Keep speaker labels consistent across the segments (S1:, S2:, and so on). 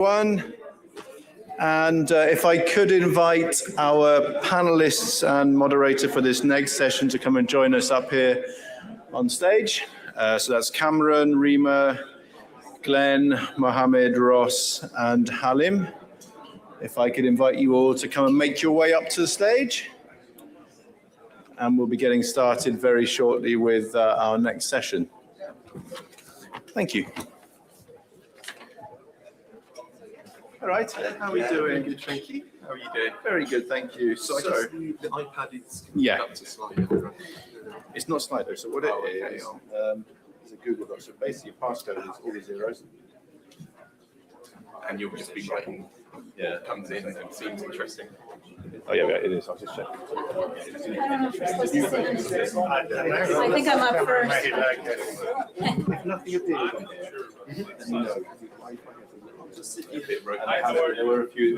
S1: Everyone, and if I could invite our panelists and moderator for this next session to come and join us up here on stage. So that's Cameron, Rima, Glenn, Mohammed, Ross, and Halim. If I could invite you all to come and make your way up to the stage. And we'll be getting started very shortly with our next session. Thank you. All right, how are we doing?
S2: Good, thank you. How are you doing?
S1: Very good, thank you.
S2: So I guess the iPad is up to Slido.
S1: It's not Slido, so what it is a Google Doc. So basically, your passcode is all the zeros.
S2: And you'll just be writing what comes in, and it seems interesting.
S1: Oh yeah, it is. I'll just check.
S3: I think I'm up first.
S1: There were a few.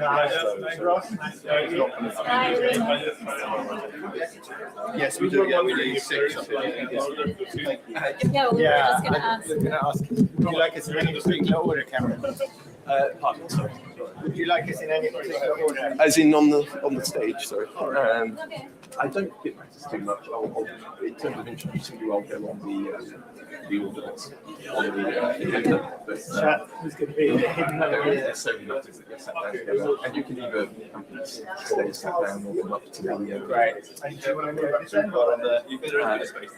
S1: Yes, we do. Yeah, we do 6.
S3: Yeah, we were just going to ask.
S4: Would you like us in any particular order, Cameron?
S2: Pardon, sorry.
S4: Would you like us in any particular order?
S2: As in on the stage, sorry. I don't get matters too much. In terms of introducing you, I'll go on the order that's on the agenda.
S4: Who's going to be hidden
S2: There's so many matters that get sat down together, and you can either stay sat down or come up to the
S4: Great. And do you want to move up to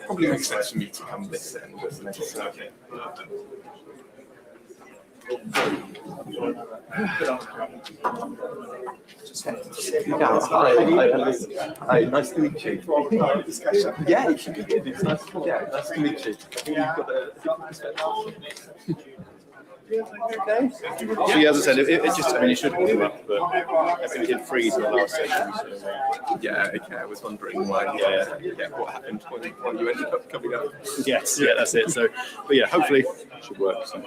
S2: probably makes sense for me to come this end as the next. Hi, nice to meet you. Yeah, it should be good. It's nice to meet you. You've got a different perspective.
S1: Okay. So yeah, as I said, it should warm up, but I think it did freeze in the last session. So.
S2: Yeah, okay. I was wondering why. What happened when you ended up coming up?
S1: Yes, yeah, that's it. So, but yeah, hopefully it should work. So.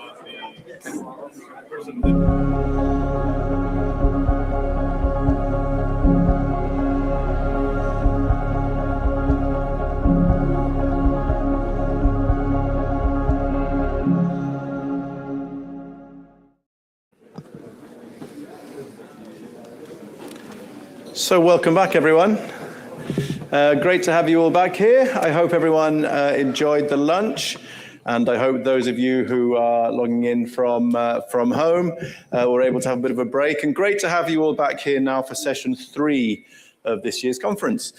S1: So welcome back, everyone. Great to have you all back here. I hope everyone enjoyed the lunch, and I hope those of you who are logging in from home were able to have a bit of a break. And great to have you all back here now for session 3 of this year's conference.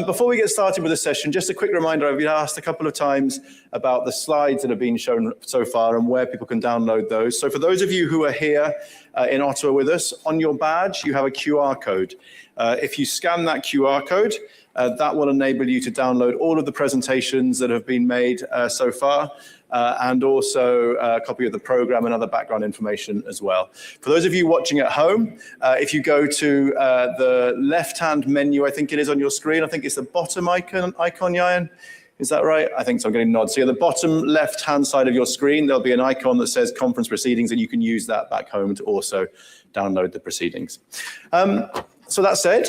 S1: Before we get started with the session, just a quick reminder, I've been asked a couple of times about the slides that have been shown so far and where people can download those. So for those of you who are here in Ottawa with us, on your badge, you have a QR code. If you scan that QR code, that will enable you to download all of the presentations that have been made so far, and also a copy of the program and other background information as well. For those of you watching at home, if you go to the left-hand menu, I think it is on your screen, I think it's the bottom icon, Yayan? Is that right? I think so, I'm getting nods. So at the bottom left-hand side of your screen, there'll be an icon that says conference proceedings, and you can use that back home to also download the proceedings. So that said,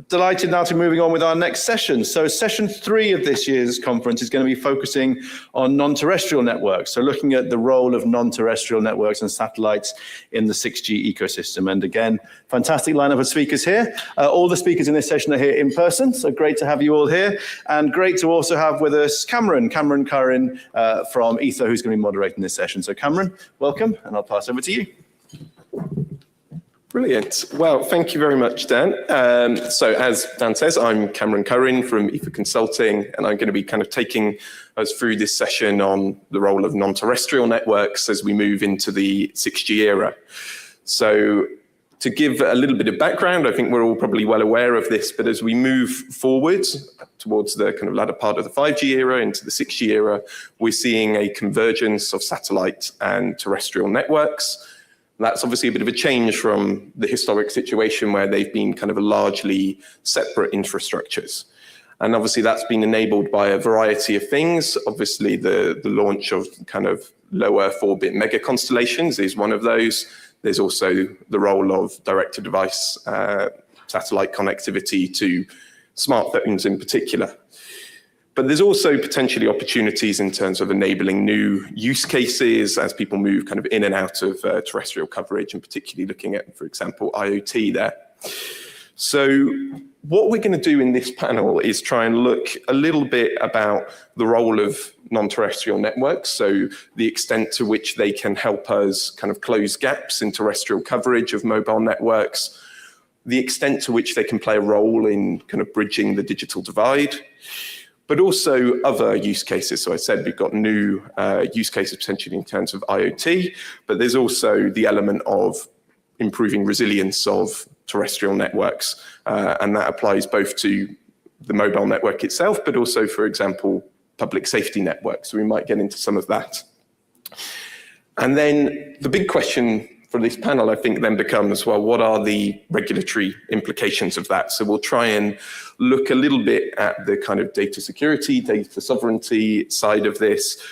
S1: delighted now to moving on with our next session. So session 3 of this year's conference is going to be focusing on non-terrestrial networks. So looking at the role of non-terrestrial networks and satellites in the 6G ecosystem. And again, fantastic lineup of speakers here. All the speakers in this session are here in person. So great to have you all here. And great to also have with us Cameron Curran from Ether, who's going to be moderating this session. So Cameron, welcome, and I'll pass over to you.
S2: Brilliant. Well, thank you very much, Dan. So as Dan says, I'm Cameron Curran from Ether Consulting, and I'm going to be kind of taking us through this session on the role of non-terrestrial networks as we move into the 6G era. So to give a little bit of background, I think we're all probably well aware of this, but as we move forward towards the kind of latter part of the 5G era into the 6G era, we're seeing a convergence of satellite and terrestrial networks. That's obviously a bit of a change from the historic situation where they've been kind of a largely separate infrastructures. And obviously that's been enabled by a variety of things. Obviously the launch of kind of lower 4-bit mega constellations is one of those. There's also the role of direct-to-device satellite connectivity to smartphones in particular. But there's also potentially opportunities in terms of enabling new use cases as people move kind of in and out of terrestrial coverage, and particularly looking at, for example, IoT there. So what we're going to do in this panel is try and look a little bit about the role of non-terrestrial networks, so the extent to which they can help us kind of close gaps in terrestrial coverage of mobile networks, the extent to which they can play a role in kind of bridging the digital divide, but also other use cases. So I said we've got new use cases potentially in terms of IoT, but there's also the element of improving resilience of terrestrial networks. And that applies both to the mobile network itself, but also, for example, public safety networks. So we might get into some of that. And then the big question for this panel, I think, then becomes, well, what are the regulatory implications of that? So we'll try and look a little bit at the kind of data security, data sovereignty side of this.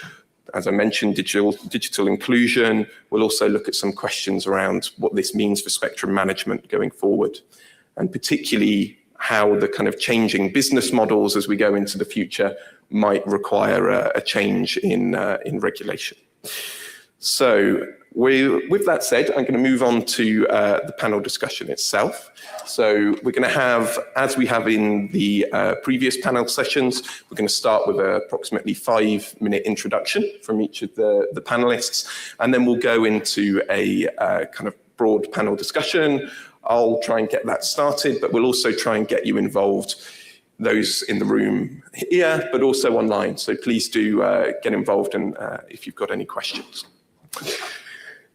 S2: As I mentioned, digital inclusion. We'll also look at some questions around what this means for spectrum management going forward, and particularly how the kind of changing business models as we go into the future might require a change in regulation. So with that said, I'm going to move on to the panel discussion itself. So we're going to have, as we have in the previous panel sessions, we're going to start with an approximately 5-minute introduction from each of the panelists, and then we'll go into a kind of broad panel discussion. I'll try and get that started, but we'll also try and get you involved, those in the room here, but also online. So please do get involved and if you've got any questions.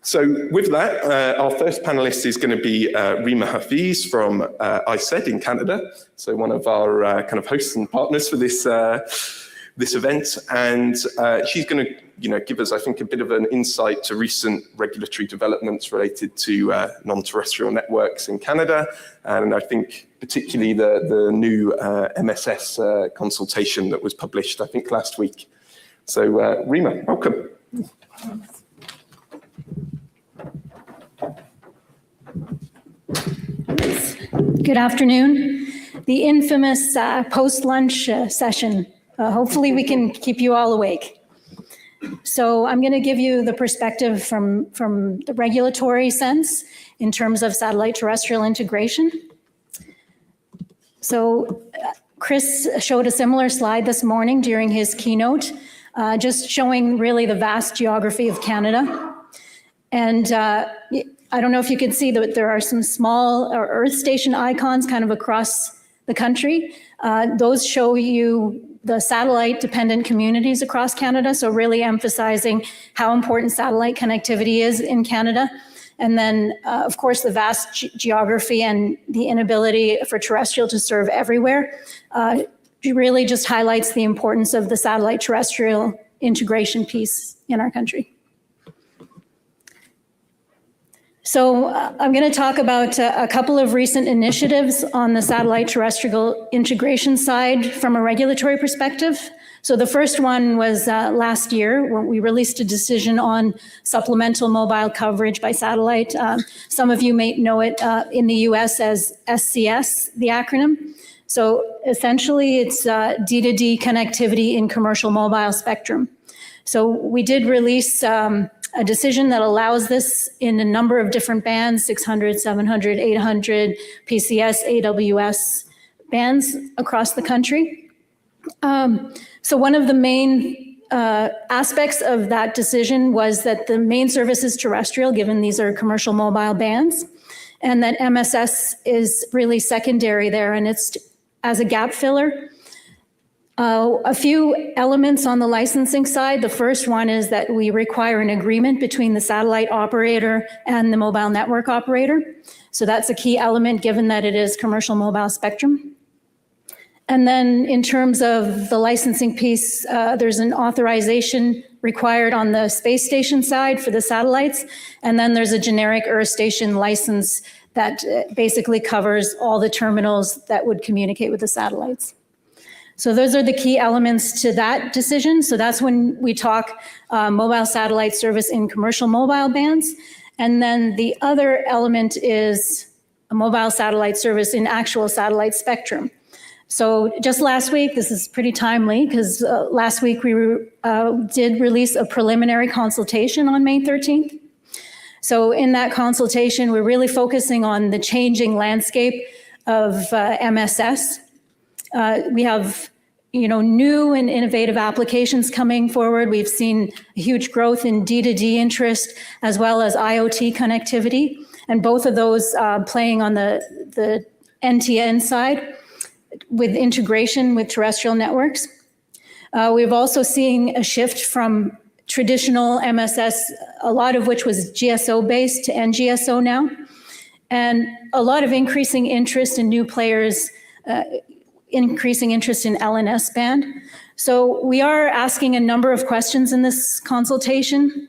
S2: So with that, our first panelist is going to be Rima Hafiz from ICED in Canada. So one of our kind of hosts and partners for this this event, and she's going to give us, I think, a bit of an insight to recent regulatory developments related to non-terrestrial networks in Canada, and I think particularly the new MSS consultation that was published, I think, last week. So Rima, welcome.
S3: Good afternoon. The infamous post-lunch session. Hopefully we can keep you all awake. So I'm going to give you the perspective from the regulatory sense in terms of satellite terrestrial integration. So Chris showed a similar slide this morning during his keynote, just showing really the vast geography of Canada. And I don't know if you can see that there are some small Earth station icons kind of across the country. Those show you the satellite-dependent communities across Canada, so really emphasizing how important satellite connectivity is in Canada. And then, of course, the vast geography and the inability for terrestrial to serve everywhere really just highlights the importance of the satellite terrestrial integration piece in our country. So I'm going to talk about a couple of recent initiatives on the satellite terrestrial integration side from a regulatory perspective. So the first one was last year when we released a decision on supplemental mobile coverage by satellite. Some of you may know it in the US as SCS, the acronym. So essentially it's D2D connectivity in commercial mobile spectrum. So we did release a decision that allows this in a number of different bands, 600, 700, 800, PCS, AWS bands across the country. So one of the main aspects of that decision was that the main service is terrestrial, given these are commercial mobile bands, and that MSS is really secondary there, and it's as a gap filler. A few elements on the licensing side. The first one is that we require an agreement between the satellite operator and the mobile network operator. So that's a key element given that it is commercial mobile spectrum. And then in terms of the licensing piece, there's an authorization required on the space station side for the satellites. And then there's a generic Earth station license that basically covers all the terminals that would communicate with the satellites. So those are the key elements to that decision. So that's when we talk mobile satellite service in commercial mobile bands. And then the other element is a mobile satellite service in actual satellite spectrum. So just last week, this is pretty timely because last week we did release a preliminary consultation on May 13th. So in that consultation, we're really focusing on the changing landscape of MSS. We have new and innovative applications coming forward. We've seen a huge growth in D2D interest as well as IoT connectivity, and both of those playing on the NTN side with integration with terrestrial networks. We've also seen a shift from traditional MSS, a lot of which was GSO-based to NGSO now, and a lot of increasing interest in new players, increasing interest in LNS band. So we are asking a number of questions in this consultation,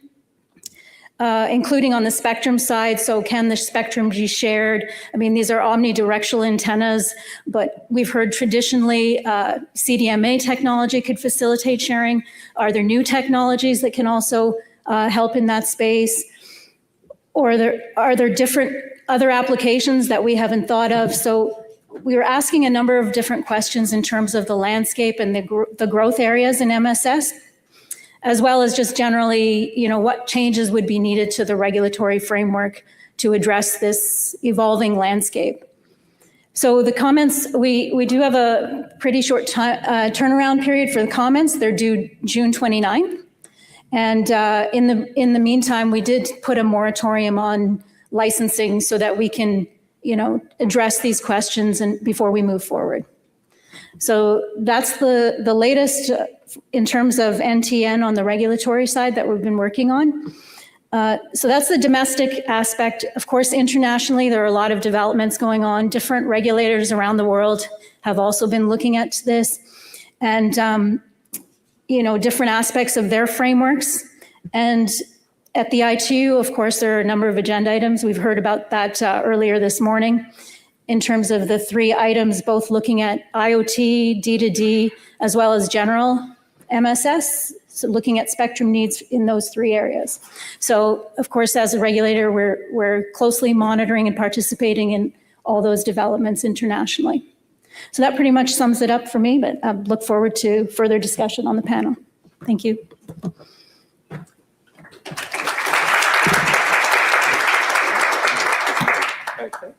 S3: including on the spectrum side. So can the spectrum be shared? I mean, these are omnidirectional antennas, but we've heard traditionally CDMA technology could facilitate sharing. Are there new technologies that can also help in that space? Or are there different other applications that we haven't thought of? So we were asking a number of different questions in terms of the landscape and the growth areas in MSS, as well as just generally, what changes would be needed to the regulatory framework to address this evolving landscape. So the comments, we do have a pretty short turnaround period for the comments. They're due June 29th. And in the meantime, we did put a moratorium on licensing so that we can address these questions and before we move forward. So that's the latest in terms of NTN on the regulatory side that we've been working on. So that's the domestic aspect. Of course, internationally, there are a lot of developments going on. Different regulators around the world have also been looking at this and, different aspects of their frameworks. And at the ITU, of course, there are a number of agenda items. We've heard about that earlier this morning in terms of the 3 items, both looking at IoT, D2D, as well as general MSS, so looking at spectrum needs in those 3 areas. So, of course, as a regulator, we're closely monitoring and participating in all those developments internationally. So that pretty much sums it up for me, but I look forward to further discussion on the panel. Thank you.
S2: Okay.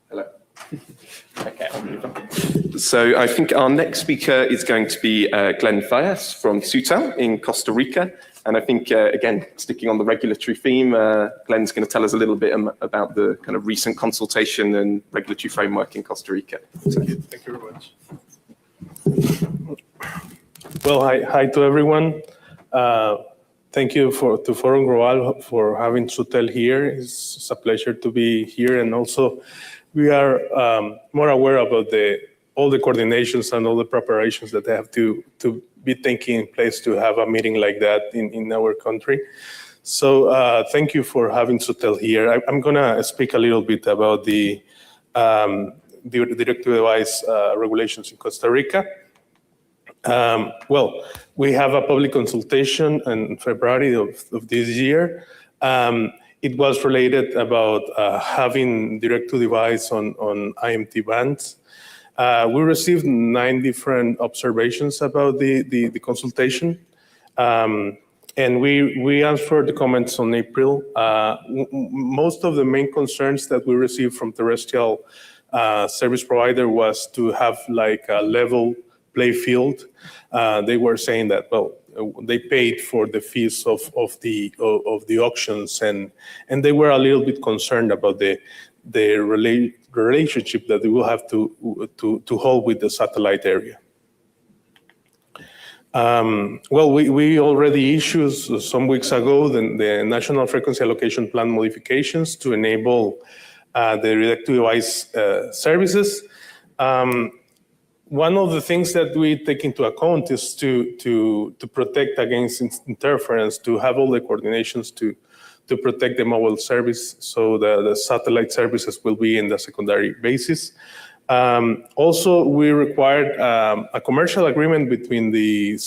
S2: Hello. Okay, I'll move on. So I think our next speaker is going to be Glenn Fayas from Sutal in Costa Rica. And I think, again, sticking on the regulatory theme, Glenn's going to tell us a little bit about the kind of recent consultation and regulatory framework in Costa Rica. So.
S5: Thank you very much. Well, hi to everyone. Thank you to Forum Global for having Sutel here. It's a pleasure to be here, and also we are more aware about all the coordinations and all the preparations that they have to be taking in place to have a meeting like that in our country. So thank you for having Sutel here. I'm going to speak a little bit about the direct-to-device regulations in Costa Rica. Well, we have a public consultation in February of this year. It was related about having direct-to-device on IMT bands. We received 9 different observations about the consultation, and we answered the comments on April. Most of the main concerns that we received from terrestrial service provider was to have like a level play field. They were saying that, well, they paid for the fees of the auctions, and they were a little bit concerned about the relationship that they will have to hold with the satellite area. Well, we already issued some weeks ago the National Frequency Allocation Plan modifications to enable the direct-to-device services. One of the things that we take into account is to protect against interference, to have all the coordinations to protect the mobile service, so the satellite services will be in the secondary basis. Also, we required a commercial agreement between the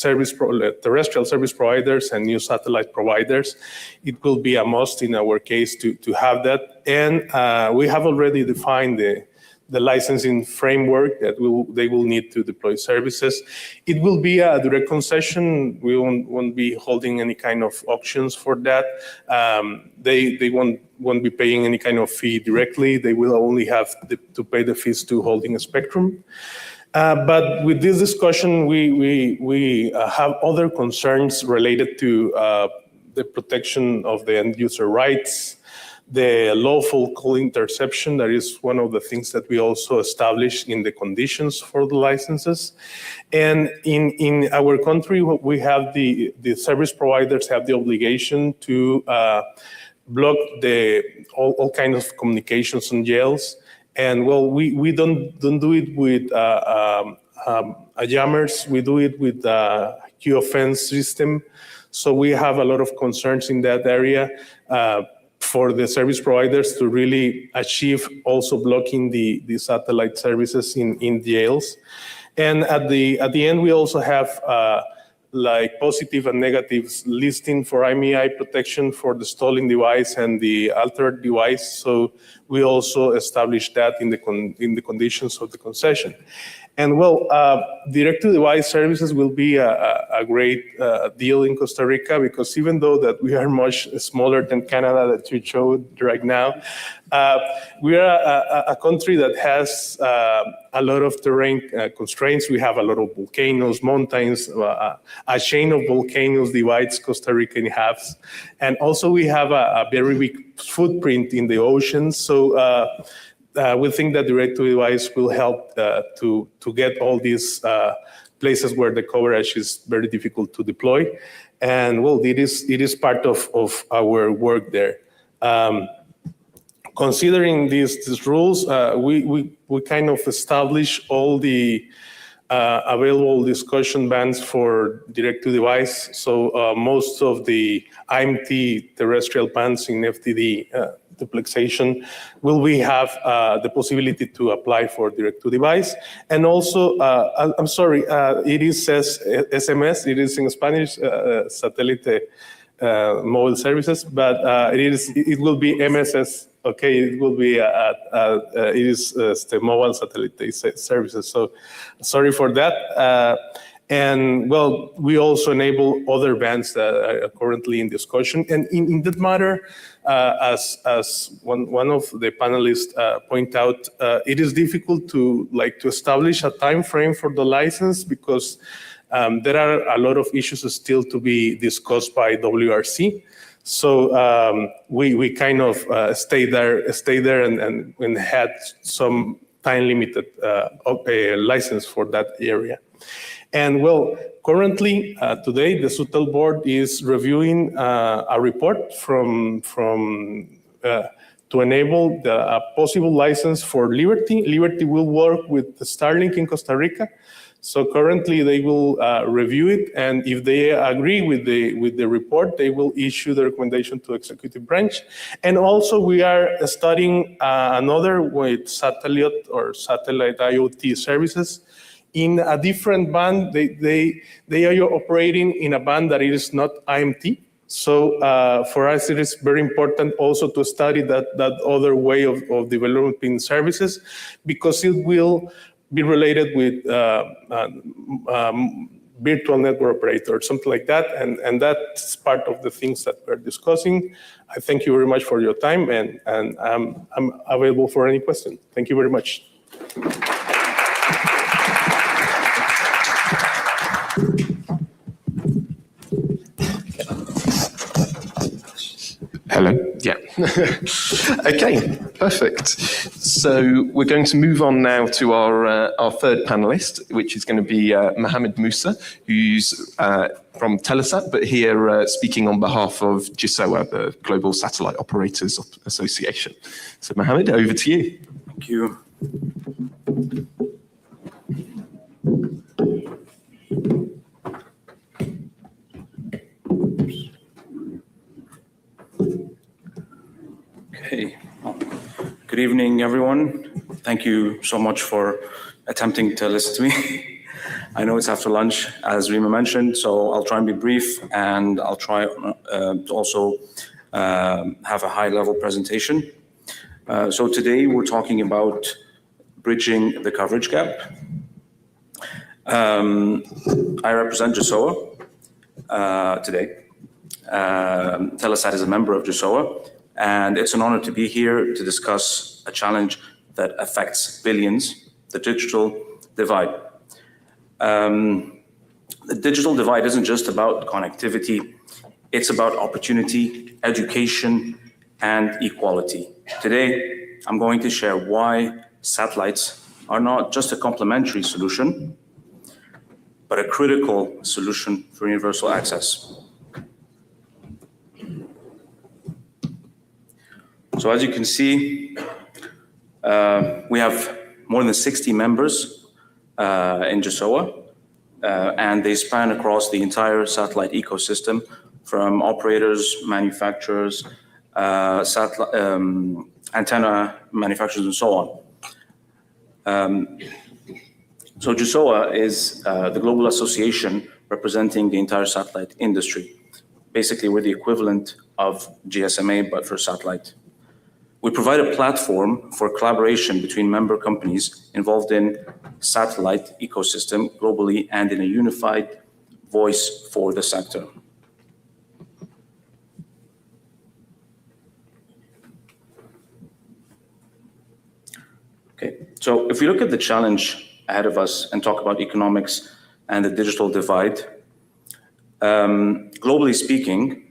S5: terrestrial service providers and new satellite providers. It will be a must in our case to have that. And we have already defined the licensing framework that they will need to deploy services. It will be a direct concession. We won't be holding any kind of auctions for that. They won't be paying any kind of fee directly. They will only have to pay the fees to holding a spectrum. But with this discussion, we have other concerns related to the protection of the end user rights, the lawful call interception. That is one of the things that we also established in the conditions for the licenses. And in our country, we have the service providers have the obligation to block all kinds of communications on jails. And well, we don't do it with jammers. We do it with queue offense system. So we have a lot of concerns in that area for the service providers to really achieve also blocking the satellite services in jails. And at the end, we also have like positive and negative listing for IMEI protection for the stolen device and the altered device. So we also established that in the conditions of the concession. And well, direct-to-device services will be a great deal in Costa Rica, because even though that we are much smaller than Canada that you showed right now, we are a country that has a lot of terrain constraints. We have a lot of volcanoes, mountains, a chain of volcanoes divides Costa Rica in halves. And also we have a very big footprint in the oceans. So we think that direct-to-device will help to get all these places where the coverage is very difficult to deploy. And well, it is part of our work there. Considering these rules, we kind of establish all the available discussion bands for direct-to-device. So most of the IMT terrestrial bands in FTD duplexation will we have the possibility to apply for direct-to-device. And also, I'm sorry, it says SMS, it is in Spanish, satellite mobile services, but it will be MSS. Okay, it will be it is the mobile satellite services. So sorry for that. And well, we also enable other bands that are currently in discussion. And in that matter, as one of the panelists point out, it is difficult to establish a time frame for the license, because there are a lot of issues still to be discussed by WRC. So we kind of stay there and had some time limited license for that area. And well, currently today the SUTEL board is reviewing a report to enable a possible license for Liberty. Liberty will work with the Starlink in Costa Rica. So currently they will review it, and if they agree with the report, they will issue the recommendation to executive branch. And also we are studying another with satellite IoT services in a different band. They are operating in a band that is not IMT. So for us, it is very important also to study that other way of developing services, because it will be related with virtual network operator, something like that. And that's part of the things that we're discussing. I thank you very much for your time, and I'm available for any question. Thank you very much.
S2: Hello. Yeah. Okay, perfect. So we're going to move on now to our third panelist, which is going to be Mohammed Musa, who's from Telesat, but here speaking on behalf of GSOA, the Global Satellite Operators Association. So Mohammed, over to you.
S6: Thank you. Okay. Good evening, everyone. Thank you so much for attempting to listen to me. I know it's after lunch, as Rima mentioned, so I'll try and be brief, and I'll try to also have a high-level presentation. So today we're talking about bridging the coverage gap. I represent GSOA today. Telesat is a member of GSOA, and it's an honor to be here to discuss a challenge that affects billions, the digital divide. The digital divide isn't just about connectivity, it's about opportunity, education, and equality. Today, I'm going to share why satellites are not just a complementary solution, but a critical solution for universal access. So as you can see, we have more than 60 members in GSOA, and they span across the entire satellite ecosystem, from operators, manufacturers, antenna manufacturers, and so on. So GSOA is the global association representing the entire satellite industry. Basically, we're the equivalent of GSMA, but for satellite. We provide a platform for collaboration between member companies involved in satellite ecosystem globally and in a unified voice for the sector. Okay, so if we look at the challenge ahead of us and talk about economics and the digital divide, globally speaking,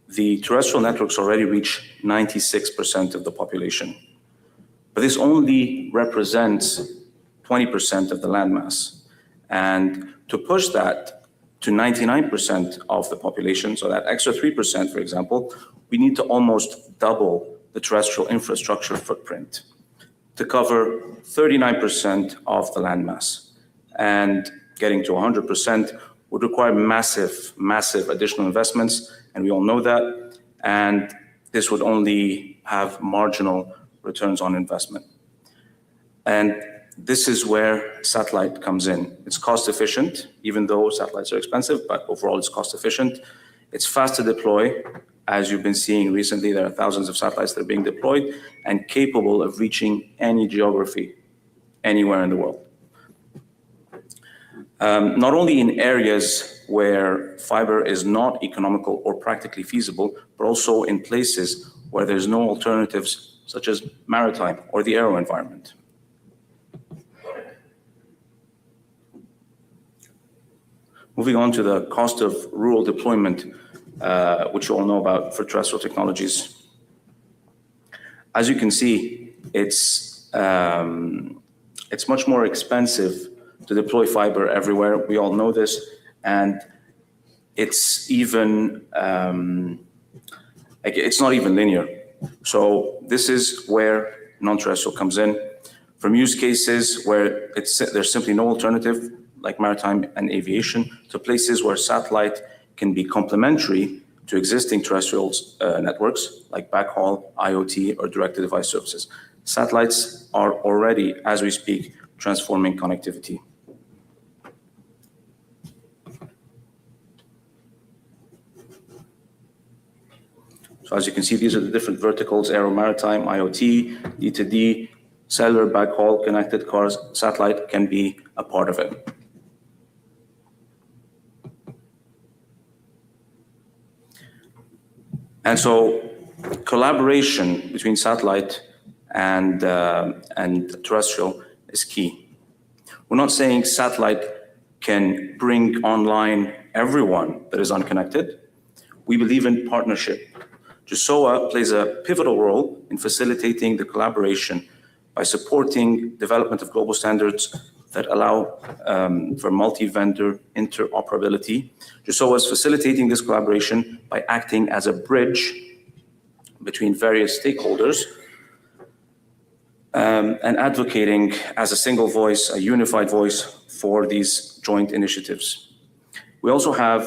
S6: the terrestrial networks already reach 96% of the population, but this only represents 20% of the landmass. And to push that to 99% of the population, so that extra 3%, for example, we need to almost double the terrestrial infrastructure footprint to cover 39% of the landmass. And getting to 100% would require massive additional investments, and we all know that, and this would only have marginal returns on investment. And this is where satellite comes in. It's cost efficient, even though satellites are expensive, but overall it's cost efficient. It's fast to deploy. As you've been seeing recently, there are thousands of satellites that are being deployed and capable of reaching any geography, anywhere in the world. Not only in areas where fiber is not economical or practically feasible, but also in places where there's no alternatives, such as maritime or the aero environment. Moving on to the cost of rural deployment, which you all know about for terrestrial technologies. As you can see, it's much more expensive to deploy fiber everywhere. We all know this, and it's even it's not even linear. So this is where non-terrestrial comes in. From use cases where there's simply no alternative, like maritime and aviation, to places where satellite can be complementary to existing terrestrial networks, like backhaul, IoT, or direct-to-device services. Satellites are already, as we speak, transforming connectivity. So as you can see, these are the different verticals: aero, maritime, IoT, D2D, cellular, backhaul, connected cars. Satellite can be a part of it. And so collaboration between satellite and terrestrial is key. We're not saying satellite can bring online everyone that is unconnected. We believe in partnership. GSOA plays a pivotal role in facilitating the collaboration by supporting development of global standards that allow for multi-vendor interoperability. GSOA is facilitating this collaboration by acting as a bridge between various stakeholders and advocating as a single voice, a unified voice for these joint initiatives. We also have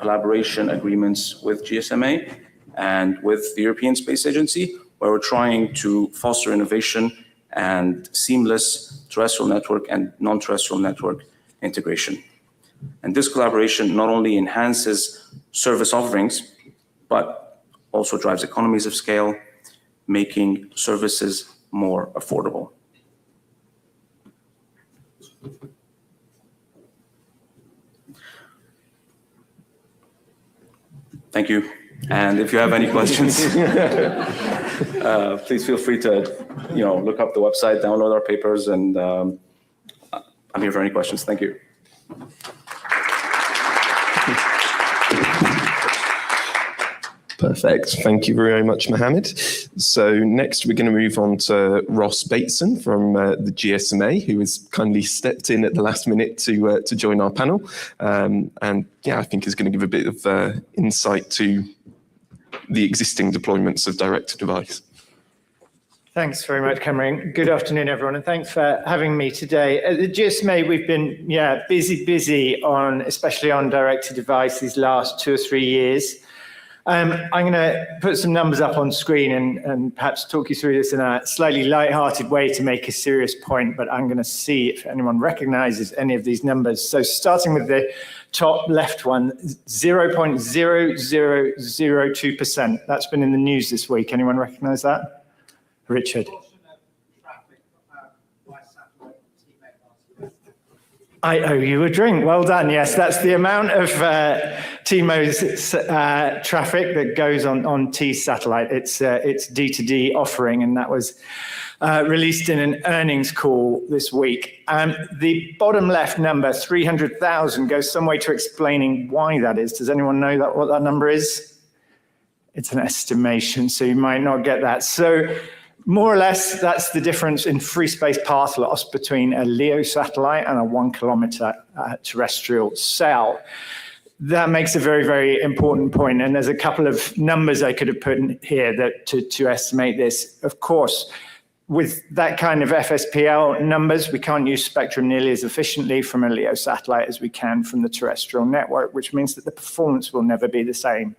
S6: collaboration agreements with GSMA and with the European Space Agency, where we're trying to foster innovation and seamless terrestrial network and non-terrestrial network integration. And this collaboration not only enhances service offerings, but also drives economies of scale, making services more affordable. Thank you. And if you have any questions, please feel free to, look up the website, download our papers, and I'm here for any questions. Thank you.
S2: Perfect. Thank you very much, Mohammed. So next we're going to move on to Ross Bateson from the GSMA, who has kindly stepped in at the last minute to join our panel. And yeah, I think is going to give a bit of insight to the existing deployments of direct-to-device.
S7: Thanks very much, Cameron. Good afternoon, everyone, and thanks for having me today. At the GSMA, we've been busy on, especially on direct-to-device these last 2 or 3 years. I'm going to put some numbers up on screen and perhaps talk you through this in a slightly light-hearted way to make a serious point, but I'm going to see if anyone recognizes any of these numbers. So starting with the top left one, 0.0002%. That's been in the news this week. Anyone recognize that? Richard. I owe you a drink. Well done. Yes, that's the amount of TMO's traffic that goes on T's satellite. It's D2D offering, and that was released in an earnings call this week. The bottom left number, 300,000, goes some way to explaining why that is. Does anyone know what that number is? It's an estimation, so you might not get that. So more or less, that's the difference in free space path loss between a LEO satellite and a 1 kilometer terrestrial cell. That makes a very, very important point. And there's a couple of numbers I could have put in here to estimate this. Of course, with that kind of FSPL numbers, we can't use spectrum nearly as efficiently from a LEO satellite as we can from the terrestrial network, which means that the performance will never be the same.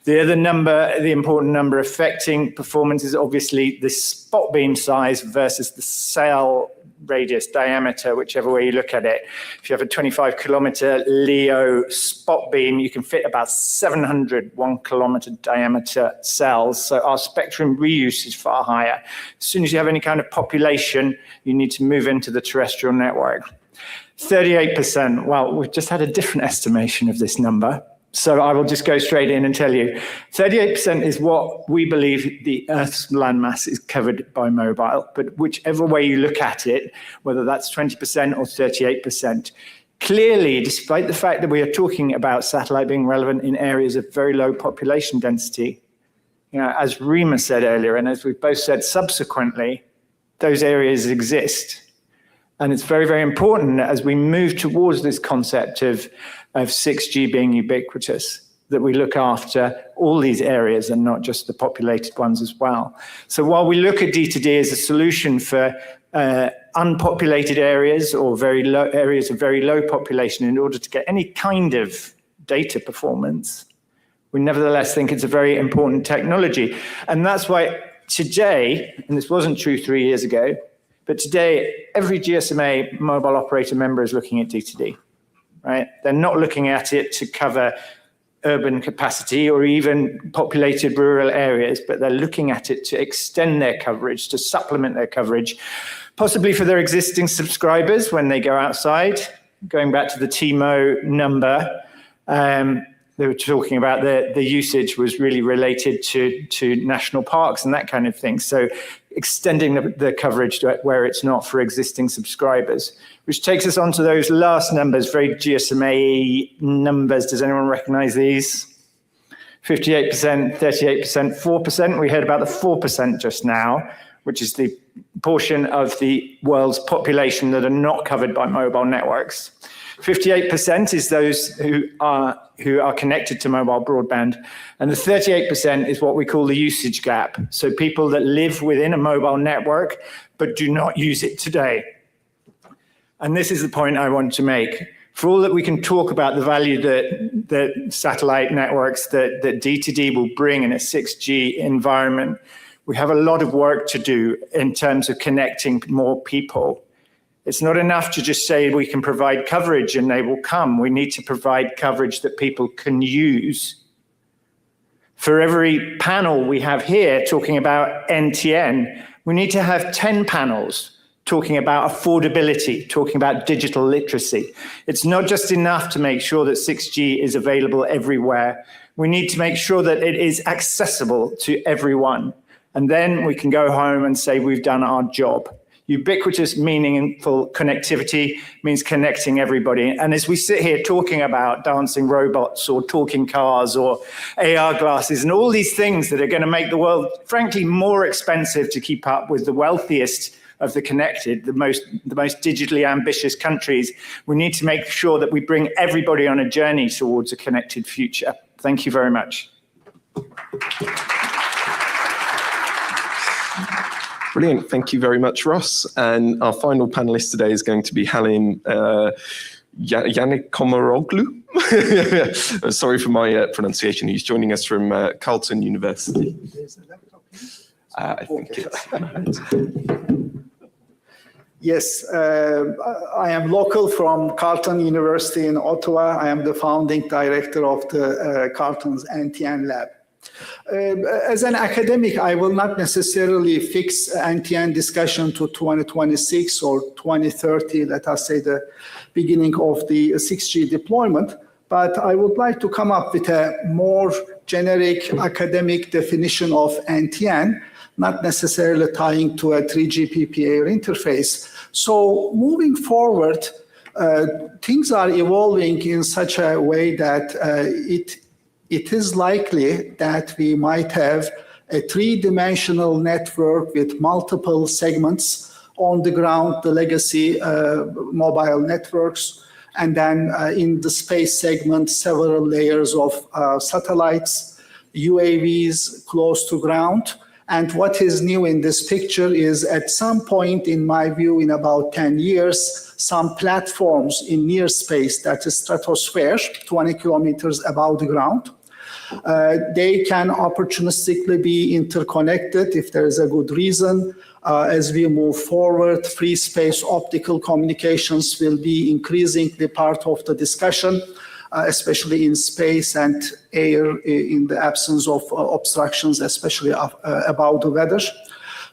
S7: The other number, the important number affecting performance is obviously the spot beam size versus the cell radius, diameter, whichever way you look at it. If you have a 25 kilometer LEO spot beam, you can fit about 700 1 kilometer diameter cells. So our spectrum reuse is far higher. As soon as you have any kind of population, you need to move into the terrestrial network. 38%, well, we've just had a different estimation of this number. So I will just go straight in and tell you, 38% is what we believe the Earth's landmass is covered by mobile. But whichever way you look at it, whether that's 20% or 38%, clearly, despite the fact that we are talking about satellite being relevant in areas of very low population density, as Rima said earlier, and as we've both said subsequently, those areas exist. And it's very, very important as we move towards this concept of 6G being ubiquitous, that we look after all these areas and not just the populated ones as well. So while we look at D2D as a solution for unpopulated areas or areas of very low population in order to get any kind of data performance, we nevertheless think it's a very important technology. And that's why today, and this wasn't true 3 years ago, but today every GSMA mobile operator member is looking at D2D. Right? They're not looking at it to cover urban capacity or even populated rural areas, but they're looking at it to extend their coverage, to supplement their coverage, possibly for their existing subscribers when they go outside. Going back to the TMO number, they were talking about the usage was really related to national parks and that kind of thing. So extending the coverage to where it's not for existing subscribers, which takes us on to those last numbers, very GSMA numbers. Does anyone recognize these? 58%, 38%, 4%. We heard about the 4% just now, which is the portion of the world's population that are not covered by mobile networks. 58% is those who are connected to mobile broadband, and the 38% is what we call the usage gap. So people that live within a mobile network but do not use it today. And this is the point I want to make. For all that we can talk about the value that satellite networks, that D2D will bring in a 6G environment, we have a lot of work to do in terms of connecting more people. It's not enough to just say we can provide coverage and they will come. We need to provide coverage that people can use. For every panel we have here talking about NTN, we need to have 10 panels talking about affordability, talking about digital literacy. It's not just enough to make sure that 6G is available everywhere. We need to make sure that it is accessible to everyone. And then we can go home and say we've done our job. Ubiquitous, meaningful connectivity means connecting everybody. And as we sit here talking about dancing robots or talking cars or AR glasses and all these things that are going to make the world, frankly, more expensive to keep up with the wealthiest of the connected, the most digitally ambitious countries, we need to make sure that we bring everybody on a journey towards a connected future. Thank you very much.
S2: Brilliant. Thank you very much, Ross. And our final panelist today is going to be Halim Yannick-Komoroglu. Sorry for my pronunciation. He's joining us from Carleton University. I think it's...
S8: Yes, I am local from Carleton University in Ottawa. I am the founding director of the Carleton's NTN lab. As an academic, I will not necessarily fix NTN discussion to 2026 or 2030, let us say the beginning of the 6G deployment, but I would like to come up with a more generic academic definition of NTN, not necessarily tying to a 3GPP air interface. So moving forward, things are evolving in such a way that it is likely that we might have a three-dimensional network with multiple segments on the ground, the legacy mobile networks, and then in the space segment, several layers of satellites, UAVs close to ground. And what is new in this picture is at some point, in my view, in about 10 years, some platforms in near space, that is stratosphere, 20 kilometers above the ground, they can opportunistically be interconnected if there is a good reason. As we move forward, free space optical communications will be increasingly part of the discussion, especially in space and air in the absence of obstructions, especially about the weather.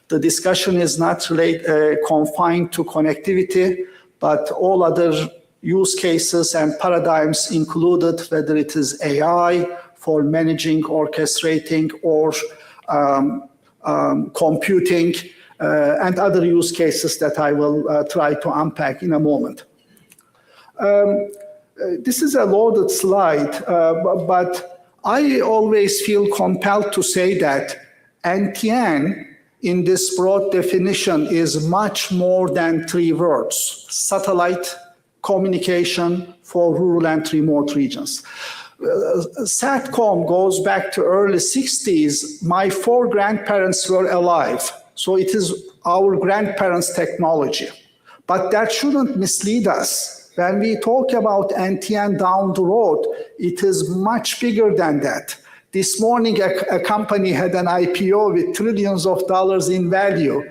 S8: The discussion is not confined to connectivity, but all other use cases and paradigms included, whether it is AI for managing, orchestrating, or computing, and other use cases that I will try to unpack in a moment. This is a loaded slide, but I always feel compelled to say that NTN in this broad definition is much more than three words: satellite communication for rural and remote regions. SATCOM goes back to early 60s. My four grandparents were alive, so it is our grandparents' technology. But that shouldn't mislead us. When we talk about NTN down the road, it is much bigger than that. This morning, a company had an IPO with trillions of dollars in value.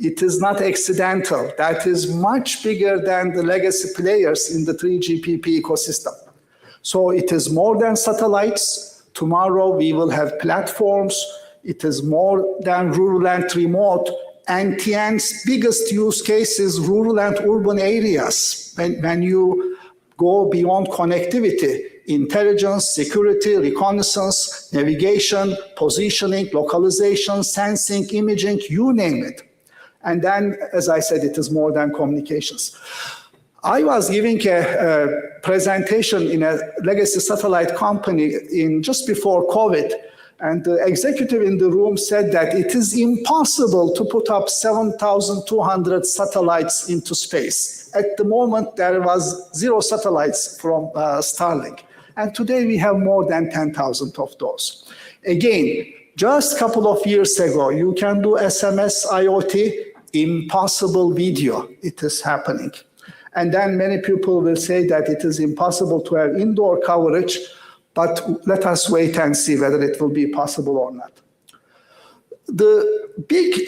S8: It is not accidental. That is much bigger than the legacy players in the 3GPP ecosystem. So it is more than satellites. Tomorrow we will have platforms. It is more than rural and remote. NTN's biggest use case is rural and urban areas. When you go beyond connectivity, intelligence, security, reconnaissance, navigation, positioning, localization, sensing, imaging, you name it. And then, as I said, it is more than communications. I was giving a presentation in a legacy satellite company just before COVID, and the executive in the room said that it is impossible to put up 7,200 satellites into space. At the moment, there was 0 satellites from Starlink. And today we have more than 10,000 of those. Again, just a couple of years ago, you can do SMS IoT, impossible video. It is happening. And then many people will say that it is impossible to have indoor coverage, but let us wait and see whether it will be possible or not. The big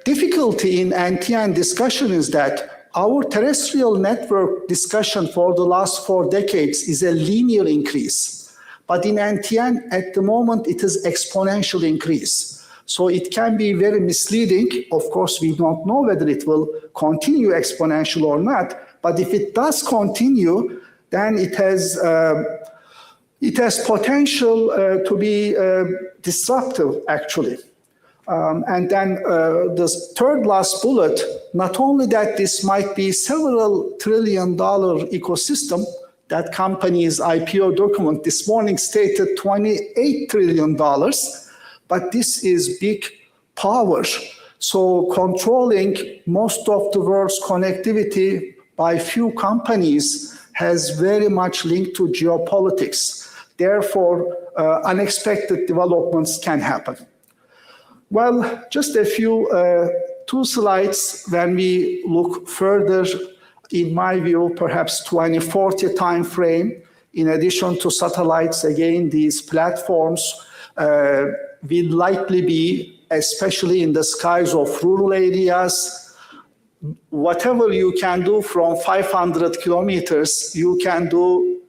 S8: difficulty in NTN discussion is that our terrestrial network discussion for the last 4 decades is a linear increase. But in NTN, at the moment, it is exponential increase. So it can be very misleading. Of course, we don't know whether it will continue exponential or not. But if it does continue, then it has It has potential to be disruptive, actually. And then the third last bullet, not only that this might be several $1 trillion ecosystem, that company's IPO document this morning stated $28 trillion, but this is big power. So controlling most of the world's connectivity by few companies has very much linked to geopolitics. Therefore, unexpected developments can happen. Well, just a few, two slides when we look further, in my view, perhaps 2040 timeframe. In addition to satellites, again, these platforms will likely be, especially in the skies of rural areas, whatever you can do from 500 kilometers, you can do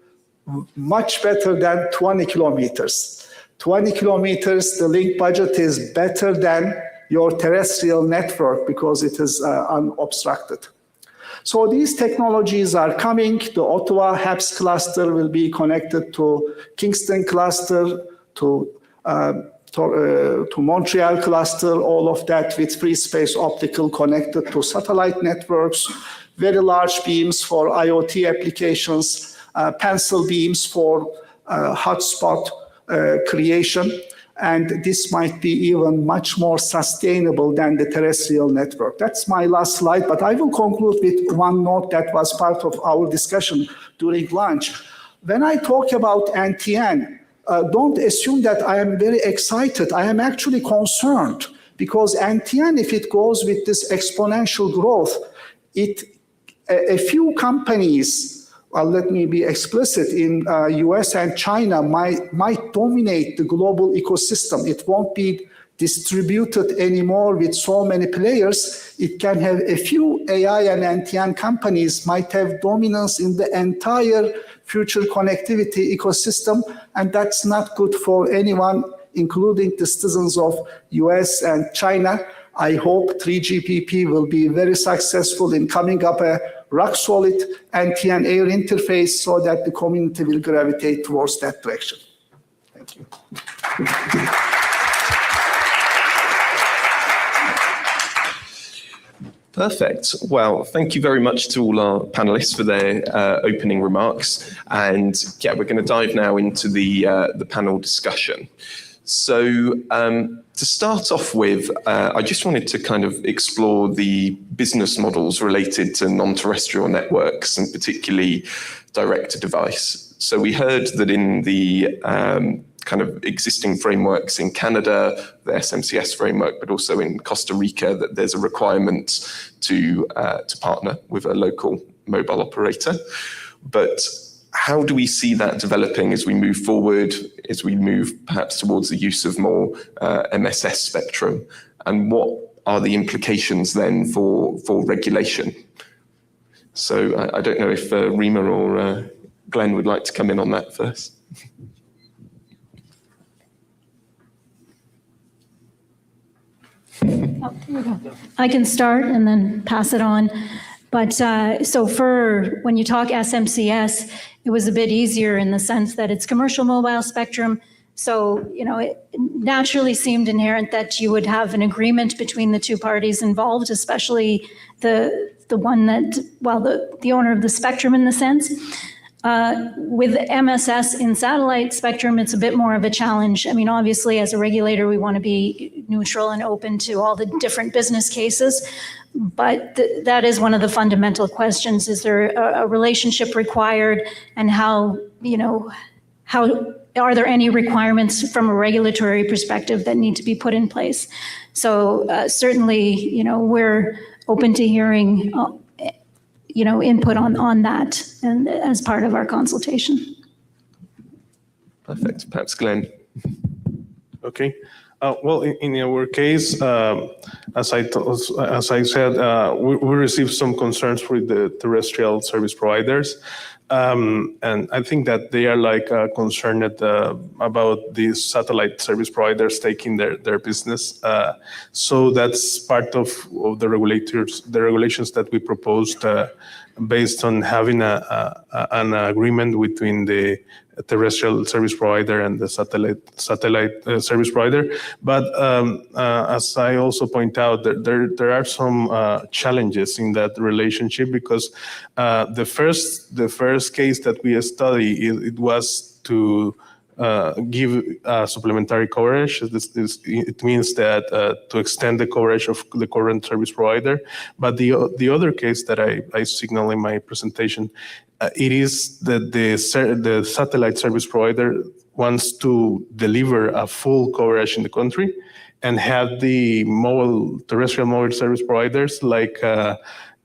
S8: much better than 20 kilometers. 20 kilometers, the link budget is better than your terrestrial network because it is unobstructed. So these technologies are coming. The Ottawa HAPS cluster will be connected to Kingston cluster, to Montreal cluster, all of that with free space optical connected to satellite networks, very large beams for IoT applications, pencil beams for hotspot creation. And this might be even much more sustainable than the terrestrial network. That's my last slide, but I will conclude with one note that was part of our discussion during lunch. When I talk about NTN, don't assume that I am very excited. I am actually concerned because NTN, if it goes with this exponential growth, a few companies, well, let me be explicit, in US and China might dominate the global ecosystem. It won't be distributed anymore with so many players. It can have a few AI and NTN companies might have dominance in the entire future connectivity ecosystem, and that's not good for anyone, including the citizens of US and China. I hope 3GPP will be very successful in coming up a rock-solid NTN air interface so that the community will gravitate towards that direction. Thank you.
S2: Perfect. Well, thank you very much to all our panelists for their opening remarks. And yeah, we're going to dive now into the panel discussion. So to start off with, I just wanted to kind of explore the business models related to non-terrestrial networks and particularly direct-to-device. So we heard that in the kind of existing frameworks in Canada, the SMCS framework, but also in Costa Rica, that there's a requirement to partner with a local mobile operator. But how do we see that developing as we move forward, as we move perhaps towards the use of more MSS spectrum? And what are the implications then for regulation? So I don't know if Rima or Glenn would like to come in on that first.
S3: Oh, here we go. I can start and then pass it on. But so for when you talk SMCS, it was a bit easier in the sense that it's commercial mobile spectrum. So, you know, it naturally seemed inherent that you would have an agreement between the two parties involved, especially the one that, well, the owner of the spectrum in the sense. With MSS in satellite spectrum, it's a bit more of a challenge. I mean, obviously, as a regulator, we want to be neutral and open to all the different business cases. But that is one of the fundamental questions. Is there a relationship required? And how, you know, how are there any requirements from a regulatory perspective that need to be put in place? So certainly, you know, we're open to hearing you know, input on that and as part of our consultation.
S2: Perfect. Perhaps Glenn.
S5: Okay. Well, in our case, as I said, we received some concerns with the terrestrial service providers. And I think that they are like concerned about these satellite service providers taking their business. So that's part of the regulations that we proposed based on having an agreement between the terrestrial service provider and the satellite service provider. But as I also point out, there are some challenges in that relationship, because the first case that we studied, it was to give supplementary coverage. It means that to extend the coverage of the current service provider. But the other case that I signal in my presentation, it is that the satellite service provider wants to deliver a full coverage in the country and have the terrestrial mobile service providers like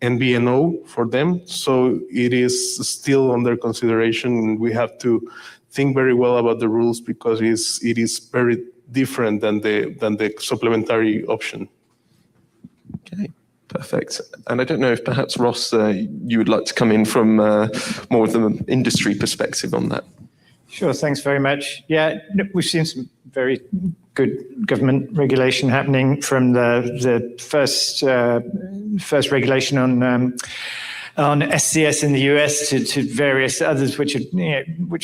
S5: NBNO for them. So it is still under consideration. We have to think very well about the rules, because it is very different than the supplementary option.
S2: Okay, perfect. And I don't know if perhaps Ross, you would like to come in from more of the industry perspective on that.
S7: Sure, thanks very much. Yeah, we've seen some very good government regulation happening, from the first regulation on SCS in the US to various others which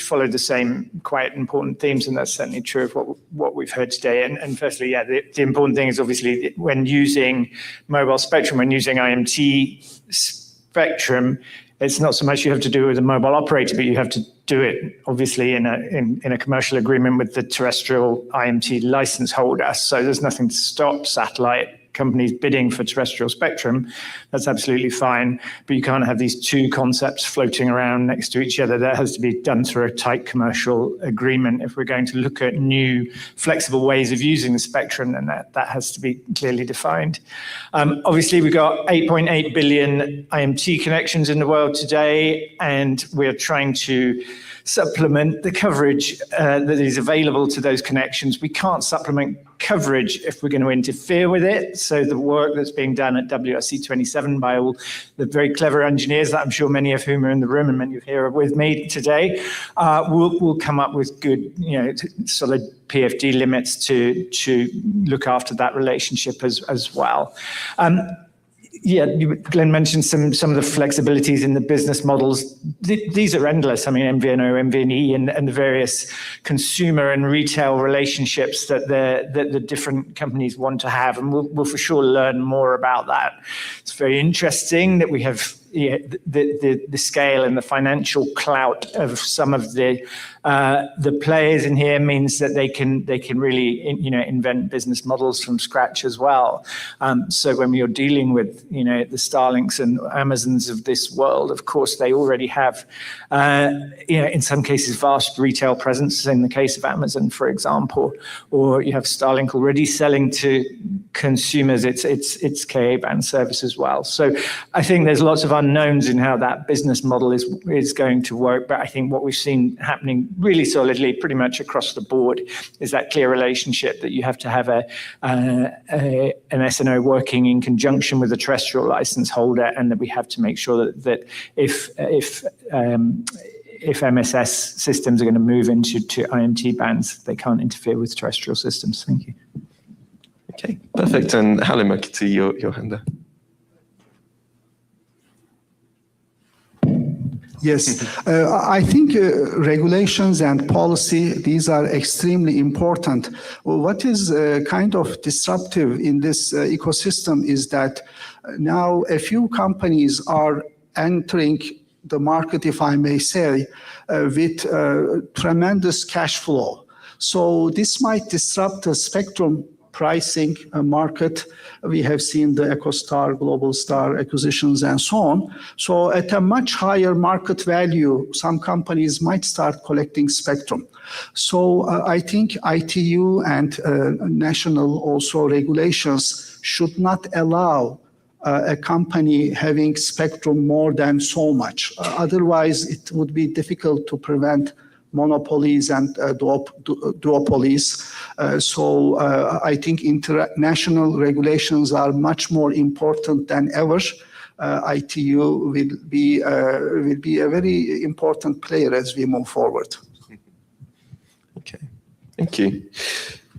S7: follow the same quite important themes, and that's certainly true of what we've heard today. And firstly, yeah, the important thing is obviously when using mobile spectrum, when using IMT spectrum, it's not so much you have to do it with a mobile operator, but you have to do it obviously in a commercial agreement with the terrestrial IMT license holder. So there's nothing to stop satellite companies bidding for terrestrial spectrum. That's absolutely fine, but you can't have these two concepts floating around next to each other. That has to be done through a tight commercial agreement. If we're going to look at new flexible ways of using the spectrum, then that has to be clearly defined. Obviously, we've got 8.8 billion IMT connections in the world today, and we're trying to supplement the coverage that is available to those connections. We can't supplement coverage if we're going to interfere with it. So the work that's being done at WRC 27 by all the very clever engineers that I'm sure many of whom are in the room and many of you here are with me today, will come up with good, solid PFD limits to look after that relationship as well. Yeah, Glenn mentioned some of the flexibilities in the business models. These are endless. I mean, MVNO, MVNE, and the various consumer and retail relationships that the different companies want to have, and we'll for sure learn more about that. It's very interesting that we have the scale and the financial clout of some of the players in here means that they can really invent business models from scratch as well. So when you're dealing with the Starlinks and Amazons of this world, of course they already have in some cases vast retail presence. In the case of Amazon, for example, or you have Starlink already selling to consumers its Ka band service as well. So I think there's lots of unknowns in how that business model is going to work, but I think what we've seen happening really solidly pretty much across the board is that clear relationship that you have to have an SNO working in conjunction with a terrestrial license holder, and that we have to make sure that if MSS systems are going to move into IMT bands, they can't interfere with terrestrial systems. Thank you.
S2: Okay, perfect. And Halim, I could see your hand there.
S8: Yes, I think regulations and policy, these are extremely important. What is kind of disruptive in this ecosystem is that now a few companies are entering the market, if I may say, with tremendous cash flow. So this might disrupt the spectrum pricing market. We have seen the EchoStar, Globalstar acquisitions and so on. So at a much higher market value, some companies might start collecting spectrum. So I think ITU and national also regulations should not allow a company having spectrum more than so much. Otherwise, it would be difficult to prevent monopolies and duopolies. So I think international regulations are much more important than ever. ITU will be a very important player as we move forward.
S2: Okay, thank you.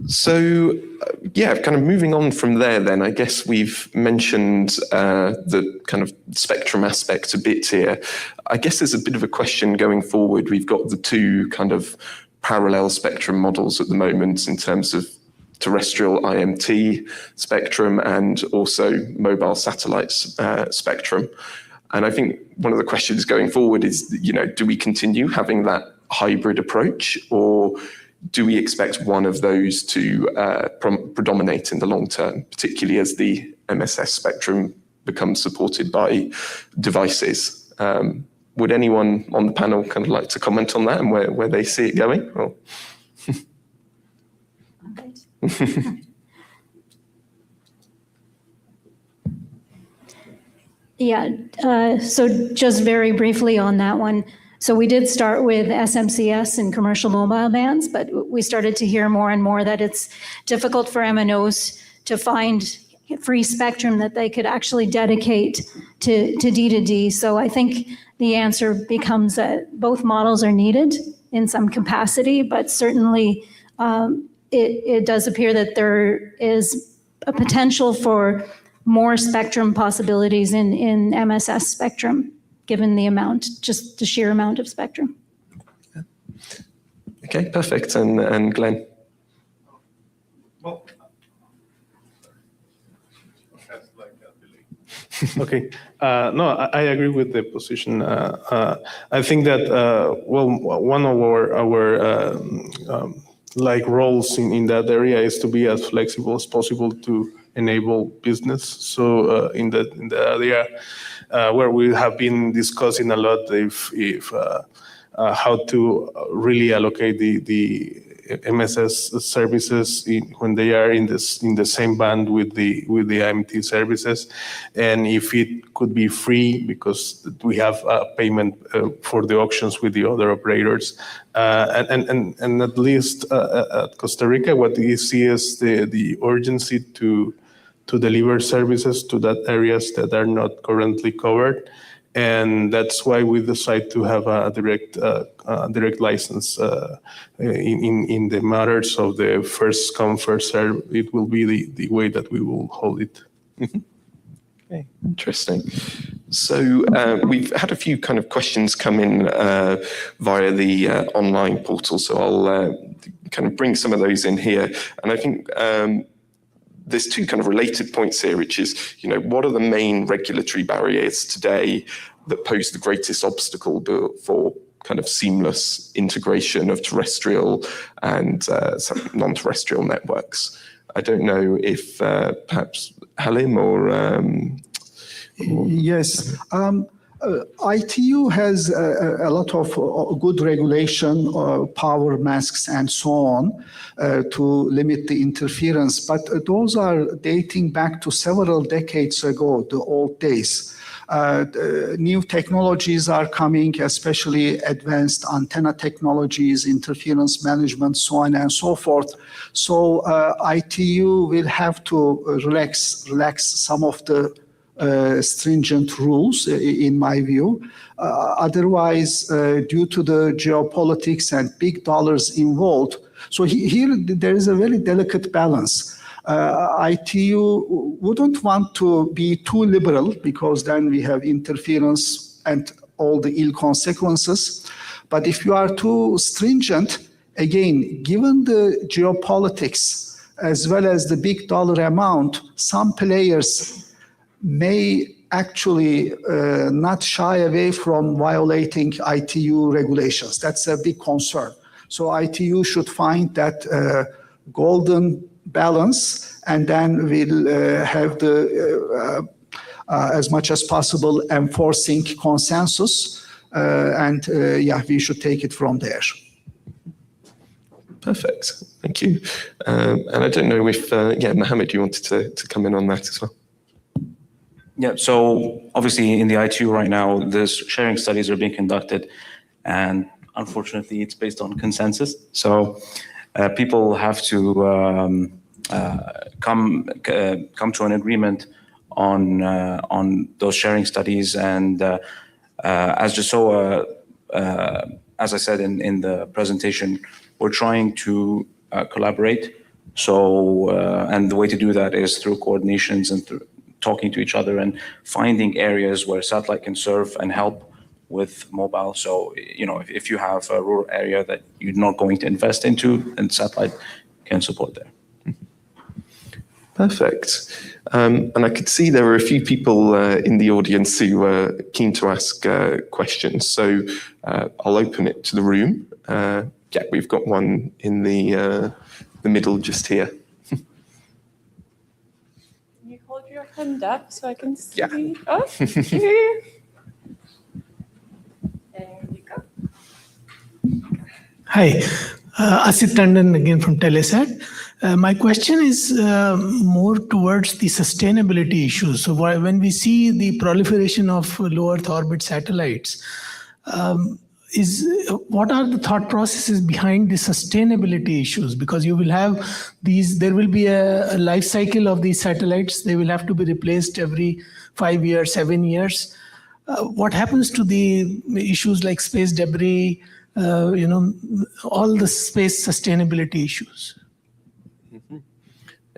S2: Yeah, kind of moving on from there then, I guess we've mentioned the kind of spectrum aspect a bit here. I guess there's a bit of a question going forward. We've got the two kind of parallel spectrum models at the moment in terms of terrestrial IMT spectrum and also mobile satellite spectrum. And I think one of the questions going forward is, do we continue having that hybrid approach, or do we expect one of those to predominate in the long term, particularly as the MSS spectrum becomes supported by devices? Would anyone on the panel kind of like to comment on that and where they see it going? Or?
S3: Yeah, so just very briefly on that one. So we did start with SMCS and commercial mobile bands, but we started to hear more and more that it's difficult for MNOs to find free spectrum that they could actually dedicate to D2D. So I think the answer becomes that both models are needed in some capacity, but certainly it does appear that there is a potential for more spectrum possibilities in MSS spectrum, given the amount, just the sheer amount of spectrum.
S2: Okay, perfect. And Glenn?
S5: Well, okay. No, I agree with the position. I think that, one of our like roles in that area is to be as flexible as possible to enable business. So in the area where we have been discussing a lot if how to really allocate the MSS services when they are in the same band with the IMT services, and if it could be free because we have payment for the auctions with the other operators, and at least at Costa Rica, what we see is the urgency to deliver services to that areas that are not currently covered. And that's why we decide to have a direct license in the matters of the first come, first serve. It will be the way that we will hold it.
S2: Mm-hmm. Okay, interesting. So we've had a few kind of questions come in via the online portal. So I'll kind of bring some of those in here. And I think there's two kind of related points here, which is, what are the main regulatory barriers today that pose the greatest obstacle for kind of seamless integration of terrestrial and non-terrestrial networks? I don't know if perhaps Halim or...
S8: Yes. ITU has a lot of good regulation, power masks and so on to limit the interference, but those are dating back to several decades ago, the old days. New technologies are coming, especially advanced antenna technologies, interference management, so on and so forth. So ITU will have to relax some of the stringent rules, in my view. Otherwise, due to the geopolitics and big dollars involved, so here there is a very delicate balance. ITU wouldn't want to be too liberal because then we have interference and all the ill consequences. But if you are too stringent, again, given the geopolitics as well as the big dollar amount, some players may actually not shy away from violating ITU regulations. That's a big concern. So ITU should find that golden balance, and then we'll have the as much as possible enforcing consensus, and we should take it from there.
S2: Perfect, thank you. And I don't know if Mohammed, you wanted to come in on that as well.
S6: Yeah, so obviously in the ITU right now, the sharing studies are being conducted, and unfortunately it's based on consensus. So people have to come to an agreement on those sharing studies. And as I said in the presentation, we're trying to collaborate So, and the way to do that is through coordinations and through talking to each other and finding areas where satellite can serve and help with mobile. So, if you have a rural area that you're not going to invest into, then satellite can support there.
S2: Perfect. And I could see there were a few people in the audience who were keen to ask questions. So I'll open it to the room. Yeah, we've got one in the middle just here.
S9: Can you hold your hand up so I can see?
S2: Yeah.
S9: Oh, thank you. There you go.
S10: Hi, Asit Tandon again from Telesat. My question is more towards the sustainability issues. So when we see the proliferation of low Earth orbit satellites, what are the thought processes behind the sustainability issues? Because you will have there will be a life cycle of these satellites. They will have to be replaced every 5 years, 7 years. What happens to the issues like space debris, all the space sustainability issues?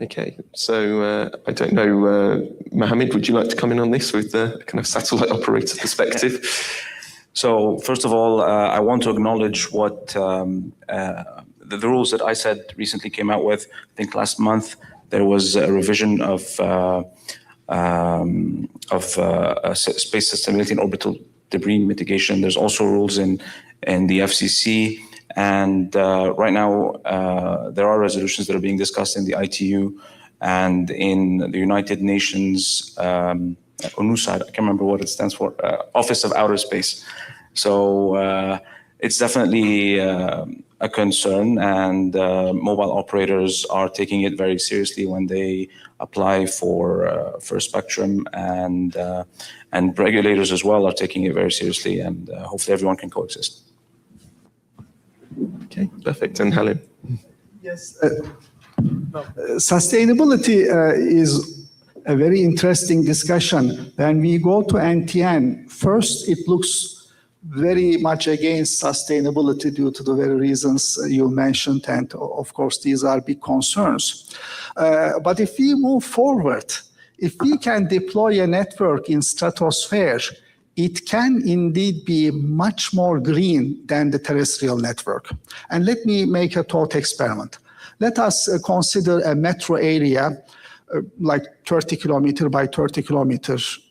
S2: Okay, so I don't know, Mohammed, would you like to come in on this with the kind of satellite operator perspective?
S6: So first of all, I want to acknowledge what the rules that I said recently came out with. I think last month there was a revision of space sustainability and orbital debris mitigation. There's also rules in the FCC. And right now, there are resolutions that are being discussed in the ITU and in the United Nations, UNUSAR, I can't remember what it stands for, Office of Outer Space. So it's definitely a concern, and mobile operators are taking it very seriously when they apply for spectrum, and regulators as well are taking it very seriously, and hopefully everyone can coexist.
S2: Okay, perfect. And Halim?
S8: Yes. Sustainability is a very interesting discussion. When we go to NTN, first it looks very much against sustainability due to the very reasons you mentioned, and of course these are big concerns. But if we move forward, if we can deploy a network in stratosphere, it can indeed be much more green than the terrestrial network. And let me make a thought experiment. Let us consider a metro area like 30 kilometer by 30 kilometers,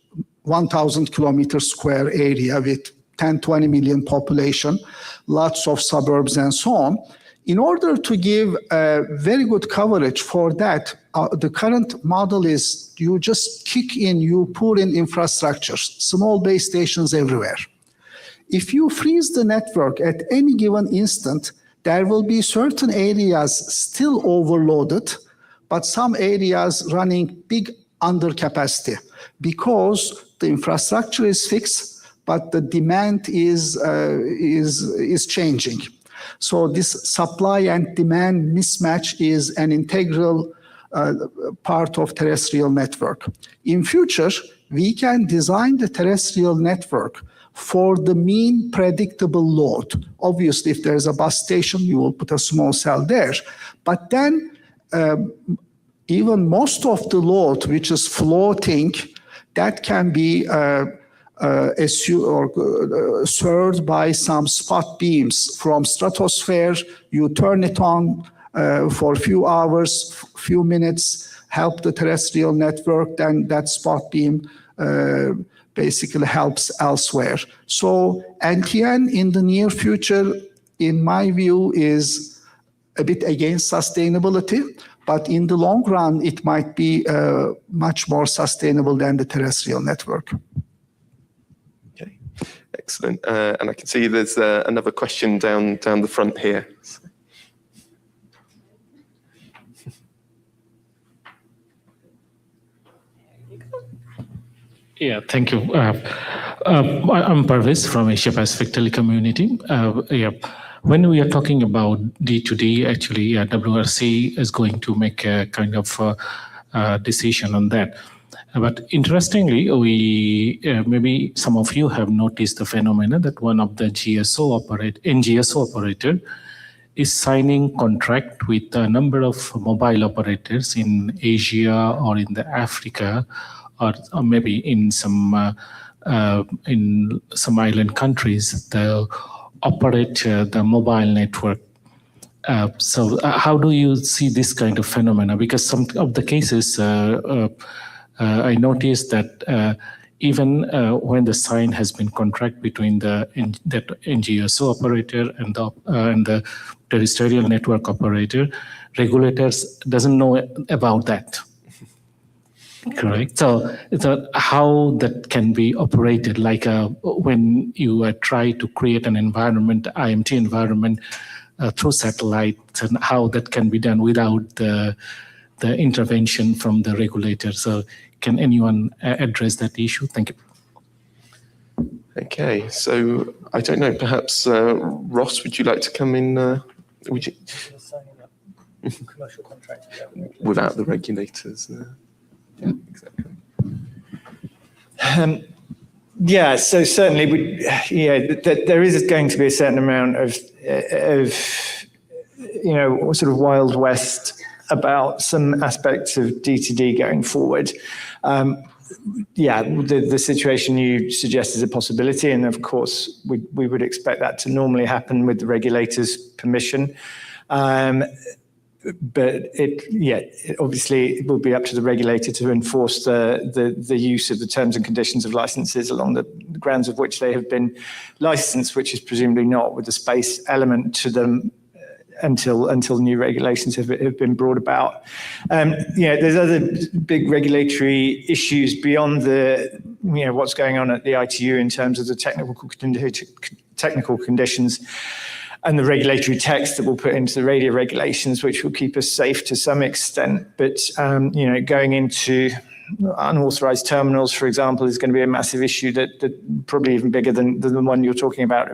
S8: 1,000 kilometers square area with 10, 20 million population, lots of suburbs and so on. In order to give very good coverage for that, the current model is you just you put in infrastructures, small base stations everywhere. If you freeze the network at any given instant, there will be certain areas still overloaded, but some areas running big under capacity because the infrastructure is fixed, but the demand is changing. So this supply and demand mismatch is an integral part of terrestrial network. In future, we can design the terrestrial network for the mean predictable load. Obviously, if there's a bus station, you will put a small cell there. But then even most of the load, which is floating, that can be served by some spot beams from stratosphere. You turn it on for a few hours, few minutes, help the terrestrial network, then that spot beam basically helps elsewhere. So NTN in the near future, in my view, is a bit against sustainability, but in the long run, it might be much more sustainable than the terrestrial network.
S2: Okay, excellent. And I can see there's another question down the front here.
S11: Yeah, thank you. I'm Parvez from Asia Pacific Telecommunity. When we are talking about D2D, actually, WRC is going to make a kind of decision on that. But interestingly, maybe some of you have noticed the phenomena that one of the NGSO operator is signing contract with a number of mobile operators in Asia or in the Africa, or maybe in some island countries that operate the mobile network. So how do you see this kind of phenomena? Because some of the cases I noticed that even when the sign has been contract between that NGSO operator and the terrestrial network operator, regulators doesn't know about that. Correct. So how that can be operated, like when you try to create an environment, IMT environment through satellites, and how that can be done without the intervention from the regulator. So can anyone address that issue? Thank you.
S2: Okay, so I don't know, perhaps Ross, would you like to come in? Would you?
S7: Commercial contract.
S2: Without the regulators. Yeah, exactly.
S7: Yeah, so certainly, there is going to be a certain amount of sort of Wild West about some aspects of D2D going forward. The situation you suggest is a possibility, and of course, we would expect that to normally happen with the regulator's permission. But it obviously will be up to the regulator to enforce the use of the terms and conditions of licenses along the grounds of which they have been licensed, which is presumably not with the space element to them until new regulations have been brought about. There's other big regulatory issues beyond what's going on at the ITU in terms of the technical conditions and the regulatory text that we'll put into the radio regulations, which will keep us safe to some extent. But going into unauthorized terminals, for example, is going to be a massive issue that probably even bigger than the one you're talking about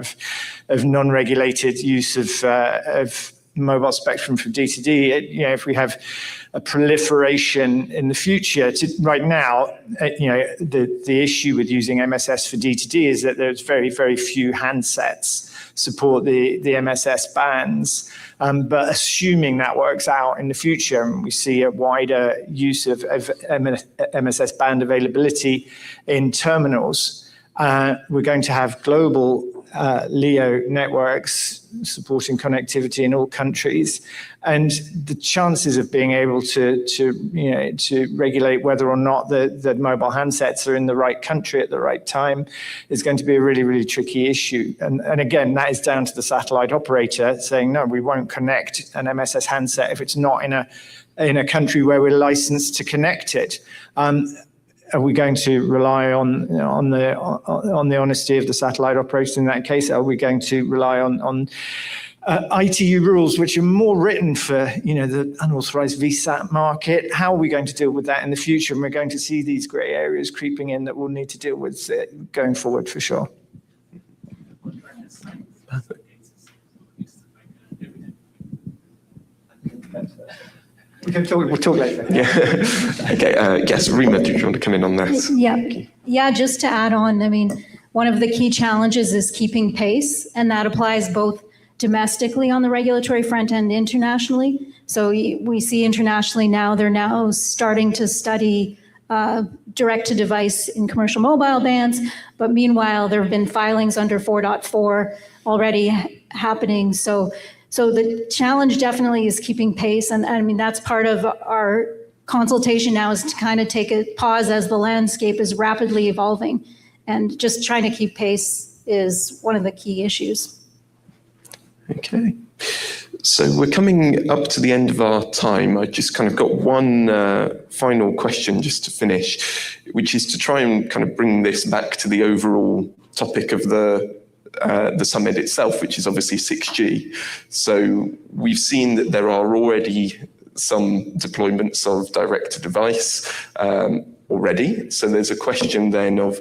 S7: of non-regulated use of mobile spectrum for D2D. If we have a proliferation in the future, right now, the issue with using MSS for D2D is that there's very, very few handsets support the MSS bands. But assuming that works out in the future, and we see a wider use of MSS band availability in terminals, we're going to have global LEO networks supporting connectivity in all countries, and the chances of being able to regulate whether or not the mobile handsets are in the right country at the right time is going to be a really, really tricky issue. And again, that is down to the satellite operator saying, no, we won't connect an MSS handset if it's not in a country where we're licensed to connect it. Are we going to rely on the honesty of the satellite operator in that case? Are we going to rely on ITU rules, which are more written for the unauthorized VSAT market? How are we going to deal with that in the future? And we're going to see these grey areas creeping in that we'll need to deal with going forward for sure.
S2: Perfect.
S7: We'll talk later.
S2: Yeah. Okay. Yes, Rima, do you want to come in on this?
S3: Yeah. Just to add on, I mean, one of the key challenges is keeping pace, and that applies both domestically on the regulatory front and internationally. So we see internationally now, they're now starting to study direct-to-device in commercial mobile bands, but meanwhile, there have been filings under 4.4 already happening. So the challenge definitely is keeping pace, and I mean, that's part of our consultation now, is to kind of take a pause as the landscape is rapidly evolving, and just trying to keep pace is one of the key issues.
S2: Okay. So we're coming up to the end of our time. I just kind of got one final question just to finish, which is to try and kind of bring this back to the overall topic of the summit itself, which is obviously 6G. So we've seen that there are already some deployments of direct-to-device already. So there's a question then of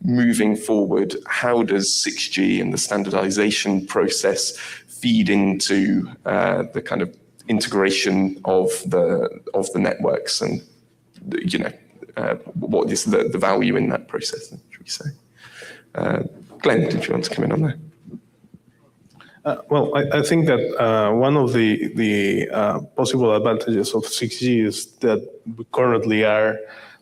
S2: moving forward, how does 6G and the standardization process feed into the kind of integration of the networks, and what is the value in that process, should we say? Glenn, did you want to come in on that?
S5: Well, I think that one of the possible advantages of 6G is that we currently are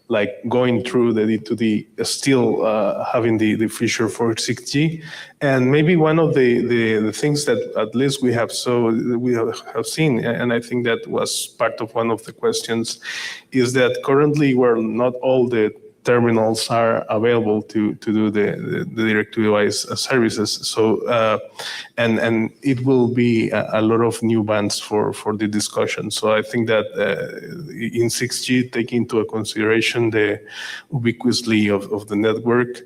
S5: like going through the D2D, still having the feature for 6G, and maybe one of the things that at least we have seen, and I think that was part of one of the questions, is that currently where not all the terminals are available to do the direct-to-device services. So, and it will be a lot of new bands for the discussion. So I think that in 6G, taking into consideration the ubiquity of the network,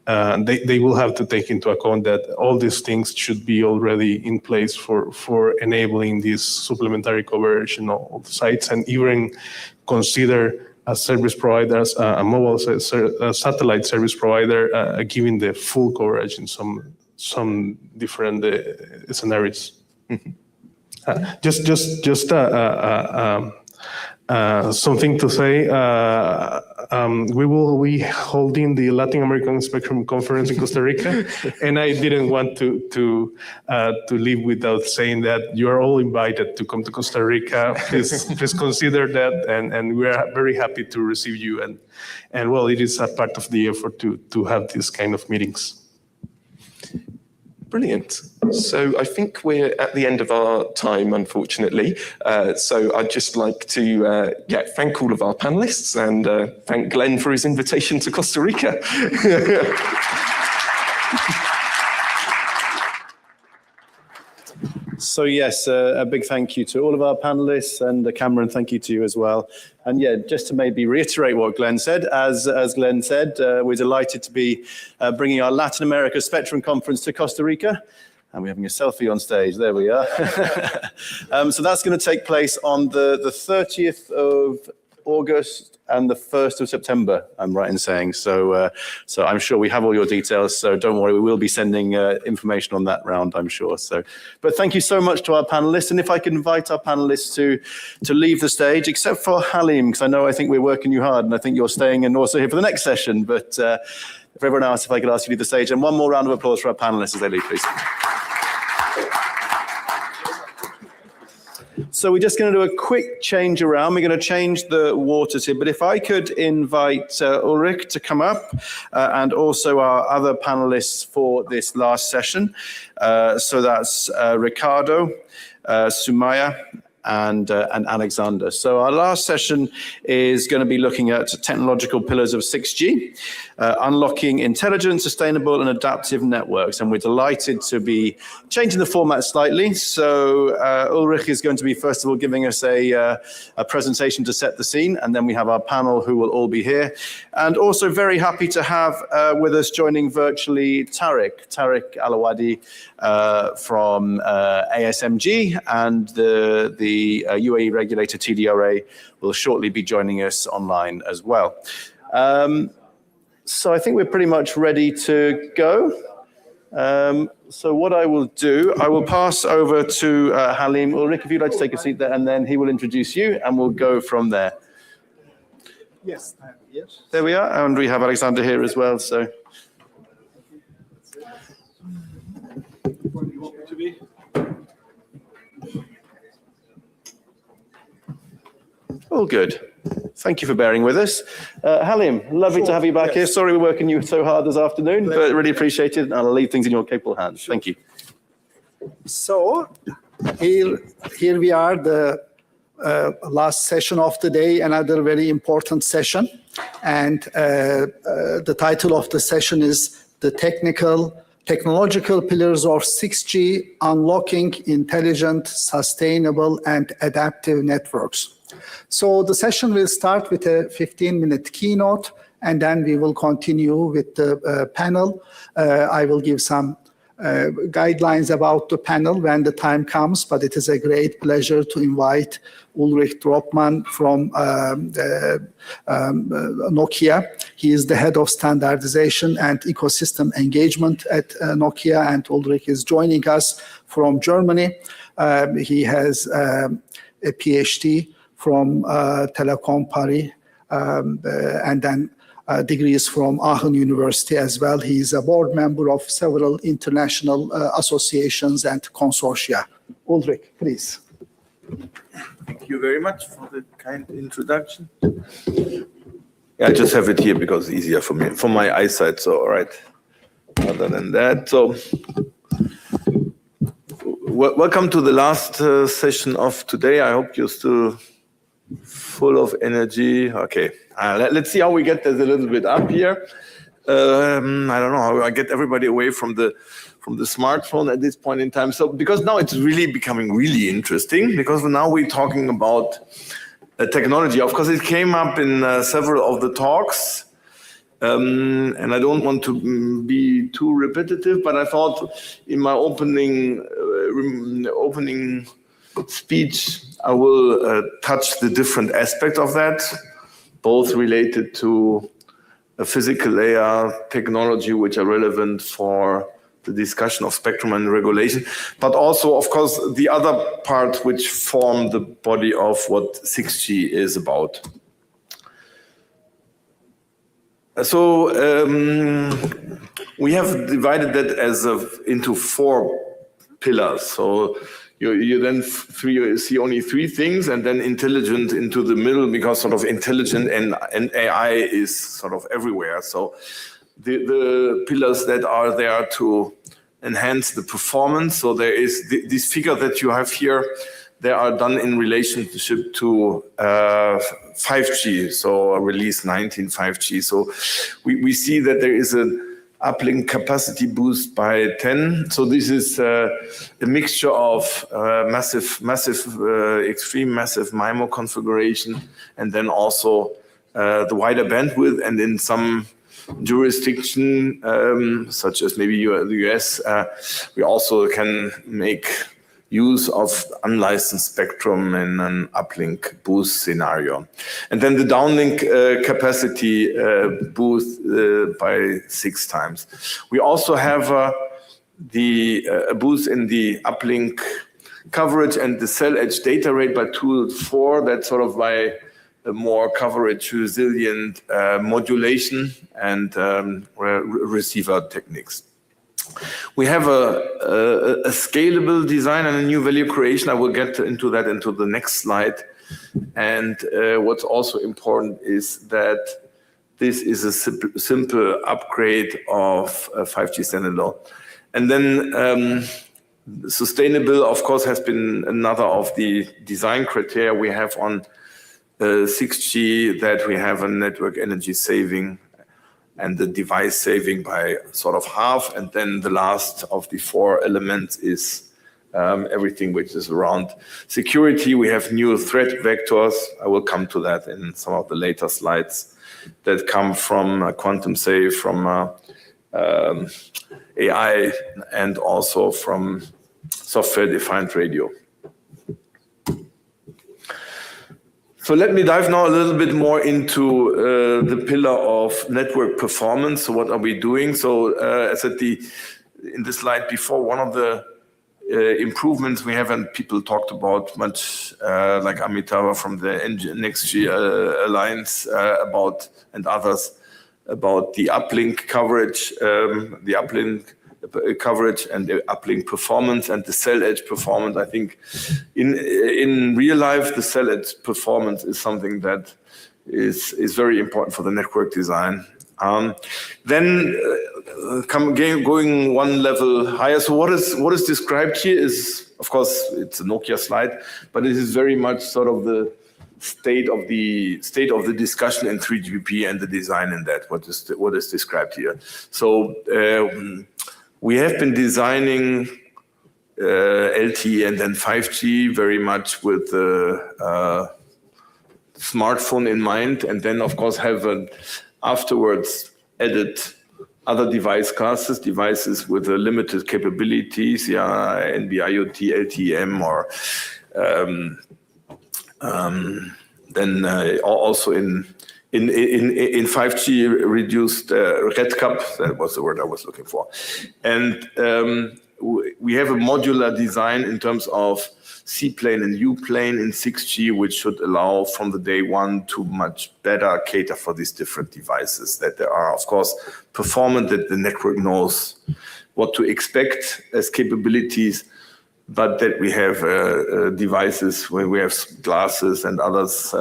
S5: they will have to take into account that all these things should be already in place for enabling this supplementary coverage in all sites, and even consider as service providers, a mobile satellite service provider, giving the full coverage in some different scenarios. Just something to say. We will be holding the Latin American Spectrum Conference in Costa Rica, and I didn't want to leave without saying that you are all invited to come to Costa Rica. Please consider that, and we are very happy to receive you. And well, it is a part of the effort to have these kind of meetings.
S2: Brilliant. So I think we're at the end of our time, unfortunately. So I'd just like to thank all of our panelists and thank Glenn for his invitation to Costa Rica.
S1: So yes, a big thank you to all of our panelists, and Cameron, thank you to you as well. And yeah, just to maybe reiterate what Glenn said, as Glenn said, we're delighted to be bringing our Latin America Spectrum Conference to Costa Rica. And we're having a selfie on stage. There we are. So that's going to take place on the 30th of August and the 1st of September, I'm right in saying. So I'm sure we have all your details, so don't worry, we will be sending information on that round, I'm sure. But thank you so much to our panelists, and if I can invite our panelists to leave the stage, except for Halim, because I think we're working you hard, and I think you're staying and also here for the next session, but for everyone else, if I could ask you to leave the stage, and one more round of applause for our panelists as they leave, please. So we're just going to do a quick change around. We're going to change the waters here. But if I could invite Ulrich to come up and also our other panelists for this last session. So that's Ricardo, Sumaya, and Alexander. So our last session is going to be looking at technological pillars of 6G, unlocking intelligent, sustainable, and adaptive networks. And we're delighted to be changing the format slightly. So Ulrich is going to be, first of all, giving us a presentation to set the scene. And then we have our panel who will all be here. And also very happy to have with us joining virtually Tariq Alawadi from ASMG, and the UAE regulator TDRA will shortly be joining us online as well. So I think we're pretty much ready to go. So what I will do, I will pass over to Halim. Ulrich, if you'd like to take a seat there, and then he will introduce you, and we'll go from there.
S8: Yes. Yes.
S1: There we are, and we have Alexander here as well. So. All good. Thank you for bearing with us. Halim, lovely to have you back here. Sorry we're working you so hard this afternoon, but really appreciate it. And I'll leave things in your capable hands. Thank you.
S8: So here we are, the last session of the day, another very important session. And the title of the session is The Technological Pillars of 6G, Unlocking Intelligent, Sustainable, and Adaptive Networks. So the session will start with a 15-minute keynote, and then we will continue with the panel. I will give some guidelines about the panel when the time comes, but it is a great pleasure to invite Ulrich Dropman from Nokia. He is the head of standardization and ecosystem engagement at Nokia, and Ulrich is joining us from Germany. He has a PhD from Telecom Paris, and then degrees from Aachen University as well. He is a board member of several international associations and consortia. Ulrich, please.
S12: Thank you very much for the kind introduction. Yeah, I just have it here because it's easier for me, for my eyesight. So, all right. Other than that, so welcome to the last session of today. I hope you're still full of energy. Okay, let's see how we get this a little bit up here. I don't know how I get everybody away from the smartphone at this point in time. So because now it's really becoming really interesting, because now we're talking about technology. Of course, it came up in several of the talks, and I don't want to be too repetitive, but I thought in my opening speech, I will touch the different aspects of that, both related to a physical layer technology, which are relevant for the discussion of spectrum and regulation, but also, of course, the other part which form the body of what 6G is about. So we have divided that into 4 pillars. So you then see only 3 things, and then intelligent into the middle, because sort of intelligent and AI is sort of everywhere. So the pillars that are there to enhance the performance. So there is this figure that you have here. They are done in relationship to 5G, so release 19 5G. So we see that there is an uplink capacity boost by 10. So this is a mixture of extreme massive MIMO configuration, and then also the wider bandwidth, and in some jurisdiction, such as maybe the US, we also can make use of unlicensed spectrum in an uplink boost scenario. And then the downlink capacity boost by 6 times. We also have the boost in the uplink coverage and the cell edge data rate by 2 to 4. That's sort of by a more coverage resilient modulation and receiver techniques. We have a scalable design and a new value creation. I will get into that into the next slide. And what's also important is that this is a simple upgrade of 5G standalone. And then sustainable, of course, has been another of the design criteria we have on 6G, that we have a network energy saving and the device saving by sort of half. And then the last of the 4 elements is everything which is around security. We have new threat vectors. I will come to that in some of the later slides, that come from quantum safe, from AI, and also from software-defined radio. So let me dive now a little bit more into the pillar of network performance. So what are we doing? So as at in the slide before, one of the improvements we have, and people talked about much, like Amitava from the NextG Alliance and others, about the uplink coverage, and the uplink performance and the cell edge performance. I think in real life, the cell edge performance is something that is very important for the network design. Then going one level higher. So what is described here is, of course, it's a Nokia slide, but it is very much sort of the state of the discussion in 3GPP and the design in that. What is described here. So we have been designing LTE and then 5G very much with the smartphone in mind, and then of course have afterwards added other device classes, devices with limited capabilities, NB-IoT, LTE-M, or then also in 5G reduced RedCap, that was the word I was looking for. And we have a modular design in terms of C-plane and U-plane in 6G, which should allow from the day one to much better cater for these different devices, that they are, of course, performant, that the network knows what to expect as capabilities, but that we have devices where we have glasses and others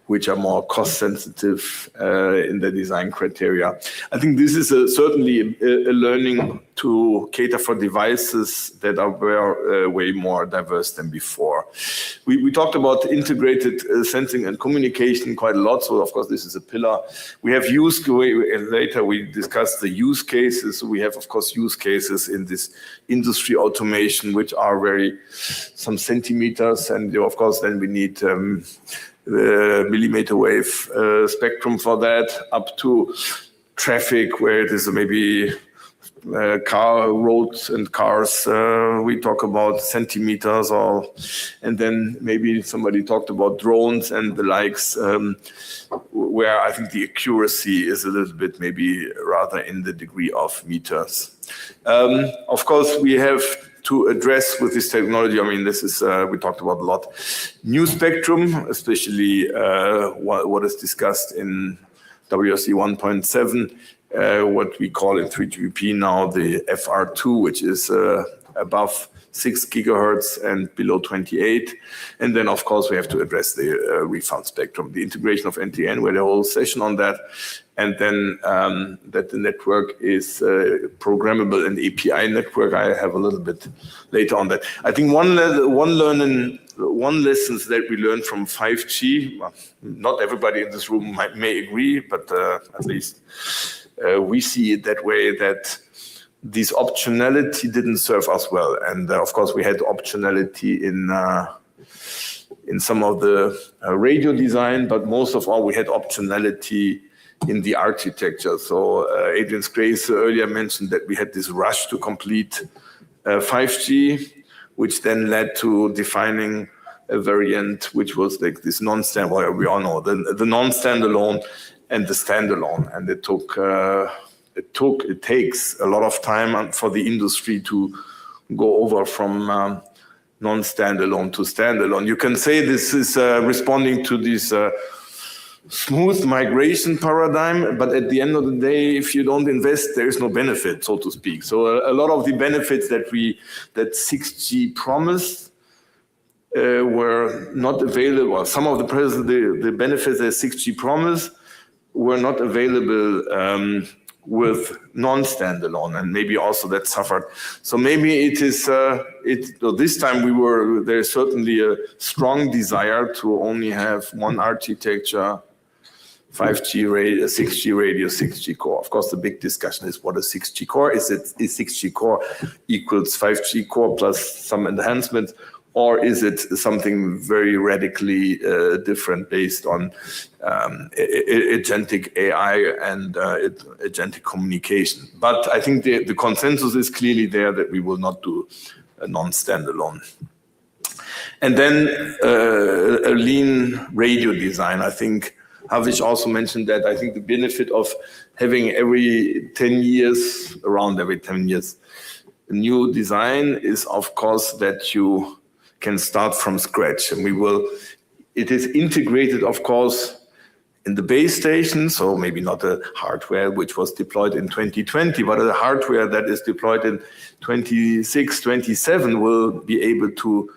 S12: which are more cost sensitive in the design criteria. I think this is certainly a learning to cater for devices that are way more diverse than before. We talked about integrated sensing and communication quite a lot, so of course this is a pillar. We have later we discussed the use cases. We have, of course, use cases in this industry automation, which are some centimeters, and of course then we need millimeter wave spectrum for that, up to traffic where it is maybe roads and cars. We talk about centimeters, and then maybe somebody talked about drones and the likes, where I think the accuracy is a little bit maybe rather in the degree of meters. Of course, we have to address with this technology, I mean, this is, we talked about a lot, new spectrum, especially what is discussed in WRC 1.7, what we call in 3GPP now the FR2, which is above 6 gigahertz and below 28. And then, of course, we have to address the refound spectrum, the integration of NTN, we had a whole session on that. And then that the network is programmable and API network. I have a little bit later on that. I think one lessons that we learned from 5G, well, not everybody in this room may agree, but at least we see it that way, that this optionality didn't serve us well. And of course, we had optionality in some of the radio design, but most of all, we had optionality in the architecture. So Adrian Grace earlier mentioned that we had this rush to complete 5G, which then led to defining a variant, which was like this non-standalone, well, we all know, the non-standalone and the standalone. And it takes a lot of time for the industry to go over from non-standalone to standalone. You can say this is responding to this smooth migration paradigm, but at the end of the day, if you don't invest, there is no benefit, so to speak. So a lot of the benefits that 6G promised were not available. Well, some of the benefits that 6G promised were not available with non-standalone, and maybe also that suffered. So maybe it is, this time there's certainly a strong desire to only have one architecture, 5G radio, 6G radio, 6G core. Of course, the big discussion is what is 6G core? Is 6G core equals 5G core plus some enhancements, or is it something very radically different based on agentic AI and agentic communication? But I think the consensus is clearly there that we will not do a non-standalone. And then a lean radio design. I think Havish also mentioned that. I think the benefit of having every 10 years, around every 10 years, a new design is, of course, that you can start from scratch. And it is integrated, of course, in the base station, so maybe not a hardware which was deployed in 2020, but a hardware that is deployed in 26, 27 will be able to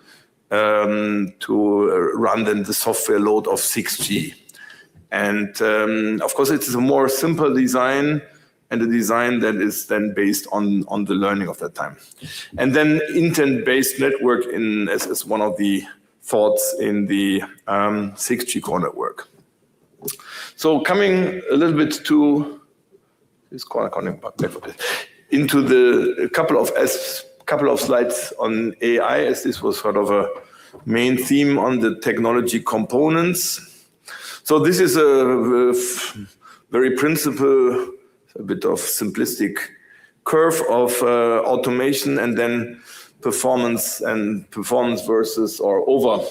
S12: run then the software load of 6G. And of course, it is a more simple design, and a design that is then based on the learning of that time. And then intent-based network as one of the thoughts in the 6G core network. So coming a little bit to this corner, into the couple of slides on AI, as this was sort of a main theme on the technology components. So this is a very principle, a bit of simplistic curve of automation and then performance versus or over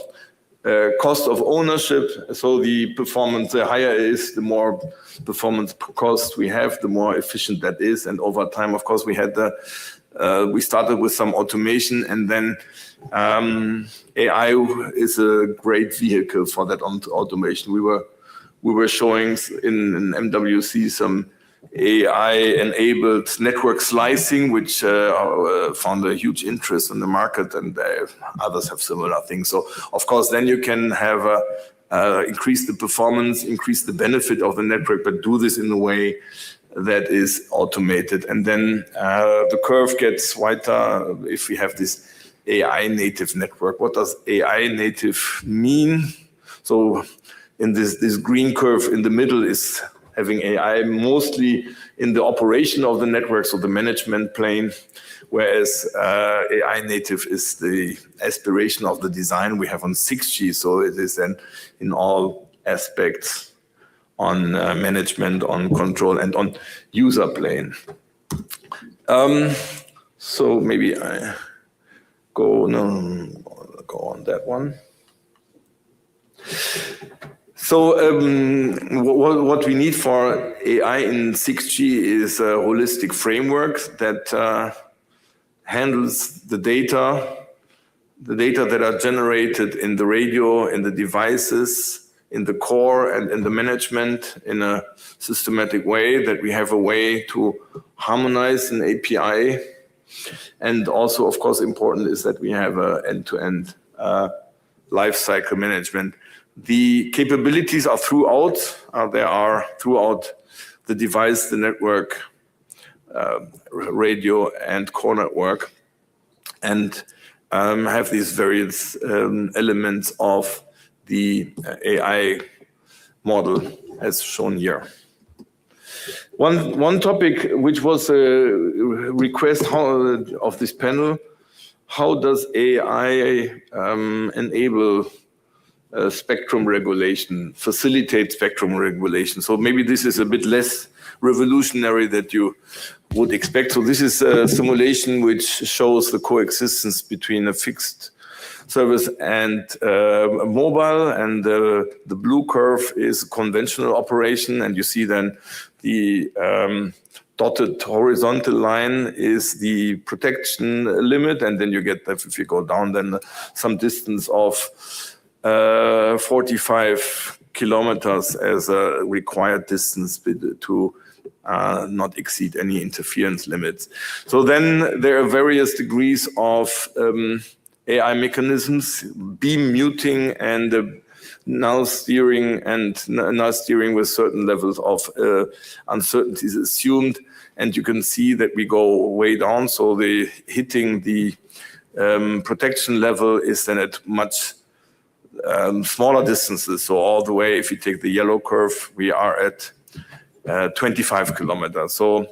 S12: cost of ownership. So the performance, the higher it is, the more performance per cost we have, the more efficient that is. And over time, of course, we had the we started with some automation, and then AI is a great vehicle for that automation. We were showing in MWC some AI-enabled network slicing, which found a huge interest in the market, and others have similar things. So, of course, then you can have increase the performance, increase the benefit of the network, but do this in a way that is automated. And then the curve gets wider if we have this AI native network. What does AI native mean? So in this green curve in the middle is having AI mostly in the operation of the network, so the management plane, whereas AI native is the aspiration of the design we have on 6G. So it is then in all aspects on management, on control, and on user plane. So maybe I go on that one. So what we need for AI in 6G is a holistic framework that handles the data that are generated in the radio, in the devices, in the core, and in the management in a systematic way, that we have a way to harmonize an API. And also, of course, important is that we have an end-to-end lifecycle management. The capabilities are throughout. They are throughout the device, the network, radio, and core network, and have these various elements of the AI model as shown here. One topic which was a request of this panel: how does AI enable spectrum regulation, facilitate spectrum regulation? So maybe this is a bit less revolutionary that you would expect. So this is a simulation which shows the coexistence between a fixed service and mobile, and the blue curve is conventional operation, and you see then the dotted horizontal line is the protection limit, and then you get that if you go down then some distance of 45 kilometers as a required distance to not exceed any interference limits. So then there are various degrees of AI mechanisms, beam muting and null steering, and null steering with certain levels of uncertainties assumed. And you can see that we go way down. So the hitting the protection level is then at much smaller distances. So all the way, if you take the yellow curve, we are at 25 kilometers. So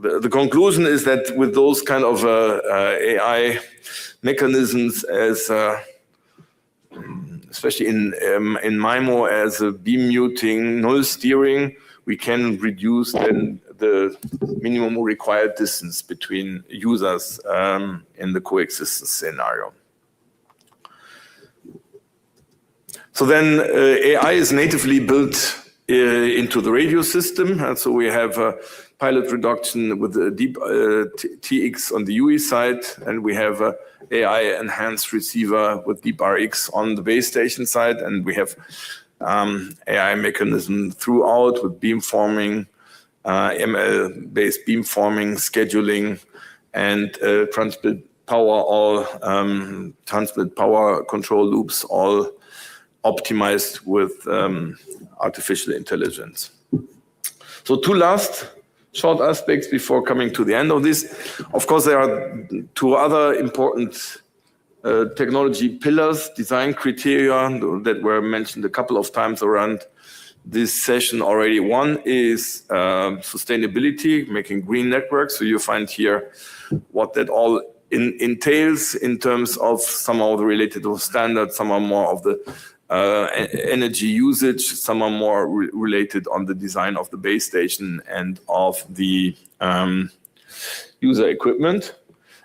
S12: the conclusion is that with those kind of AI mechanisms, as especially in MIMO, as a beam muting, null steering, we can reduce then the minimum required distance between users in the coexistence scenario. So then AI is natively built into the radio system. And so we have a pilot reduction with a deep TX on the UE side, and we have a AI enhanced receiver with deep RX on the base station side, and we have AI mechanism throughout with beamforming, ML-based beamforming, scheduling, and transmit power control loops, all optimized with artificial intelligence. So two last short aspects before coming to the end of this. Of course, there are two other important technology pillars, design criteria that were mentioned a couple of times around this session already. One is sustainability, making green networks. So you find here what that all entails in terms of some of the related to standards, some are more of the energy usage, some are more related on the design of the base station and of the user equipment.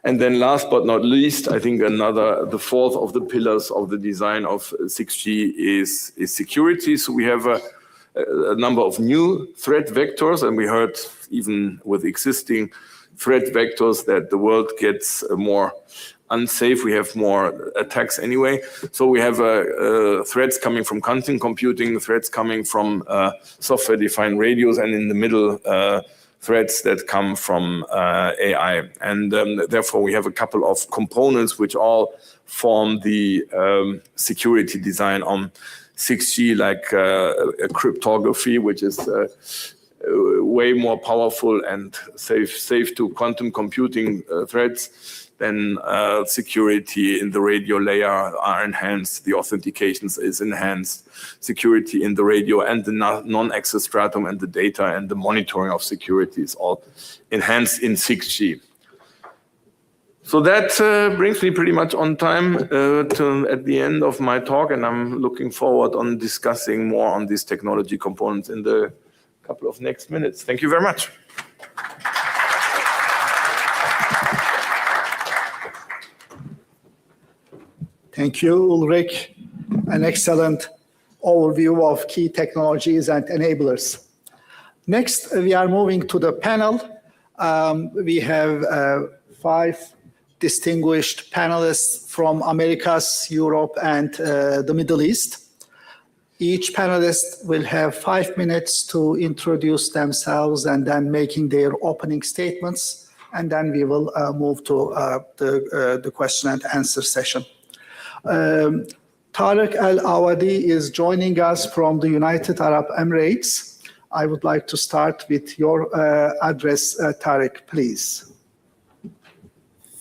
S12: And then last but not least, I think the fourth of the pillars of the design of 6G is security. So we have a number of new threat vectors, and we heard even with existing threat vectors that the world gets more unsafe. We have more attacks anyway. So we have threats coming from quantum computing, threats coming from software-defined radios, and in the middle, threats that come from AI. And therefore, we have a couple of components which all form the security design on 6G, like cryptography, which is way more powerful and safe to quantum computing threats. Then security in the radio layer are enhanced, the authentications is enhanced, security in the radio and the non-access stratum and the data and the monitoring of security is all enhanced in 6G. So that brings me pretty much on time at the end of my talk, and I'm looking forward on discussing more on these technology components in the couple of next minutes. Thank you very much.
S8: Thank you, Ulrich. An excellent overview of key technologies and enablers. Next, we are moving to the panel. We have 5 distinguished panelists from Americas, Europe, and the Middle East. Each panelist will have 5 minutes to introduce themselves and then making their opening statements, and then we will move to the question and answer session. Tariq Al-Awadi is joining us from the United Arab Emirates. I would like to start with your address, Tariq, please.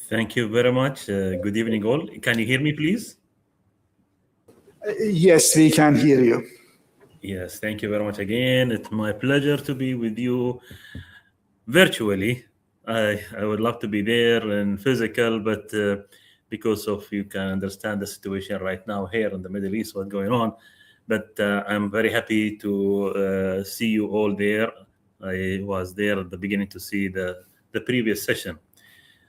S13: Thank you very much. Good evening, all. Can you hear me, please?
S8: Yes, we can hear you.
S13: Yes, thank you very much again. It's my pleasure to be with you virtually. I would love to be there in physical, but because of you can understand the situation right now here in the Middle East, what's going on. But I'm very happy to see you all there. I was there at the beginning to see the previous session.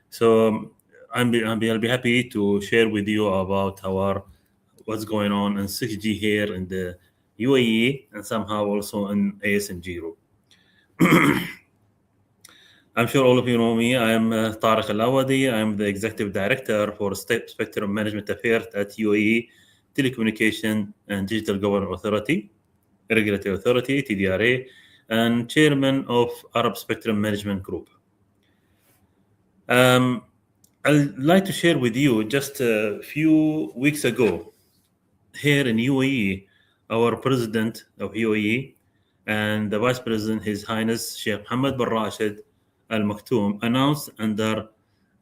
S13: So I'll be happy to share with you about what's going on in 6G here in the UAE and somehow also in ASMG group. I'm sure all of you know me. I'm Tariq Al-Awadi. I'm the Executive Director for Spectrum Management Affairs at UAE Telecommunication and Digital Government Authority, Regulatory Authority, TDRA, and Chairman of Arab Spectrum Management Group. I'd like to share with you just a few weeks ago, here in UAE, our President of UAE and the Vice President, His Highness Sheikh Mohammed bin Rashid Al Maktoum, announced under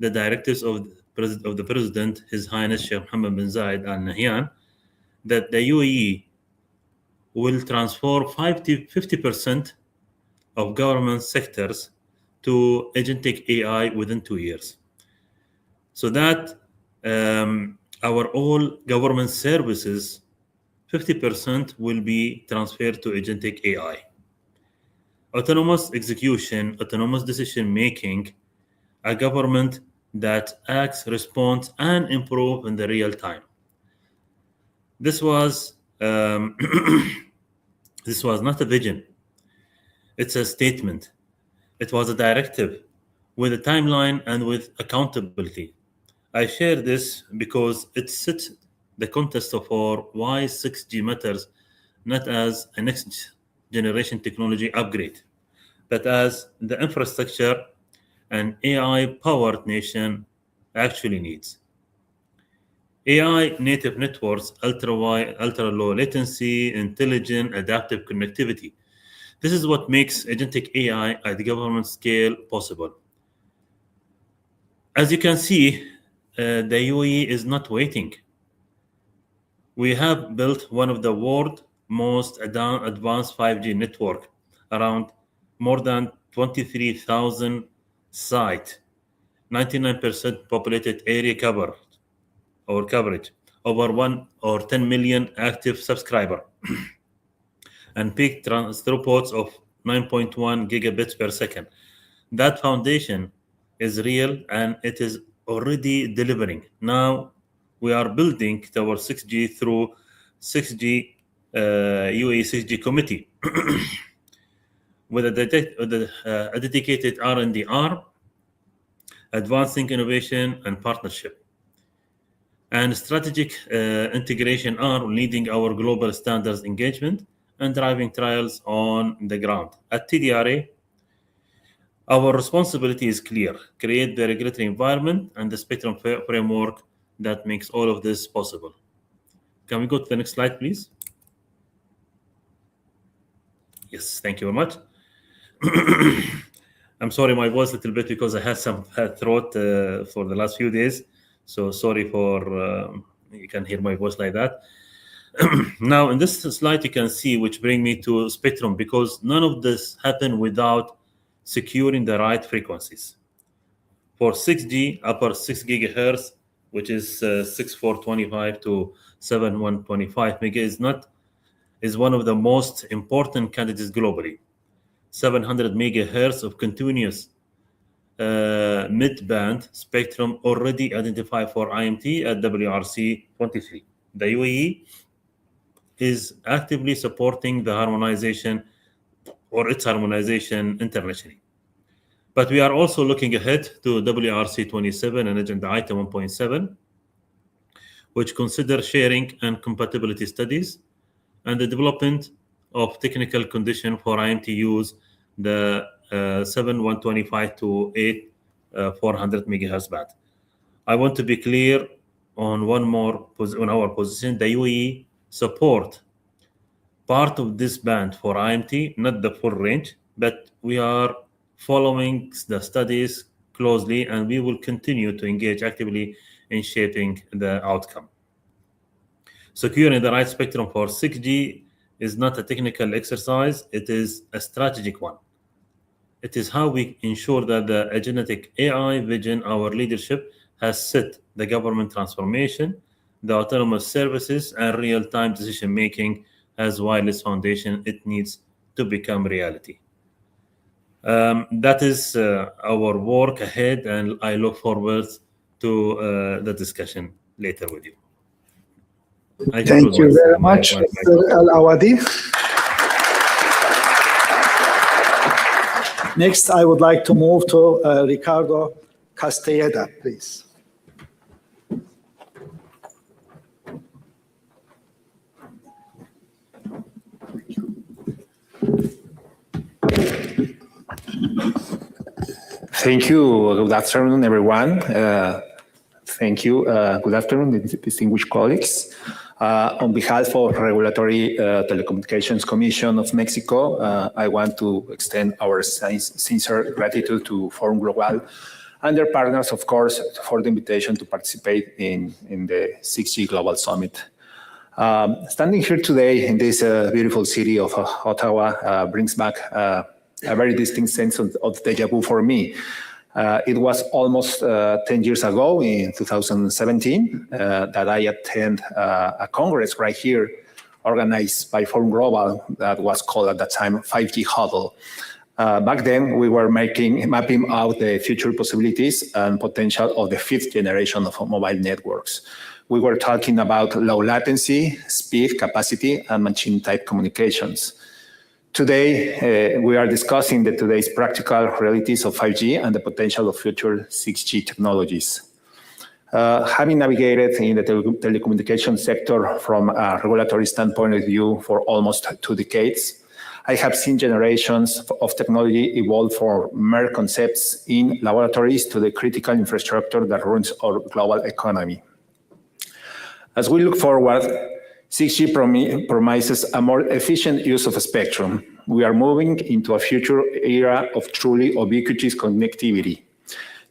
S13: the directives of the President, His Highness Sheikh Mohammed bin Zayed Al Nahyan, that the UAE will transform 50% of government sectors to agentic AI within 2 years. So that our all government services, 50% will be transferred to agentic AI. Autonomous execution, autonomous decision-making, a government that acts, responds, and improves in the real time. This was this was not a vision. It's a statement. It was a directive with a timeline and with accountability. I share this because it sets the context for why 6G matters, not as a next generation technology upgrade, but as the infrastructure an AI-powered nation actually needs. AI native networks, ultra-low latency, intelligent, adaptive connectivity. This is what makes agentic AI at the government scale possible. As you can see, the UAE is not waiting. We have built one of the world's most advanced 5G network, around more than 23,000 sites, 99% populated area coverage, over 1 or 10 million active subscribers, and peak throughputs of 9.1 gigabits per second. That foundation is real and it is already delivering. Now we are building towards 6G through 6G UAE 6G committee with a dedicated R&D arm advancing innovation and partnership. And strategic integration are leading our global standards engagement and driving trials on the ground. At TDRA, our responsibility is clear: create the regulatory environment and the spectrum framework that makes all of this possible. Can we go to the next slide, please? Yes, thank you very much. I'm sorry, my voice a little bit because I had some throat for the last few days. So sorry for, you can hear my voice like that. Now, in this slide, you can see, which bring me to spectrum, because none of this happened without securing the right frequencies. For 6G, upper 6 gigahertz, which is 6425 to 7125 mega, is one of the most important candidates globally. 700 megahertz of continuous mid-band spectrum already identified for IMT at WRC 23. The UAE is actively supporting the harmonization or its harmonization internationally. But we are also looking ahead to WRC 27 and Agenda Item 1.7, which consider sharing and compatibility studies and the development of technical condition for IMT use, the 7125 to 400 megahertz band. I want to be clear on one more on our position. The UAE support part of this band for IMT, not the full range, but we are following the studies closely, and we will continue to engage actively in shaping the outcome. Securing the right spectrum for 6G is not a technical exercise, it is a strategic one. It is how we ensure that the agentic AI vision our leadership has set the government transformation, the autonomous services, and real-time decision-making as wireless foundation it needs to become reality. That is our work ahead, and I look forward to the discussion later with you.
S8: Thank you very much, Mr. Al-Awadi. Next, I would like to move to Ricardo Castelleda, please.
S14: Thank you. Good afternoon, everyone. Thank you. Good afternoon, distinguished colleagues. On behalf of Regulatory Telecommunications Commission of Mexico, I want to extend our sincere gratitude to Forum Global and their partners, of course, for the invitation to participate in the 6G Global Summit. Standing here today in this beautiful city of Ottawa brings back a very distinct sense of déjà vu for me. It was almost 10 years ago, in 2017, that I attended a congress right here, organized by Forum Global, that was called at that time 5G Huddle. Back then, we were mapping out the future possibilities and potential of the 5th generation of mobile networks. We were talking about low latency, speed, capacity, and machine-type communications. Today, we are discussing today's practical realities of 5G and the potential of future 6G technologies. Having navigated in the telecommunications sector from a regulatory standpoint of view for almost 2 decades, I have seen generations of technology evolve from mere concepts in laboratories to the critical infrastructure that runs our global economy. As we look forward, 6G promises a more efficient use of a spectrum. We are moving into a future era of truly ubiquitous connectivity.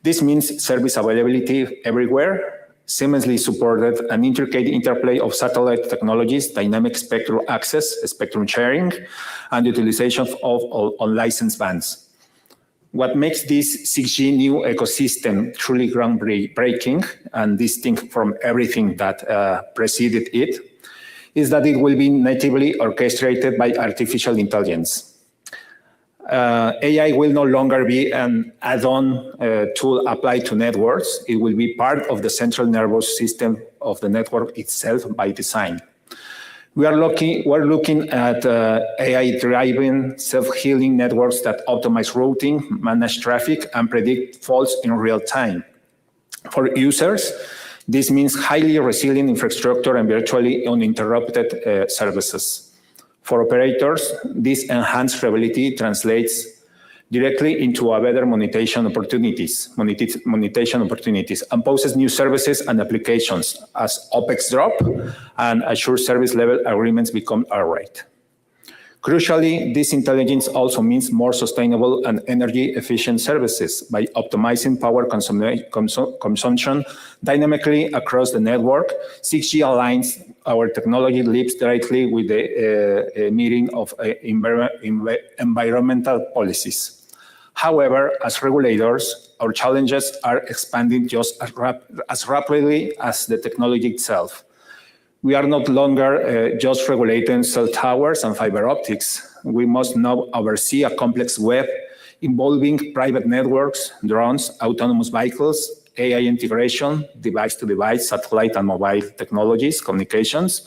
S14: This means service availability everywhere, seamlessly supported an intricate interplay of satellite technologies, dynamic spectral access, spectrum sharing, and utilization of unlicensed bands. What makes this 6G new ecosystem truly groundbreaking and distinct from everything that preceded it is that it will be natively orchestrated by artificial intelligence. AI will no longer be an add-on tool applied to networks. It will be part of the central nervous system of the network itself by design. We're looking at AI-driven self-healing networks that optimize routing, manage traffic, and predict faults in real time. For users, this means highly resilient infrastructure and virtually uninterrupted services. For operators, this enhanced reliability translates directly into a better monetization opportunities, and poses new services and applications as OpEx drop and assured service level agreements become a right. Crucially, this intelligence also means more sustainable and energy efficient services by optimizing power consumption dynamically across the network. 6G aligns our technology leaps directly with the meeting of environmental policies. However, as regulators, our challenges are expanding just as rapidly as the technology itself. We are no longer just regulating cell towers and fiber optics. We must now oversee a complex web involving private networks, drones, autonomous vehicles, AI integration, device-to-device, satellite and mobile technologies, communications,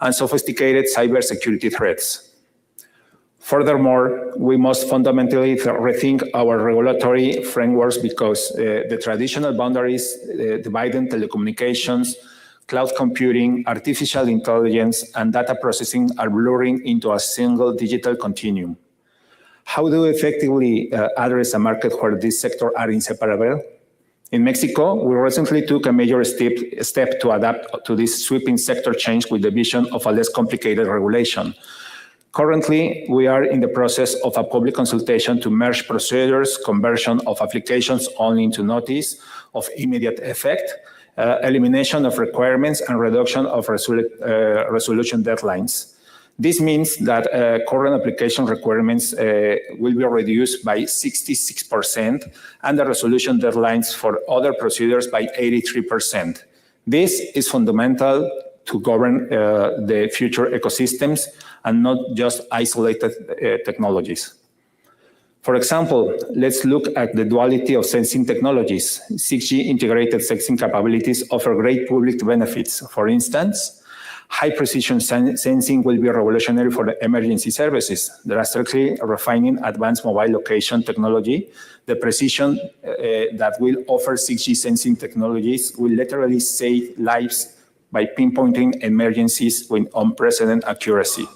S14: and sophisticated cybersecurity threats. Furthermore, we must fundamentally rethink our regulatory frameworks because the traditional boundaries dividing telecommunications, cloud computing, artificial intelligence, and data processing are blurring into a single digital continuum. How do we effectively address a market where these sectors are inseparable? In Mexico, we recently took a major step to adapt to this sweeping sector change with the vision of a less complicated regulation. Currently, we are in the process of a public consultation to merge procedures, conversion of applications only into notice of immediate effect, elimination of requirements, and reduction of resolution deadlines. This means that current application requirements will be reduced by 66% and the resolution deadlines for other procedures by 83%. This is fundamental to govern the future ecosystems and not just isolated technologies. For example, let's look at the duality of sensing technologies. 6G integrated sensing capabilities offer great public benefits. For instance, high-precision sensing will be revolutionary for the emergency services, drastically refining advanced mobile location technology. The precision that will offer 6G sensing technologies will literally save lives by pinpointing emergencies with unprecedented accuracy.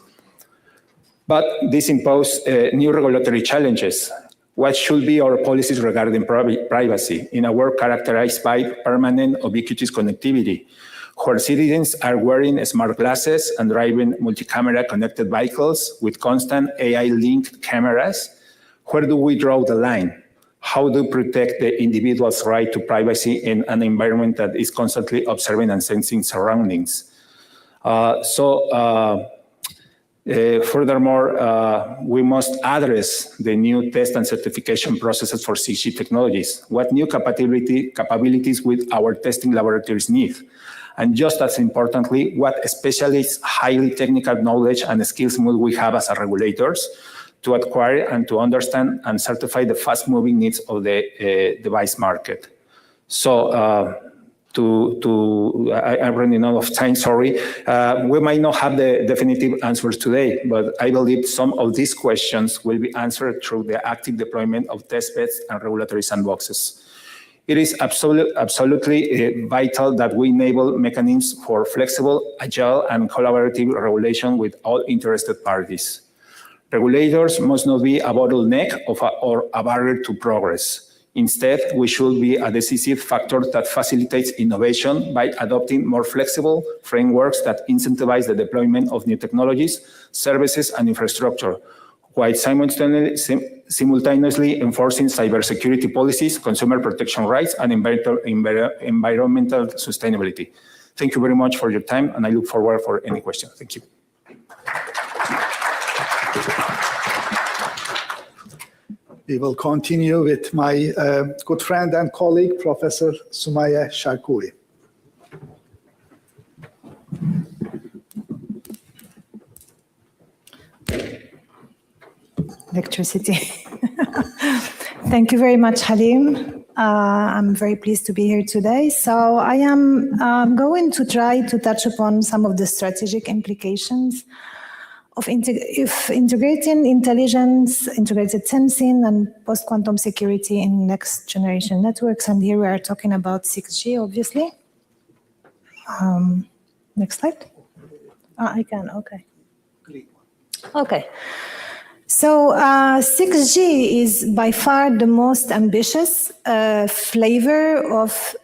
S14: But this imposes new regulatory challenges. What should be our policies regarding privacy in a world characterized by permanent ubiquitous connectivity, where citizens are wearing smart glasses and driving multi-camera connected vehicles with constant AI-linked cameras? Where do we draw the line? How do we protect the individual's right to privacy in an environment that is constantly observing and sensing surroundings? Furthermore, we must address the new test and certification processes for 6G technologies. What new capabilities will our testing laboratories need? And just as importantly, what specialists, highly technical knowledge and skills will we have as regulators to acquire and to understand and certify the fast-moving needs of the device market? So I'm running out of time, sorry. We might not have the definitive answers today, but I believe some of these questions will be answered through the active deployment of testbeds and regulatory sandboxes. It is absolutely vital that we enable mechanisms for flexible, agile, and collaborative regulation with all interested parties. Regulators must not be a bottleneck or a barrier to progress. Instead, we should be a decisive factor that facilitates innovation by adopting more flexible frameworks that incentivize the deployment of new technologies, services, and infrastructure, while simultaneously enforcing cybersecurity policies, consumer protection rights, and environmental sustainability. Thank you very much for your time, and I look forward for any questions. Thank you.
S8: We will continue with my good friend and colleague, Professor Sumaya Sharkouri.
S15: Electricity. Thank you very much, Halim. I'm very pleased to be here today. So I am going to try to touch upon some of the strategic implications of integrating intelligence, integrated sensing, and post-quantum security in next-generation networks. And here we are talking about 6G, obviously. Next slide. I can, okay. Okay. So 6G is by far the most ambitious flavor of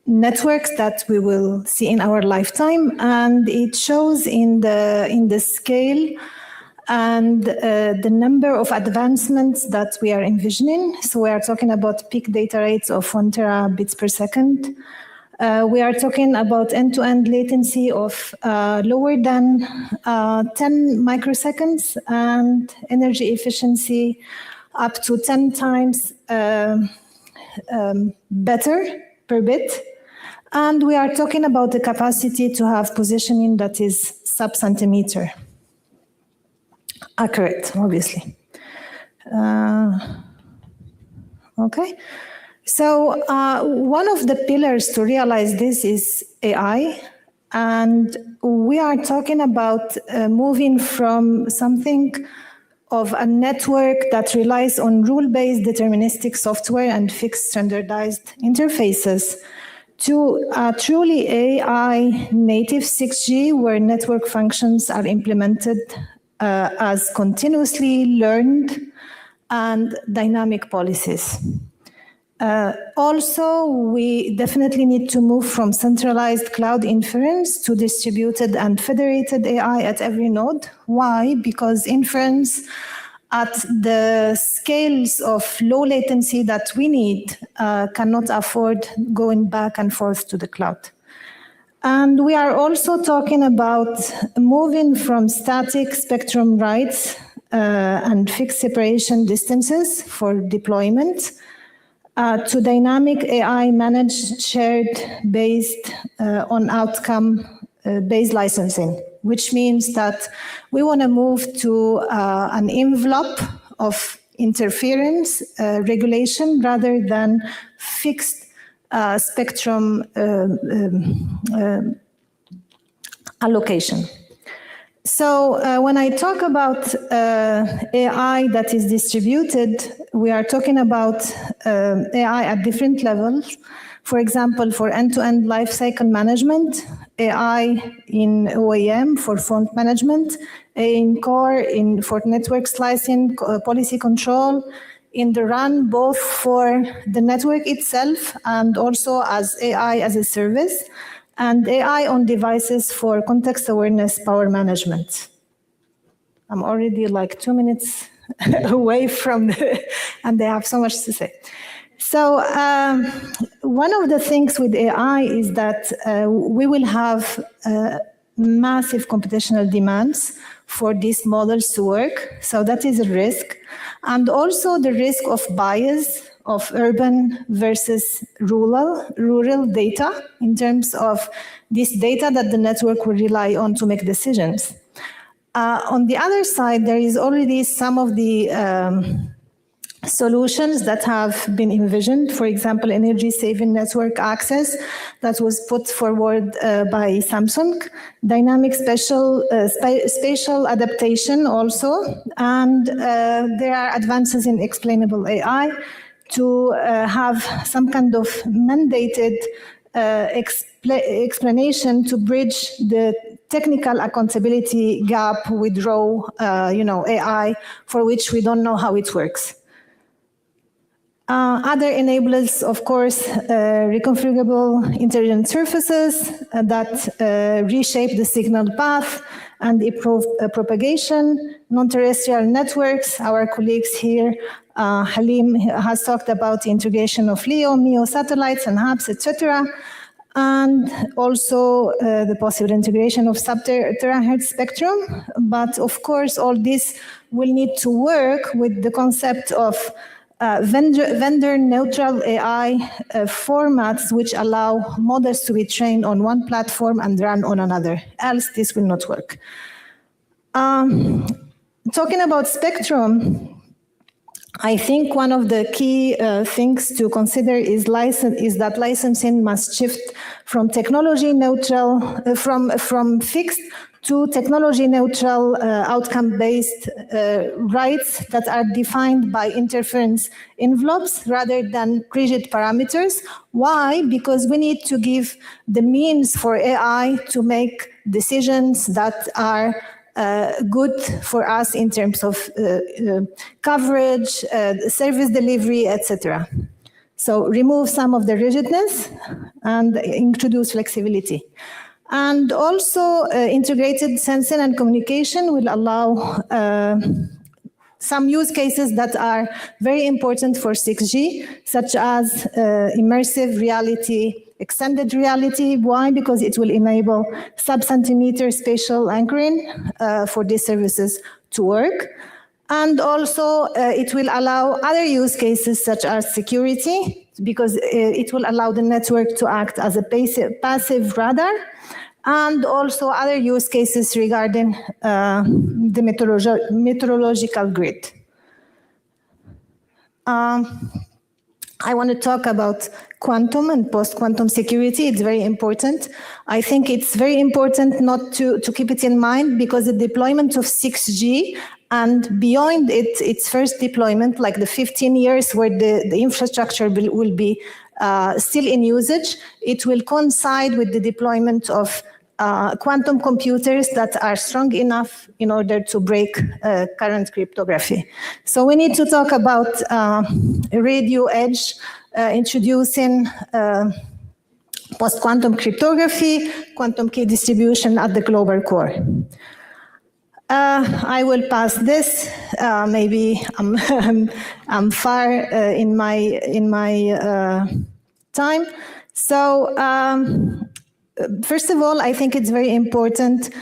S15: networks that we will see in our lifetime, and it shows in the scale and the number of advancements that we are envisioning. So we are talking about peak data rates of 1 terabits per second. We are talking about end-to-end latency of lower than 10 microseconds and energy efficiency up to 10 times better per bit. And we are talking about the capacity to have positioning that is sub-centimeter accurate, obviously. Okay. So one of the pillars to realize this is AI, and we are talking about moving from something of a network that relies on rule-based deterministic software and fixed standardized interfaces to a truly AI native 6G where network functions are implemented as continuously learned and dynamic policies. Also, we definitely need to move from centralized cloud inference to distributed and federated AI at every node. Why? Because inference at the scales of low latency that we need cannot afford going back and forth to the cloud. And we are also talking about moving from static spectrum rights and fixed separation distances for deployment to dynamic AI managed, shared, based on outcome-based licensing, which means that we want to move to an envelope of interference regulation rather than fixed spectrum allocation. So when I talk about AI that is distributed, we are talking about AI at different levels. For example, for end-to-end lifecycle management, AI in OEM for phone management, in core for network slicing, policy control, in the RAN, both for the network itself and also as AI as a service, and AI on devices for context awareness power management. I'm already like 2 minutes away from and they have so much to say. So one of the things with AI is that we will have massive computational demands for these models to work. So that is a risk. And also the risk of bias of urban versus rural data in terms of this data that the network will rely on to make decisions. On the other side, there is already some of the solutions that have been envisioned, for example, energy-saving network access that was put forward by Samsung, dynamic spatial adaptation also, and there are advances in explainable AI to have some kind of mandated explanation to bridge the technical accountability gap with raw, AI, for which we don't know how it works. Other enablers, of course, reconfigurable intelligent surfaces that reshape the signal path and improve propagation, non-terrestrial networks. Our colleagues here, Halim has talked about the integration of LEO, MEO satellites and hubs, etc. And also the possible integration of sub-terahertz spectrum. But of course, all this will need to work with the concept of vendor-neutral AI formats which allow models to be trained on one platform and run on another. Else, this will not work. Talking about spectrum, I think one of the key things to consider is that licensing must shift from technology neutral, from fixed to technology neutral outcome-based rights that are defined by interference envelopes rather than rigid parameters. Why? Because we need to give the means for AI to make decisions that are good for us in terms of coverage, service delivery, etc. So remove some of the rigidness and introduce flexibility. And also integrated sensing and communication will allow some use cases that are very important for 6G, such as immersive reality, extended reality. Why? Because it will enable sub-centimeter spatial anchoring for these services to work. And also it will allow other use cases such as security, because it will allow the network to act as a passive radar, and also other use cases regarding the meteorological grid. I want to talk about quantum and post-quantum security. It's very important. I think it's very important not to keep it in mind, because the deployment of 6G and beyond its first deployment, like the 15 years where the infrastructure will be still in usage, it will coincide with the deployment of quantum computers that are strong enough in order to break current cryptography. So we need to talk about radio edge, introducing post-quantum cryptography, quantum key distribution at the global core. I will pass this. Maybe I'm far in my time. So. First of all, I think it's very important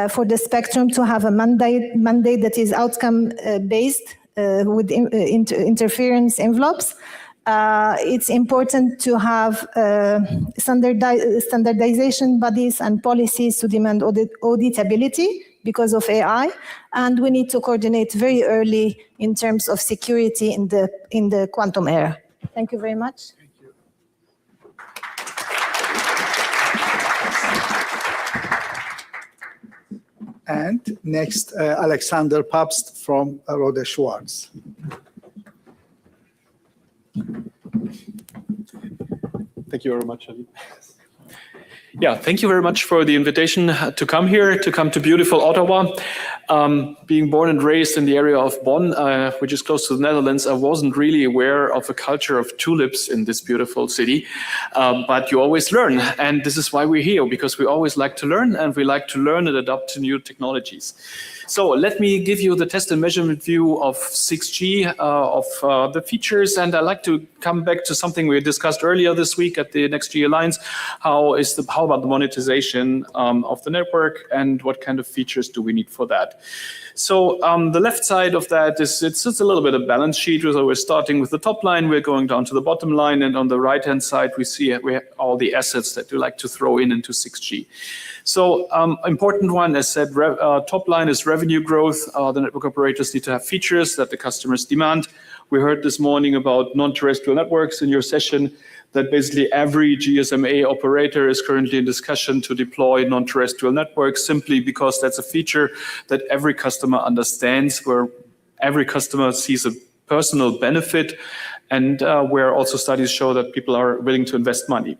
S15: for the spectrum to have a mandate that is outcome-based with interference envelopes. It's important to have standardization bodies and policies to demand auditability because of AI, and we need to coordinate very early in terms of security in the quantum era. Thank you very much.
S8: And next, Alexander Pabst from Rode Schwartz.
S16: Thank you very much, Ali. Yeah, thank you very much for the invitation to come here, to come to beautiful Ottawa. Being born and raised in the area of Bonn, which is close to the Netherlands, I wasn't really aware of a culture of tulips in this beautiful city, but you always learn. And this is why we're here, because we always like to learn, and we like to learn and adapt to new technologies. So let me give you the test and measurement view of 6G, of the features, and I'd like to come back to something we discussed earlier this week at the Next G Alliance. How about the monetization of the network, and what kind of features do we need for that? So the left side of that is it's a little bit of balance sheet. So we're starting with the top line, we're going down to the bottom line, and on the right-hand side we see we have all the assets that we like to throw into 6G. So important one, as said, top line is revenue growth. The network operators need to have features that the customers demand. We heard this morning about non-terrestrial networks in your session, that basically every GSMA operator is currently in discussion to deploy non-terrestrial networks, simply because that's a feature that every customer understands, where every customer sees a personal benefit, and where also studies show that people are willing to invest money.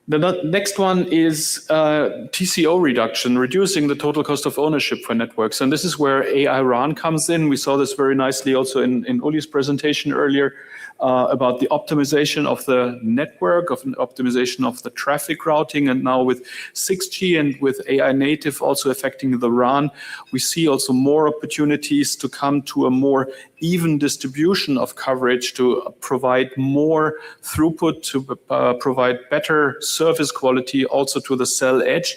S16: The next one is TCO reduction, reducing the total cost of ownership for networks. And this is where AI RAN comes in. We saw this very nicely also in Uli's presentation earlier about the optimization of the network, of an optimization of the traffic routing. And now with 6G and with AI native also affecting the RAN, we see also more opportunities to come to a more even distribution of coverage, to provide more throughput, to provide better service quality also to the cell edge,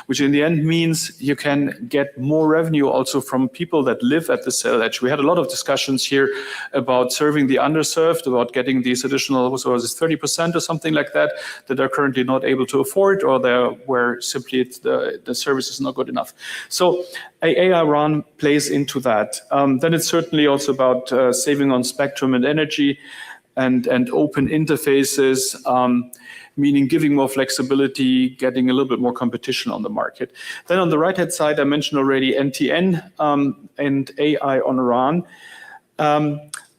S16: which in the end means you can get more revenue also from people that live at the cell edge. We had a lot of discussions here about serving the underserved, about getting these additional, what was it, 30% or something like that are currently not able to afford, or where simply the service is not good enough. So AI RAN plays into that. Then it's certainly also about saving on spectrum and energy and open interfaces, meaning giving more flexibility, getting a little bit more competition on the market. Then on the right-hand side, I mentioned already NTN and AI on RAN.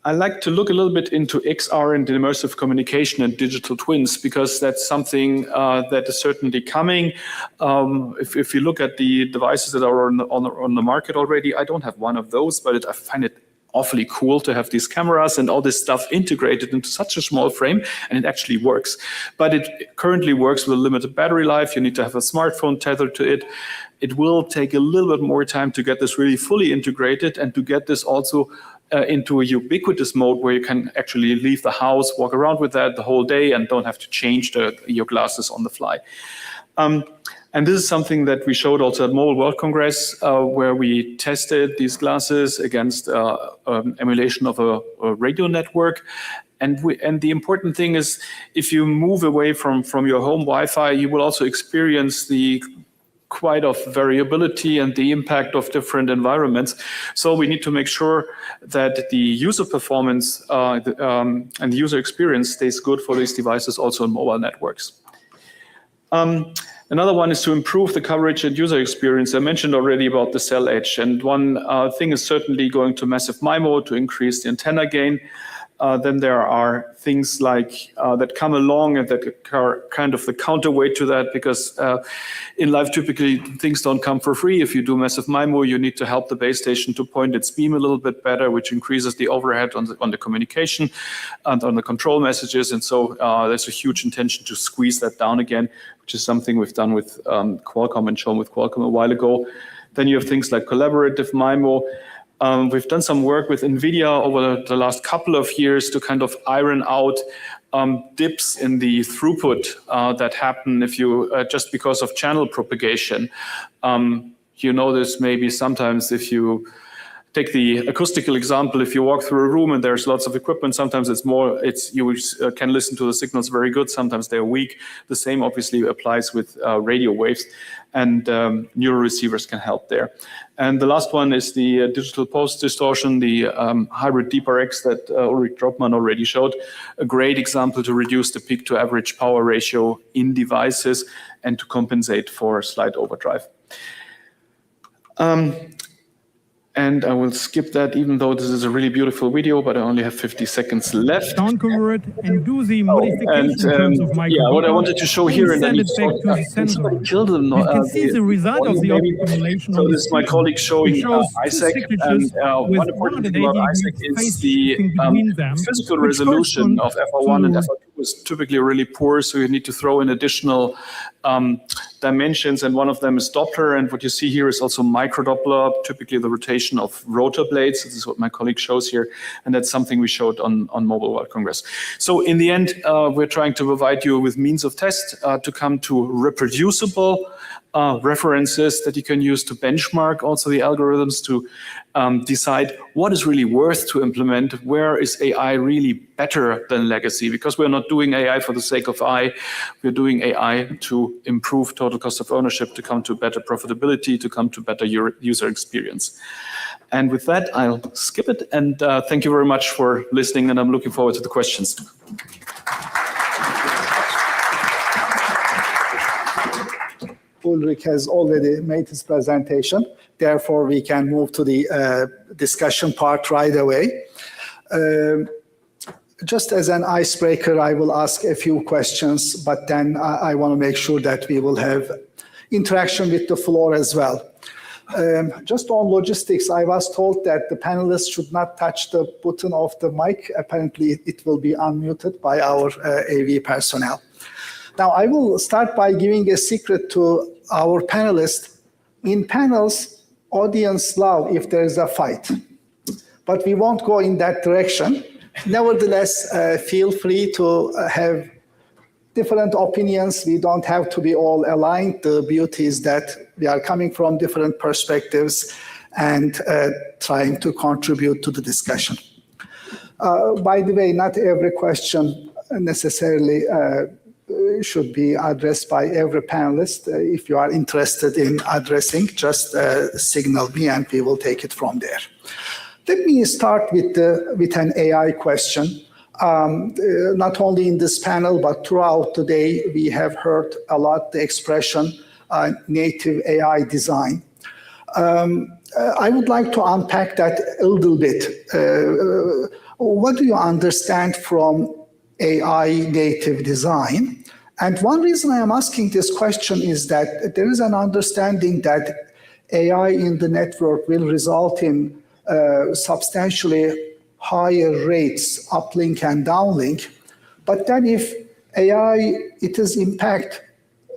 S16: I like to look a little bit into XR and immersive communication and digital twins, because that's something that is certainly coming. If you look at the devices that are on the market already, I don't have one of those, but I find it awfully cool to have these cameras and all this stuff integrated into such a small frame, and it actually works. But it currently works with a limited battery life. You need to have a smartphone tethered to it. It will take a little bit more time to get this really fully integrated and to get this also into a ubiquitous mode where you can actually leave the house, walk around with that the whole day, and don't have to change your glasses on the fly. And this is something that we showed also at Mobile World Congress, where we tested these glasses against emulation of a radio network. And the important thing is, if you move away from your home Wi-Fi, you will also experience the quite of variability and the impact of different environments. So we need to make sure that the user performance and the user experience stays good for these devices also on mobile networks. Another one is to improve the coverage and user experience. I mentioned already about the cell edge, and one thing is certainly going to massive MIMO to increase the antenna gain. Then there are things like that come along and that are kind of the counterweight to that, because in life typically things don't come for free. If you do massive MIMO, you need to help the base station to point its beam a little bit better, which increases the overhead on the communication and on the control messages. And so there's a huge intention to squeeze that down again, which is something we've done with Qualcomm and shown with Qualcomm a while ago. Then you have things like collaborative MIMO. We've done some work with NVIDIA over the last couple of years to kind of iron out dips in the throughput that happen if you just because of channel propagation. You know this maybe sometimes if you take the acoustical example. If you walk through a room and there's lots of equipment, sometimes you can listen to the signals very good. Sometimes they're weak. The same obviously applies with radio waves, and neural receivers can help there. And the last one is the digital post distortion, the hybrid DeepRX that Ulrich Droppmann already showed. A great example to reduce the peak to average power ratio in devices and to compensate for slight overdrive. And I will skip that, even though this is a really beautiful video, but I only have 50 seconds left.
S17: Down convert and do the modification in terms of micro.
S16: Yeah, what I wanted to show here, and then
S17: somebody
S16: killed them.
S17: You can see the result of the optimization.
S16: So this is my colleague showing ISAC, and one important thing about ISAC is the physical resolution of FR1 and FR2 is typically really poor, so you need to throw in additional dimensions, and one of them is Doppler, and what you see here is also micro-Doppler, typically the rotation of rotor blades. This is what my colleague shows here, and that's something we showed on Mobile World Congress. So in the end, we're trying to provide you with means of test to come to reproducible references that you can use to benchmark also the algorithms, to decide what is really worth to implement, where is AI really better than legacy, because we're not doing AI for the sake of AI, we're doing AI to improve total cost of ownership, to come to better profitability, to come to better user experience. And with that, I'll skip it, and thank you very much for listening, and I'm looking forward to the questions.
S8: Ulrich has already made his presentation. Therefore, we can move to the discussion part right away. Just as an icebreaker, I will ask a few questions, but then I want to make sure that we will have interaction with the floor as well. Just on logistics, I was told that the panelists should not touch the button of the mic. Apparently, it will be unmuted by our AV personnel. Now, I will start by giving a secret to our panelists. In panels, audience love if there is a fight, but we won't go in that direction. Nevertheless, feel free to have different opinions. We don't have to be all aligned. The beauty is that we are coming from different perspectives and trying to contribute to the discussion. By the way, not every question necessarily should be addressed by every panelist. If you are interested in addressing, just signal me and we will take it from there. Let me start with an AI question. Not only in this panel, but throughout the day, we have heard a lot the expression native AI design. I would like to unpack that a little bit. What do you understand from AI native design? And one reason I am asking this question is that there is an understanding that AI in the network will result in substantially higher rates, uplink and downlink. But then if AI, its impact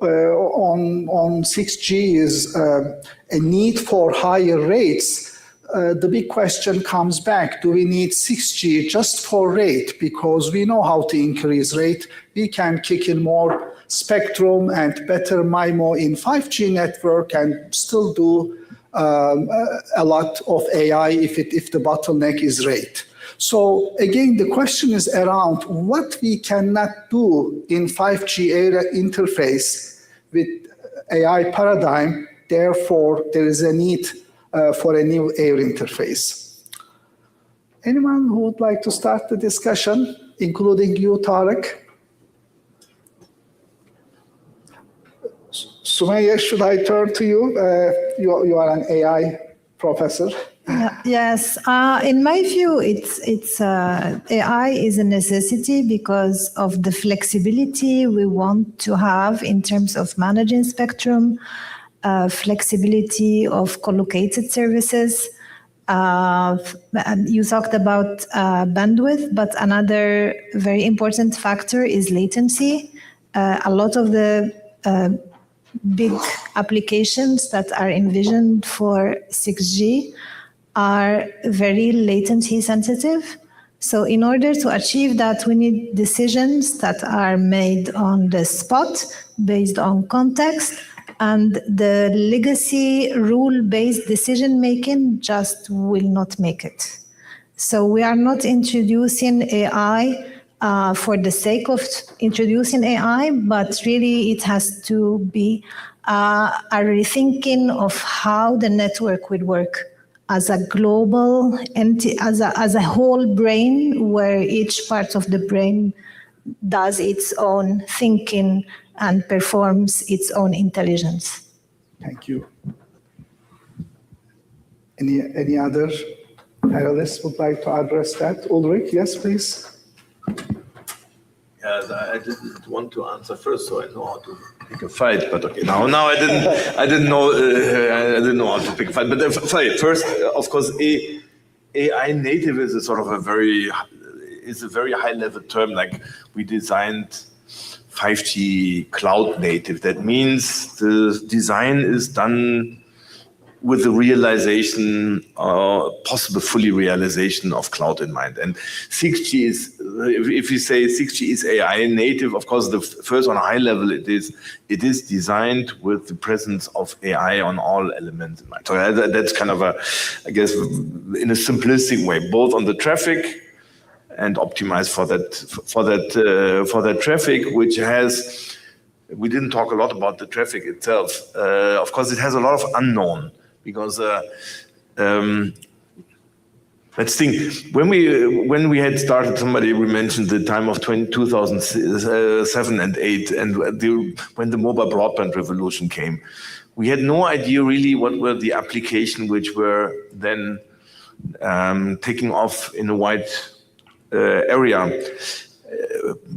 S8: on 6G is a need for higher rates, the big question comes back, do we need 6G just for rate? Because we know how to increase rate. We can kick in more spectrum and better MIMO in 5G network and still do a lot of AI if the bottleneck is rate. So again, the question is around what we cannot do in 5G era interface with AI paradigm. Therefore, there is a need for a new air interface. Anyone who would like to start the discussion, including you, Tarek? Sumaya, should I turn to you? You are an AI professor.
S15: Yes, in my view, it's AI is a necessity because of the flexibility we want to have in terms of managing spectrum, flexibility of collocated services. You talked about bandwidth, but another very important factor is latency. A lot of the big applications that are envisioned for 6G are very latency sensitive. So in order to achieve that, we need decisions that are made on the spot based on context, and the legacy rule-based decision-making just will not make it. So we are not introducing AI for the sake of introducing AI, but really it has to be a rethinking of how the network would work as a global entity, as a whole brain, where each part of the brain does its own thinking and performs its own intelligence.
S8: Thank you. Any other panelists would like to address that? Ulrich, yes, please.
S12: Yes, I didn't want to answer first, so I know how to pick a fight. But okay, now I didn't know how to pick a fight. But first, of course, AI native is a sort of a very high level term. Like we designed 5G cloud native. That means the design is done with the realization, possible fully realization of cloud in mind. And 6G is, if you say 6G is AI native, of course, the first on a high level, it is designed with the presence of AI on all elements in mind. So that's kind of I guess, in a simplistic way, both on the traffic and optimize for that traffic, which has, we didn't talk a lot about the traffic itself. Of course, it has a lot of unknown. Because let's think, when we had started, we mentioned the time of 2007 and 8, and when the mobile broadband revolution came, we had no idea really what were the applications which were then taking off in a wide area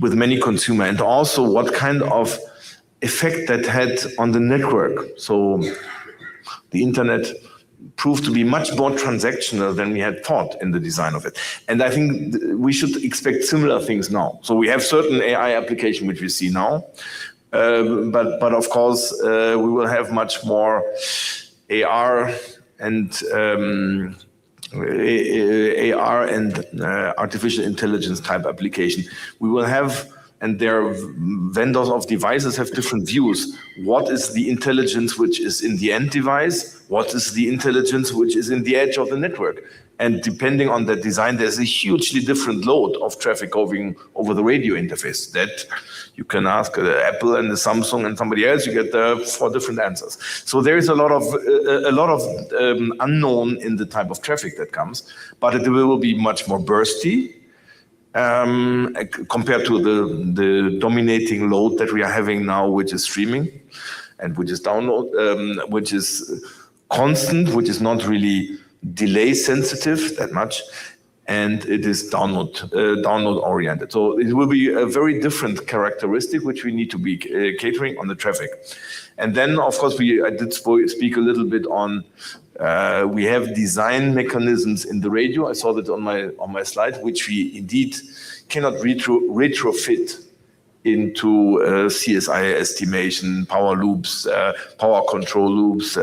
S12: with many consumers, and also what kind of effect that had on the network. So the internet proved to be much more transactional than we had thought in the design of it. And I think we should expect similar things now. So we have certain AI application which we see now, but of course we will have much more AR and artificial intelligence type application. We will have and their vendors of devices have different views. What is the intelligence which is in the end device? What is the intelligence which is in the edge of the network? And depending on that design, there's a hugely different load of traffic going over the radio interface. That you can ask Apple and the Samsung and somebody else, you get 4 different answers. So there is a lot of unknown in the type of traffic that comes, but it will be much more bursty compared to the dominating load that we are having now, which is streaming and which is download, which is constant, which is not really delay sensitive that much, and it is download oriented. So it will be a very different characteristic which we need to be catering on the traffic. And then, of course, I did speak a little bit on we have design mechanisms in the radio. I saw that on my slide, which we indeed cannot retrofit into CSI estimation, power loops, power control loops,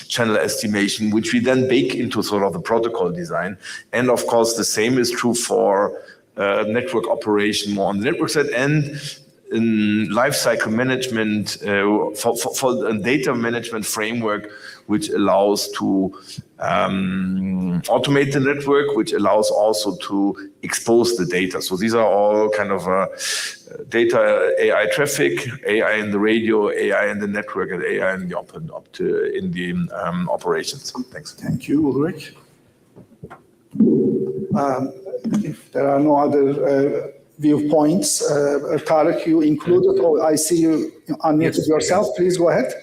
S12: channel estimation, which we then bake into sort of the protocol design. And of course, the same is true for network operation more on the network side, and in lifecycle management for a data management framework, which allows to automate the network, which allows also to expose the data. So these are all kind of data AI traffic, AI in the radio, AI in the network, and AI in the operations. Thanks.
S8: Thank you, Ulrich. If there are no other viewpoints, Tarek, you included, or I see you unmuted yourself. Please go ahead.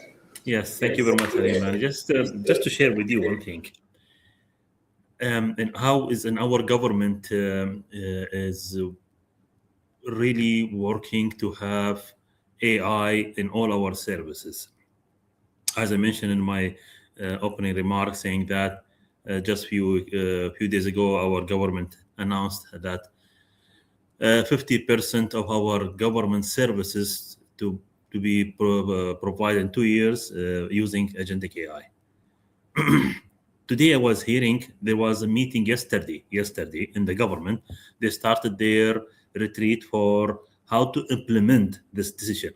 S13: Yes, thank you very much, Aliman. Just to share with you one thing, and how is in our government is really working to have AI in all our services. As I mentioned in my opening remarks, saying that just few days ago, our government announced that 50% of our government services to be provided in 2 years using agentic AI. Today I was hearing there was a meeting yesterday in the government. They started their retreat for how to implement this decision.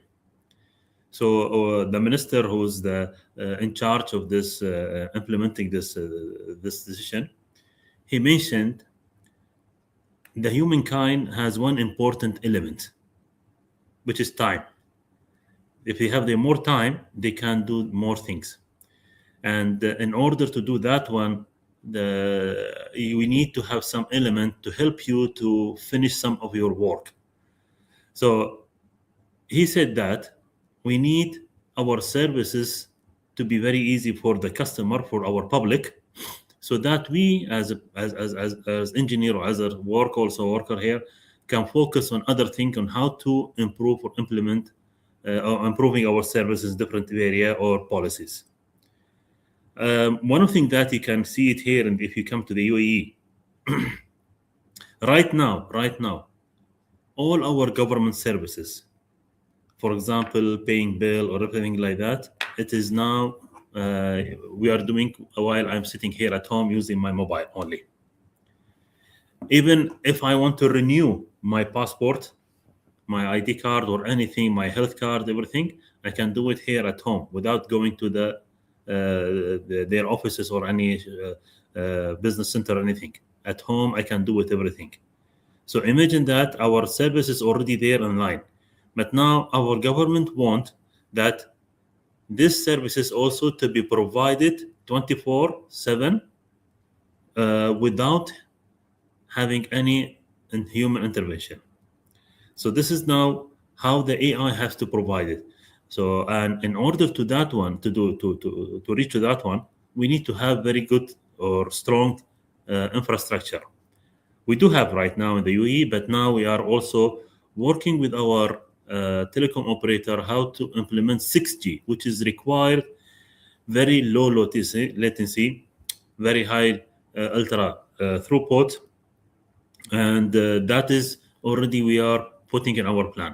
S13: So the minister who's in charge of this implementing this decision, he mentioned the humankind has one important element, which is time. If they have more time, they can do more things. And in order to do that one, we need to have some element to help you to finish some of your work. So he said that we need our services to be very easy for the customer, for our public, so that we as engineer or as a worker here can focus on other things, on how to improve or implement or improving our services in different area or policies. One of the things that you can see it here, and if you come to the UAE, right now, all our government services, for example, paying bill or everything like that, it is now we are doing while I'm sitting here at home using my mobile only. Even if I want to renew my passport, my ID card or anything, my health card, everything, I can do it here at home without going to their offices or any business center or anything. At home, I can do it everything. So imagine that our service is already there online. But now our government want that this service is also to be provided 24/7 without having any human intervention. So this is now how the AI has to provide it. So, and in order to that one, to reach to that one, we need to have very good or strong infrastructure. We do have right now in the UAE, but now we are also working with our telecom operator how to implement 6G, which is required very low latency, very high ultra throughput, and that is already we are putting in our plan.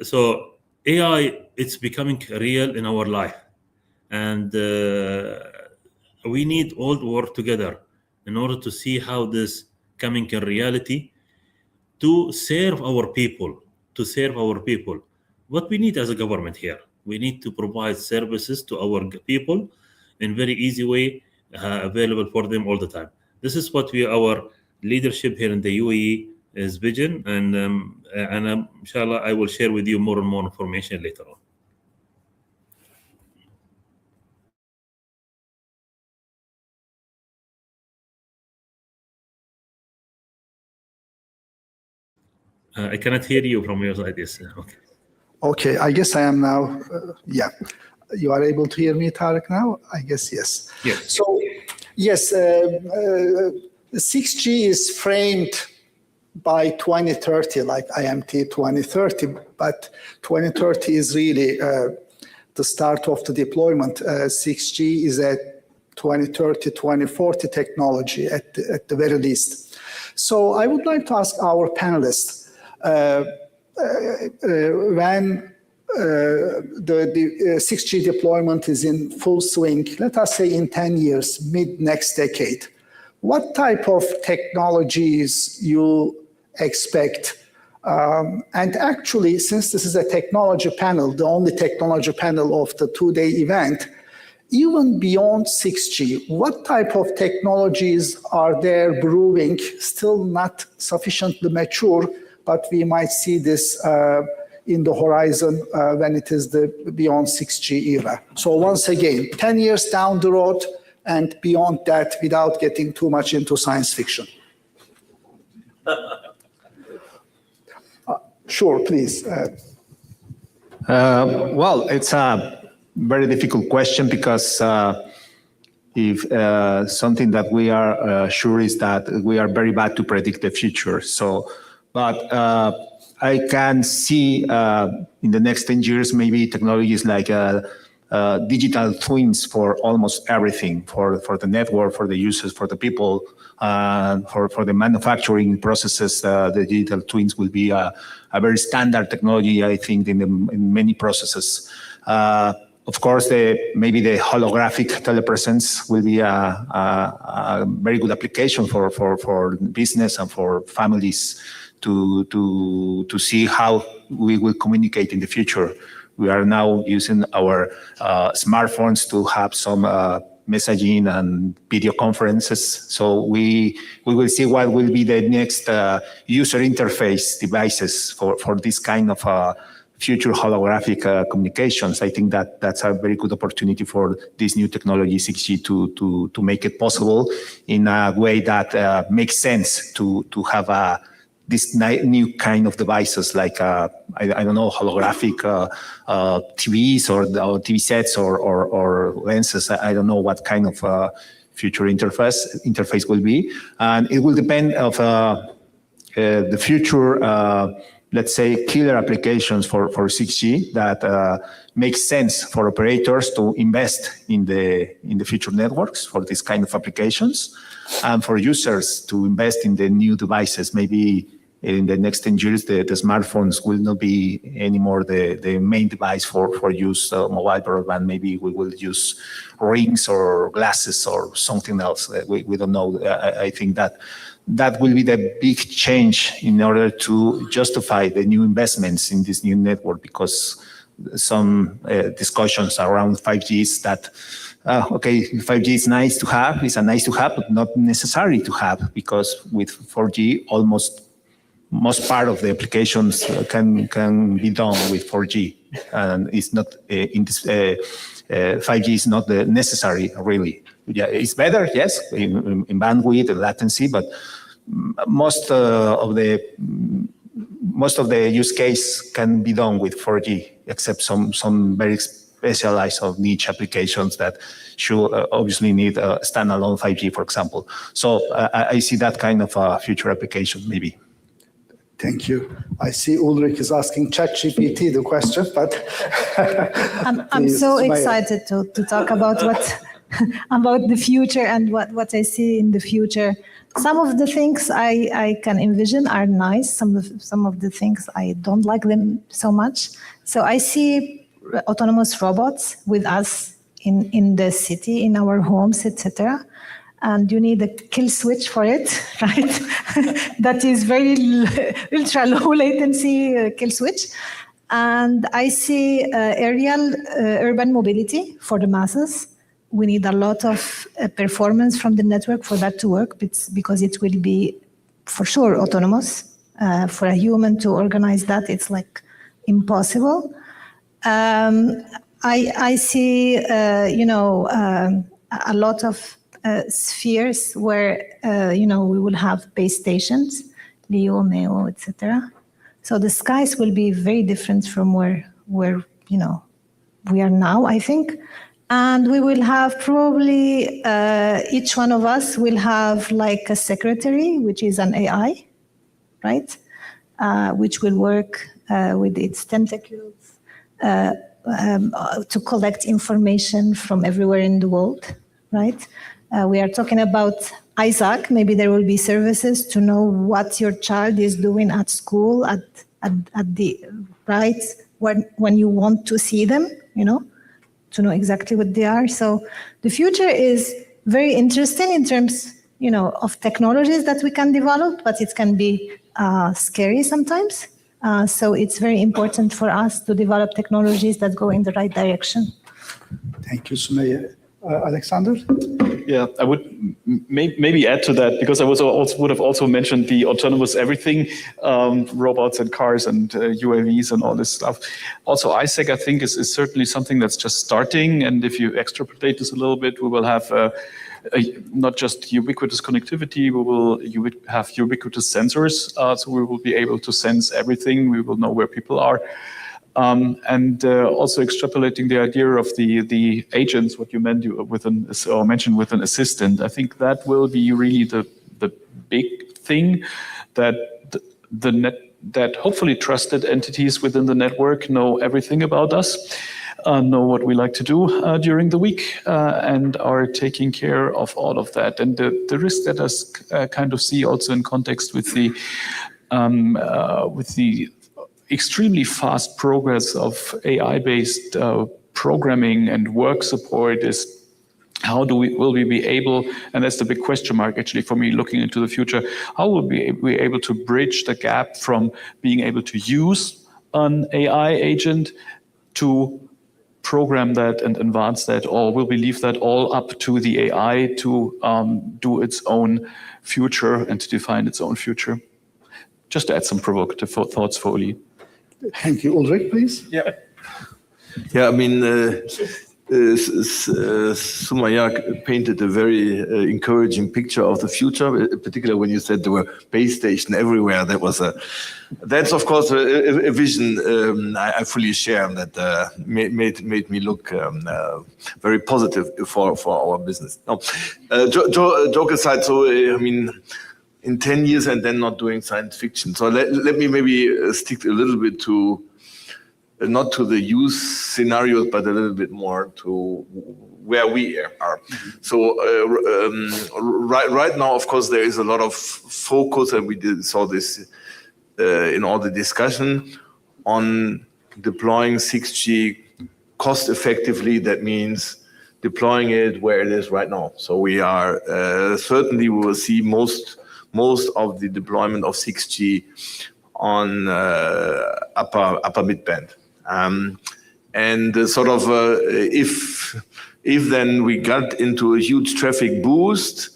S13: So AI, it's becoming real in our life, and we need all to work together in order to see how this coming in reality to serve our people, What we need as a government here, we need to provide services to our people in very easy way, available for them all the time. This is what our leadership here in the UAE is vision, and inshallah, I will share with you more and more information later on. I cannot hear you from your side. Yes. Okay.
S8: Okay, I guess I am now. Yeah, you are able to hear me, Tarek, now? I guess yes.
S13: Yes.
S8: So, yes, 6G is framed by 2030, like IMT 2030, but 2030 is really the start of the deployment. 6G is a 2030, 2040 technology at the very least. So I would like to ask our panelists, when the 6G deployment is in full swing, let us say in 10 years, mid next decade, what type of technologies you expect? And actually, since this is a technology panel, the only technology panel of the two-day event, even beyond 6G, what type of technologies are there brewing, still not sufficiently mature, but we might see this in the horizon when it is the beyond 6G era. So once again, 10 years down the road and beyond that, without getting too much into science fiction. Sure, please.
S14: Well, it's a very difficult question because if something that we are sure is that we are very bad to predict the future. So, but I can see in the next 10 years, maybe technologies like digital twins for almost everything, for the network, for the users, for the people, for the manufacturing processes. The digital twins will be a very standard technology, I think, in many processes. Of course, maybe the holographic telepresence will be a very good application for business and for families to see how we will communicate in the future. We are now using our smartphones to have some messaging and video conferences. So we will see what will be the next user interface devices for this kind of future holographic communications. I think that's a very good opportunity for this new technology, 6G, to make it possible in a way that makes sense to have this new kind of devices, like I don't know, holographic TVs or TV sets or lenses. I don't know what kind of future interface will be, and it will depend of the future. Let's say killer applications for 6G that makes sense for operators to invest in the future networks for this kind of applications, and for users to invest in the new devices. Maybe in the next 10 years, the smartphones will not be anymore the main device for use mobile broadband. Maybe we will use rings or glasses or something else. We don't know. I think that will be the big change in order to justify the new investments in this new network, because some discussions around 5G is that, okay, 5G is nice to have, it's a nice to have, but not necessary to have, because with 4G, most part of the applications can be done with 4G, and it's not 5G is not necessary really. Yeah, it's better, yes, in bandwidth and latency, but most of the use case can be done with 4G, except some very specialized or niche applications that should obviously need a standalone 5G, for example. So I see that kind of future application maybe.
S8: Thank you. I see Ulrich is asking ChatGPT the question, but
S15: I'm so excited to talk about about the future and what I see in the future. Some of the things I can envision are nice. Some of the things I don't like them so much. So I see autonomous robots with us in the city, in our homes, etc. and you need a kill switch for it, right? That is very ultra low latency kill switch. And I see aerial urban mobility for the masses. We need a lot of performance from the network for that to work, because it will be for sure autonomous. For a human to organize that, it's like impossible. I see, a lot of spheres where, we will have base stations, LEO, MEO, etc. So the skies will be very different from where we are now, I think. And we will have probably, each one of us will have like a secretary, which is an AI, right? Which will work with its tentacles to collect information from everywhere in the world, right? We are talking about Isaac. Maybe there will be services to know what your child is doing at school at the right when you want to see them, to know exactly what they are. So the future is very interesting in terms, of technologies that we can develop, but it can be scary sometimes. So it's very important for us to develop technologies that go in the right direction.
S8: Thank you, Sumaya. Alexander?
S16: Yeah, I would maybe add to that, because I would have also mentioned the autonomous everything, robots and cars and UAVs and all this stuff. Also, ISAC, I think, is certainly something that's just starting. And if you extrapolate this a little bit, we will have not just ubiquitous connectivity, we will have ubiquitous sensors. So we will be able to sense everything. We will know where people are. And also extrapolating the idea of the agents, what you mentioned with an assistant. I think that will be really the big thing, that that hopefully trusted entities within the network know everything about us, know what we like to do during the week, and are taking care of all of that. And the risk that I kind of see also in context with the extremely fast progress of AI-based programming and work support is how will we be able, and that's the big question mark actually for me looking into the future, how will we be able to bridge the gap from being able to use an AI agent to program that and advance that, or will we leave that all up to the AI to do its own future and to define its own future? Just to add some provocative thoughts for Uli.
S8: Thank you. Ulrich, please.
S12: Yeah, I mean, Sumaya painted a very encouraging picture of the future, particularly when you said there were base stations everywhere. That's of course a vision I fully share, that made me look very positive for our business. No, joke aside, so I mean, in 10 years and then not doing science fiction. So let me maybe stick a little bit to, not to the use scenarios, but a little bit more to where we are. So right now, of course, there is a lot of focus, and we saw this in all the discussion on deploying 6G cost effectively. That means deploying it where it is right now. So we are certainly we will see most of the deployment of 6G on upper mid-band. And sort of if then we got into a huge traffic boost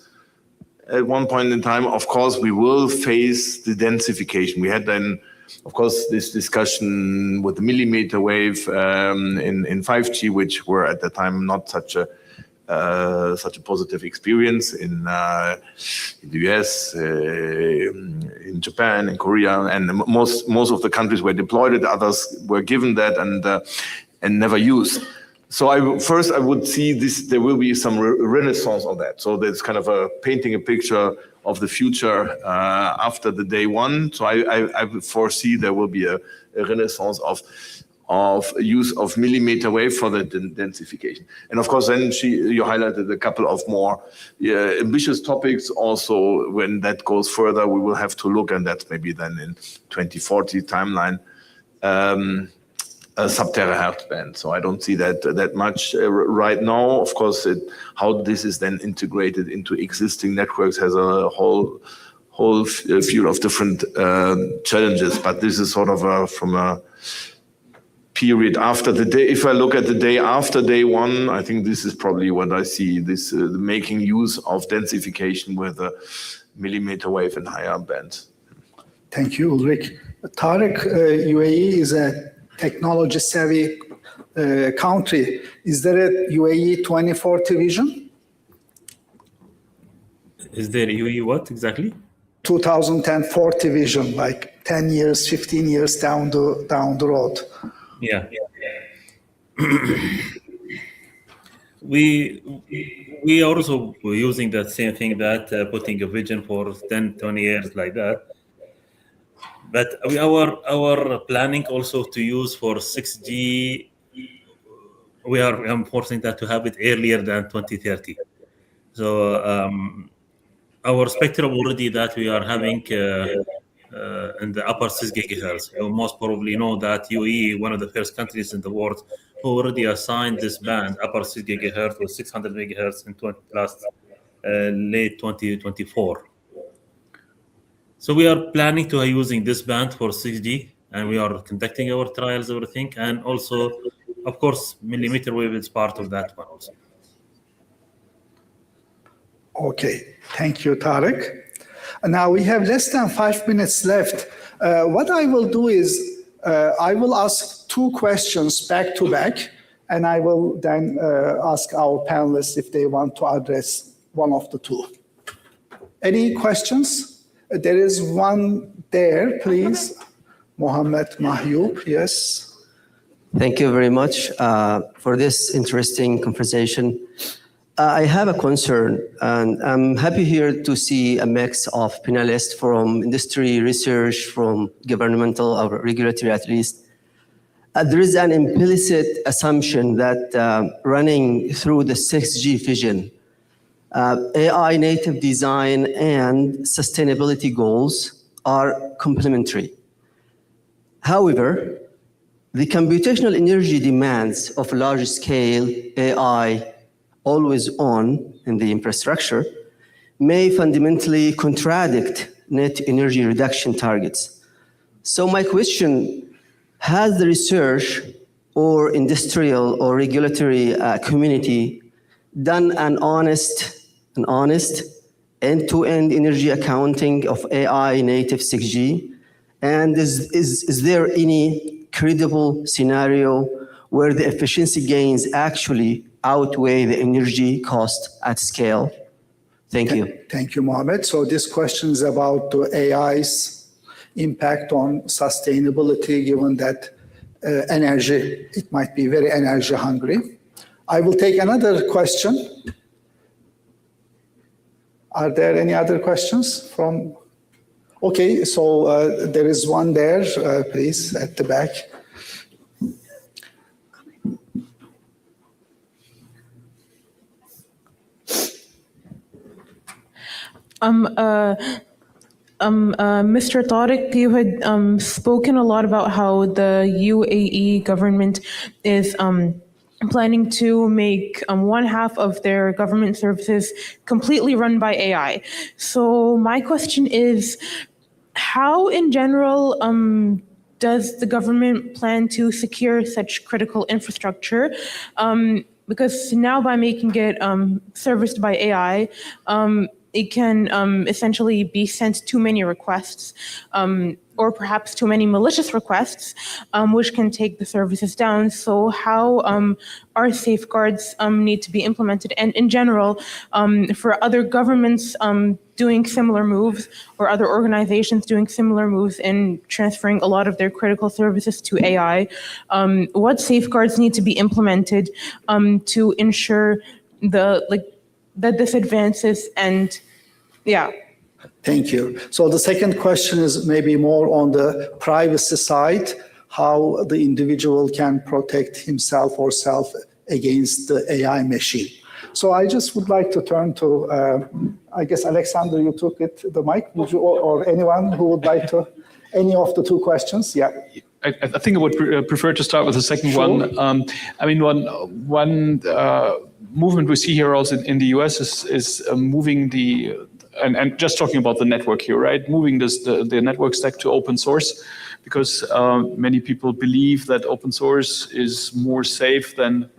S12: at one point in time, of course, we will face the densification. We had then, of course, this discussion with the millimeter wave in 5G, which were at the time not such a positive experience in the US, in Japan, in Korea, and most of the countries were deployed it. Others were given that and never used. So I would see this. There will be some renaissance of that. So there's kind of painting a picture of the future after the day one. So I foresee there will be a renaissance of use of millimeter wave for the densification. And of course, then you highlighted a couple of more ambitious topics. Also, when that goes further, we will have to look, and that's maybe then in 2040 timeline, sub-terahertz band. So I don't see that much right now. Of course, how this is then integrated into existing networks has a whole field of different challenges. But this is sort of from a period after the day. If I look at the day after day one, I think this is probably what I see, this making use of densification with a millimeter wave and higher bands.
S8: Thank you, Ulrich. Tarek, UAE is a technology-savvy country. Is there a UAE 2040 vision?
S13: Is there UAE what exactly?
S8: 2040 vision, like 10 years, 15 years down the road.
S13: Yeah. We are also using that same thing, that putting a vision for 10, 20 years like that. But our planning also to use for 6G, we are enforcing that to have it earlier than 2030. So our spectrum already that we are having in the upper 6 gigahertz. You most probably know that UAE, one of the first countries in the world, who already assigned this band, upper 6 gigahertz or 600 megahertz in late 2024. So we are planning to using this band for 6G, and we are conducting our trials, everything, and also, of course, millimeter wave is part of that one also.
S8: Okay, thank you, Tarek. Now we have less than 5 minutes left. What I will do is I will ask 2 questions back to back, and I will then ask our panelists if they want to address one of the 2. Any questions? There is one there, please. Mohammed Mahyub, yes.
S18: Thank you very much for this interesting conversation. I have a concern, and I'm happy here to see a mix of panelists from industry, research, from governmental or regulatory at least. There is an implicit assumption that running through the 6G vision, AI native design and sustainability goals are complementary. However, the computational energy demands of large-scale AI always on in the infrastructure may fundamentally contradict net energy reduction targets. So my question, has the research or industrial or regulatory community done an honest end-to-end energy accounting of AI native 6G? And is there any credible scenario where the efficiency gains actually outweigh the energy cost at scale? Thank you.
S8: Thank you, Mohammed. So this question is about the AI's impact on sustainability, given that energy, it might be very energy hungry. I will take another question. Are there any other questions from? Okay, so there is one there, please, at the back.
S19: Mr. Tariq, you had spoken a lot about how the UAE government is planning to make one half of their government services completely run by AI. So my question is, how in general does the government plan to secure such critical infrastructure? Because now by making it serviced by AI, it can essentially be sent too many requests, or perhaps too many malicious requests, which can take the services down. So how are safeguards need to be implemented? And in general, for other governments doing similar moves, or other organizations doing similar moves in transferring a lot of their critical services to AI, what safeguards need to be implemented to ensure that this advances? And yeah.
S8: Thank you. So the second question is maybe more on the privacy side, how the individual can protect himself or self against the AI machine. So I just would like to turn to, I guess, Alexander, you took the mic, would you, or anyone who would like to, any of the 2 questions? Yeah.
S16: I think I would prefer to start with the second one. I mean, one movement we see here also in the US is moving and just talking about the network here, right? Moving the network stack to open source, because many people believe that open source is more safe than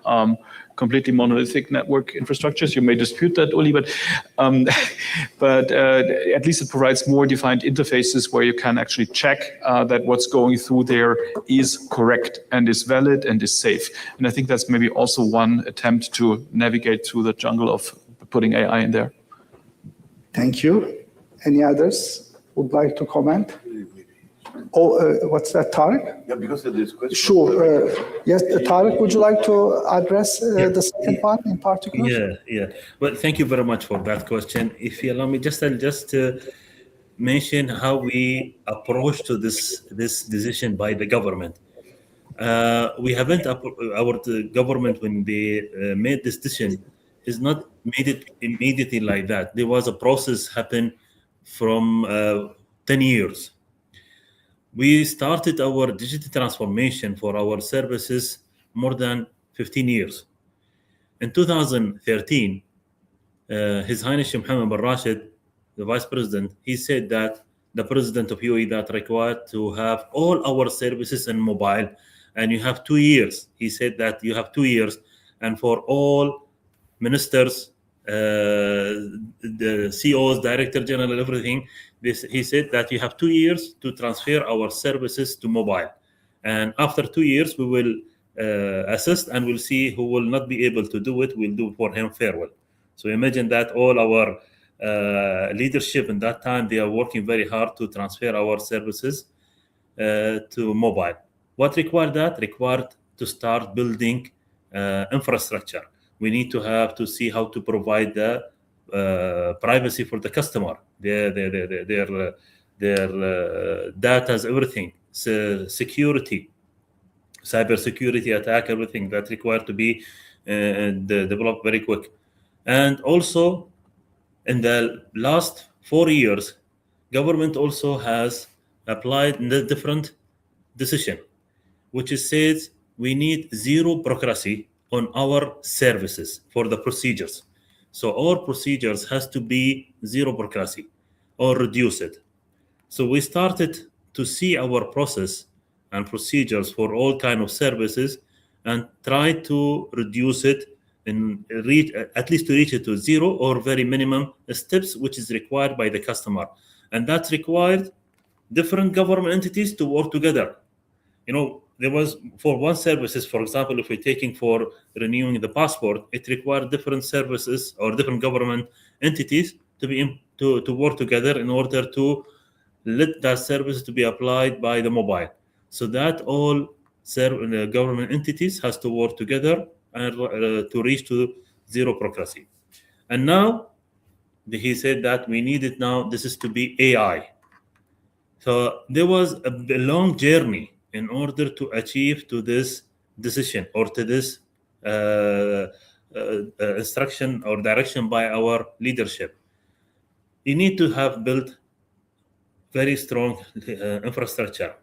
S16: completely monolithic network infrastructures. You may dispute that, Uli, but at least it provides more defined interfaces where you can actually check that what's going through there is correct and is valid and is safe. And I think that's maybe also one attempt to navigate through the jungle of putting AI in there.
S8: Thank you. Any others would like to comment? What's that, Tarek?
S12: Yeah, because of this question.
S8: Sure. Yes, Tarek, would you like to address the second one in particular?
S13: Yeah. Well, thank you very much for that question. If you allow me, I'll just mention how we approach to this decision by the government. We haven't, our government, when they made this decision, is not made it immediately like that. There was a process happen from 10 years. We started our digital transformation for our services more than 15 years. In 2013, His Highness Sheikh Mohammed bin Rashid, the Vice President, he said that the President of UAE that required to have all our services in mobile, and you have 2 years. He said that you have 2 years, and for all ministers, the CEOs, Director General, everything, he said that you have 2 years to transfer our services to mobile. And after 2 years, we will assist and we'll see who will not be able to do it. We'll do for him farewell. So imagine that all our leadership in that time, they are working very hard to transfer our services to mobile. What required that? Required to start building infrastructure. We need to have to see how to provide the privacy for the customer, their data, everything, security, cyber security attack, everything that required to be developed very quick. And also, in the last 4 years, government also has applied the different decision, which is says we need zero bureaucracy on our services for the procedures. So our procedures has to be zero bureaucracy or reduce it. So we started to see our process and procedures for all kind of services and try to reduce it and at least to reach it to zero or very minimum steps, which is required by the customer. And that's required different government entities to work together. There was for one services, for example, if we're taking for renewing the passport, it required different services or different government entities to work together in order to let that service to be applied by the mobile. So that all government entities has to work together and to reach to zero bureaucracy. And now he said that we need it now. This is to be AI. So there was a long journey in order to achieve to this decision or to this instruction or direction by our leadership. You need to have built very strong infrastructure.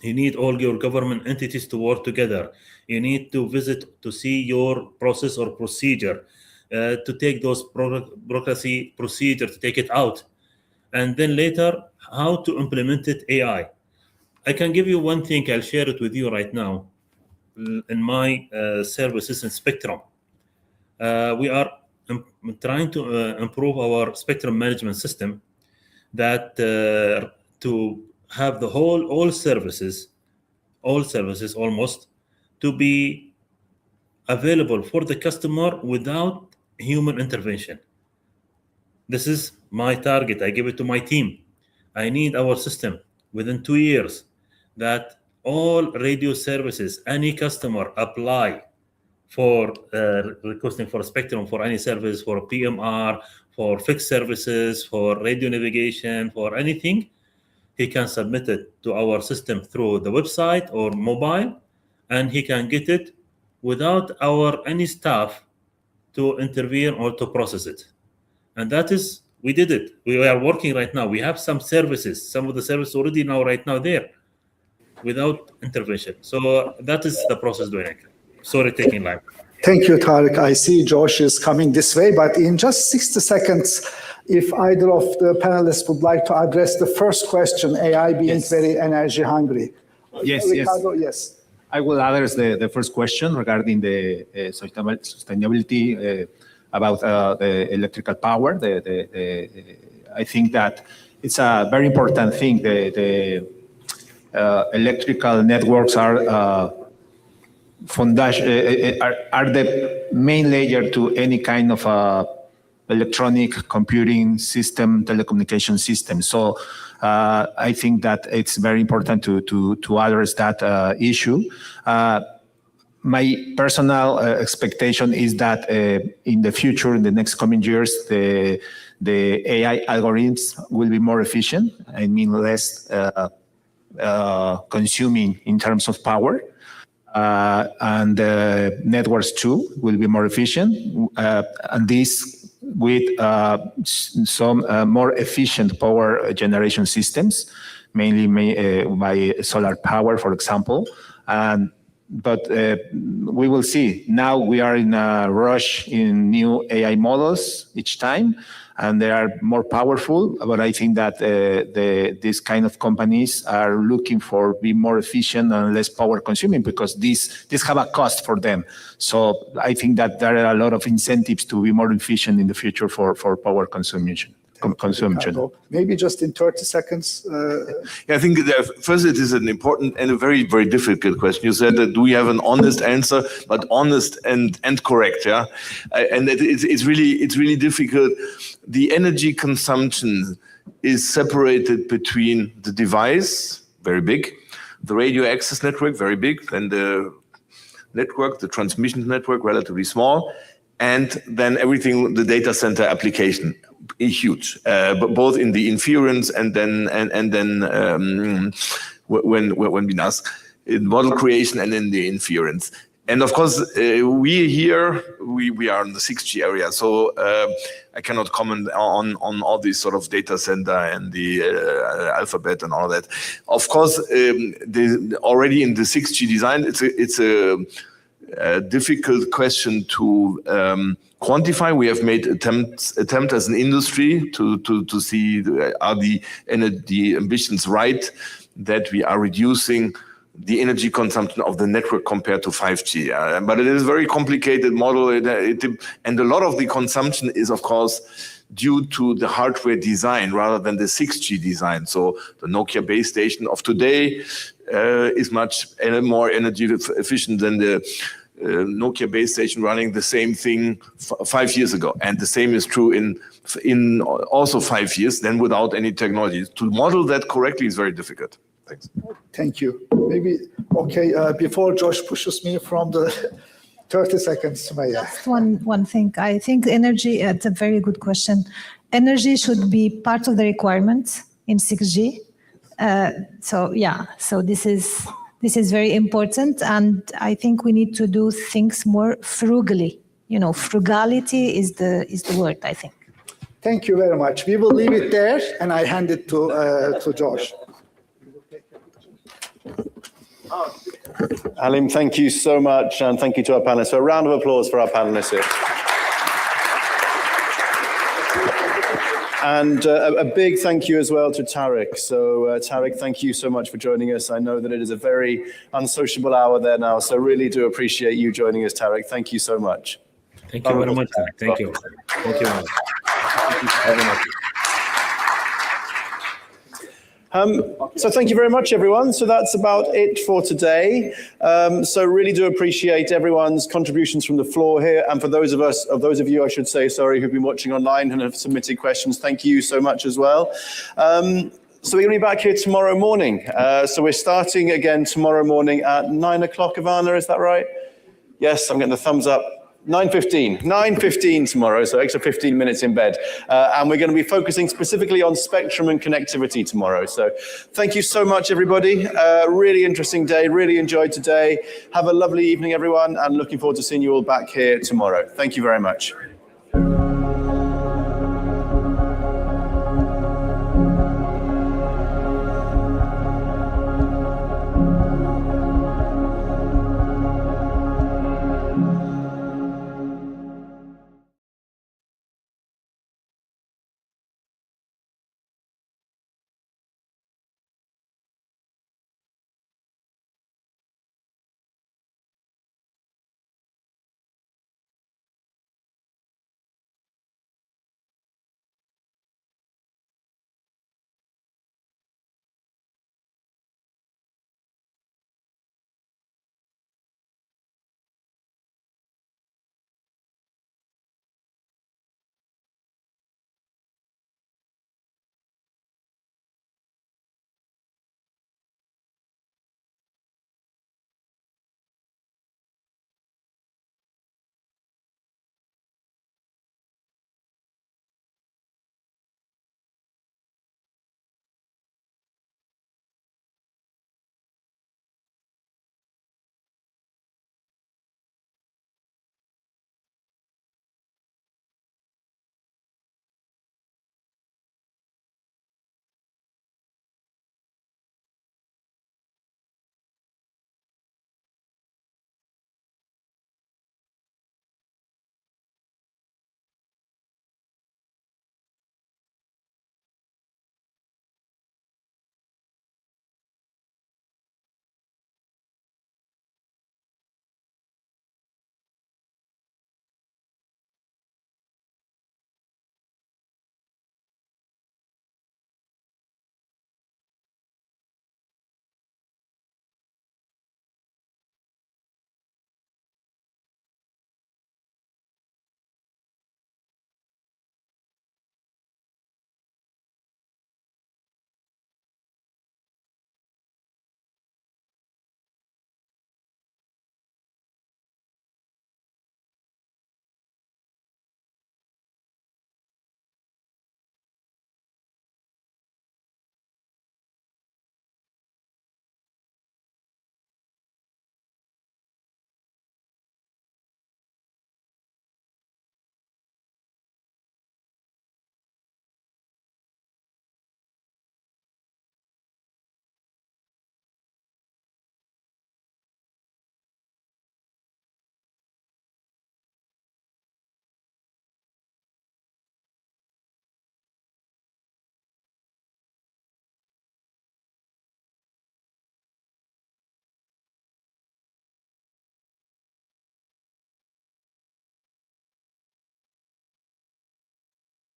S13: You need all your government entities to work together. You need to visit to see your process or procedure, to take those bureaucracy procedure, to take it out. And then later, how to implement it AI. I can give you one thing, I'll share it with you right now. In my services in Spectrum, we are trying to improve our spectrum management system that to have the all services almost to be available for the customer without human intervention. This is my target. I give it to my team. I need our system within 2 years that all radio services, any customer apply for requesting for a spectrum for any service, for PMR, for fixed services, for radio navigation, for anything, he can submit it to our system through the website or mobile, and he can get it without any staff to intervene or to process it. And that is, we did it. We are working right now. We have some services, some of the services already now right now there. without intervention. So that is the process doing. Sorry, taking time.
S8: Thank you, Tariq. I see Josh is coming this way, but in just 60 seconds, if either of the panelists would like to address the first question, AI being very energy hungry.
S20: Yes,
S8: Ricardo, yes.
S20: I will address the first question regarding the sustainability about the electrical power. I think that it's a very important thing. The electrical networks are the main layer to any kind of electronic computing system, telecommunication system. So I think that it's very important to address that issue. My personal expectation is that in the future, in the next coming years, the AI algorithms will be more efficient. I mean, less consuming in terms of power. And networks too will be more efficient. And this with some more efficient power generation systems, mainly by solar power, for example. But we will see. Now we are in a rush in new AI models each time, and they are more powerful. But I think that these kind of companies are looking for being more efficient and less power consuming because these have a cost for them. So I think that there are a lot of incentives to be more efficient in the future for power consumption.
S8: Maybe just in 30 seconds.
S12: Yeah, I think first it is an important and a very, very difficult question. You said that do we have an honest answer, but honest and correct, yeah? And it's really difficult. The energy consumption is separated between the device, very big, the radio access network, very big, then the network, the transmission network, relatively small, and then everything, the data center application, huge, but both in the inference and then when we ask in model creation and in the inference. And of course, we are in the 6G area, so I cannot comment on all these sort of data center and the alphabet and all that. Of course, already in the 6G design, it's a difficult question to quantify. We have made attempt as an industry to see are the ambitions right that we are reducing the energy consumption of the network compared to 5G. But it is a very complicated model, and a lot of the consumption is, of course, due to the hardware design rather than the 6G design. So the Nokia base station of today is much more energy efficient than the Nokia base station running the same thing 5 years ago. And the same is true in also 5 years, then without any technology. To model that correctly is very difficult. Thanks.
S8: Thank you. Maybe, okay, before Josh pushes me from the 30 seconds, Sumaya.
S15: Just one thing. I think energy, it's a very good question. Energy should be part of the requirements in 6G. So this is very important, and I think we need to do things more frugally. Frugality is the word, I think.
S8: Thank you very much. We will leave it there, and I hand it to Josh.
S1: Halim, thank you so much, and thank you to our panelists. So a round of applause for our panelists here. And a big thank you as well to Tariq. So Tariq, thank you so much for joining us. I know that it is a very unsociable hour there now, so really do appreciate you joining us, Tariq. Thank you so much.
S13: Thank you very much. Thank you. Thank you very much.
S1: So thank you very much, everyone. So that's about it for today. So really do appreciate everyone's contributions from the floor here. And for those of you, I should say, sorry, who've been watching online and have submitted questions, thank you so much as well. So we're going to be back here tomorrow morning. So we're starting again tomorrow morning at 9 o'clock, Ivana, is that right? Yes, I'm getting the thumbs up. 9:15 tomorrow, so extra 15 minutes in bed. And we're going to be focusing specifically on spectrum and connectivity tomorrow. So thank you so much, everybody. Really interesting day, really enjoyed today. Have a lovely evening, everyone, and looking forward to seeing you all back here tomorrow. Thank you very much.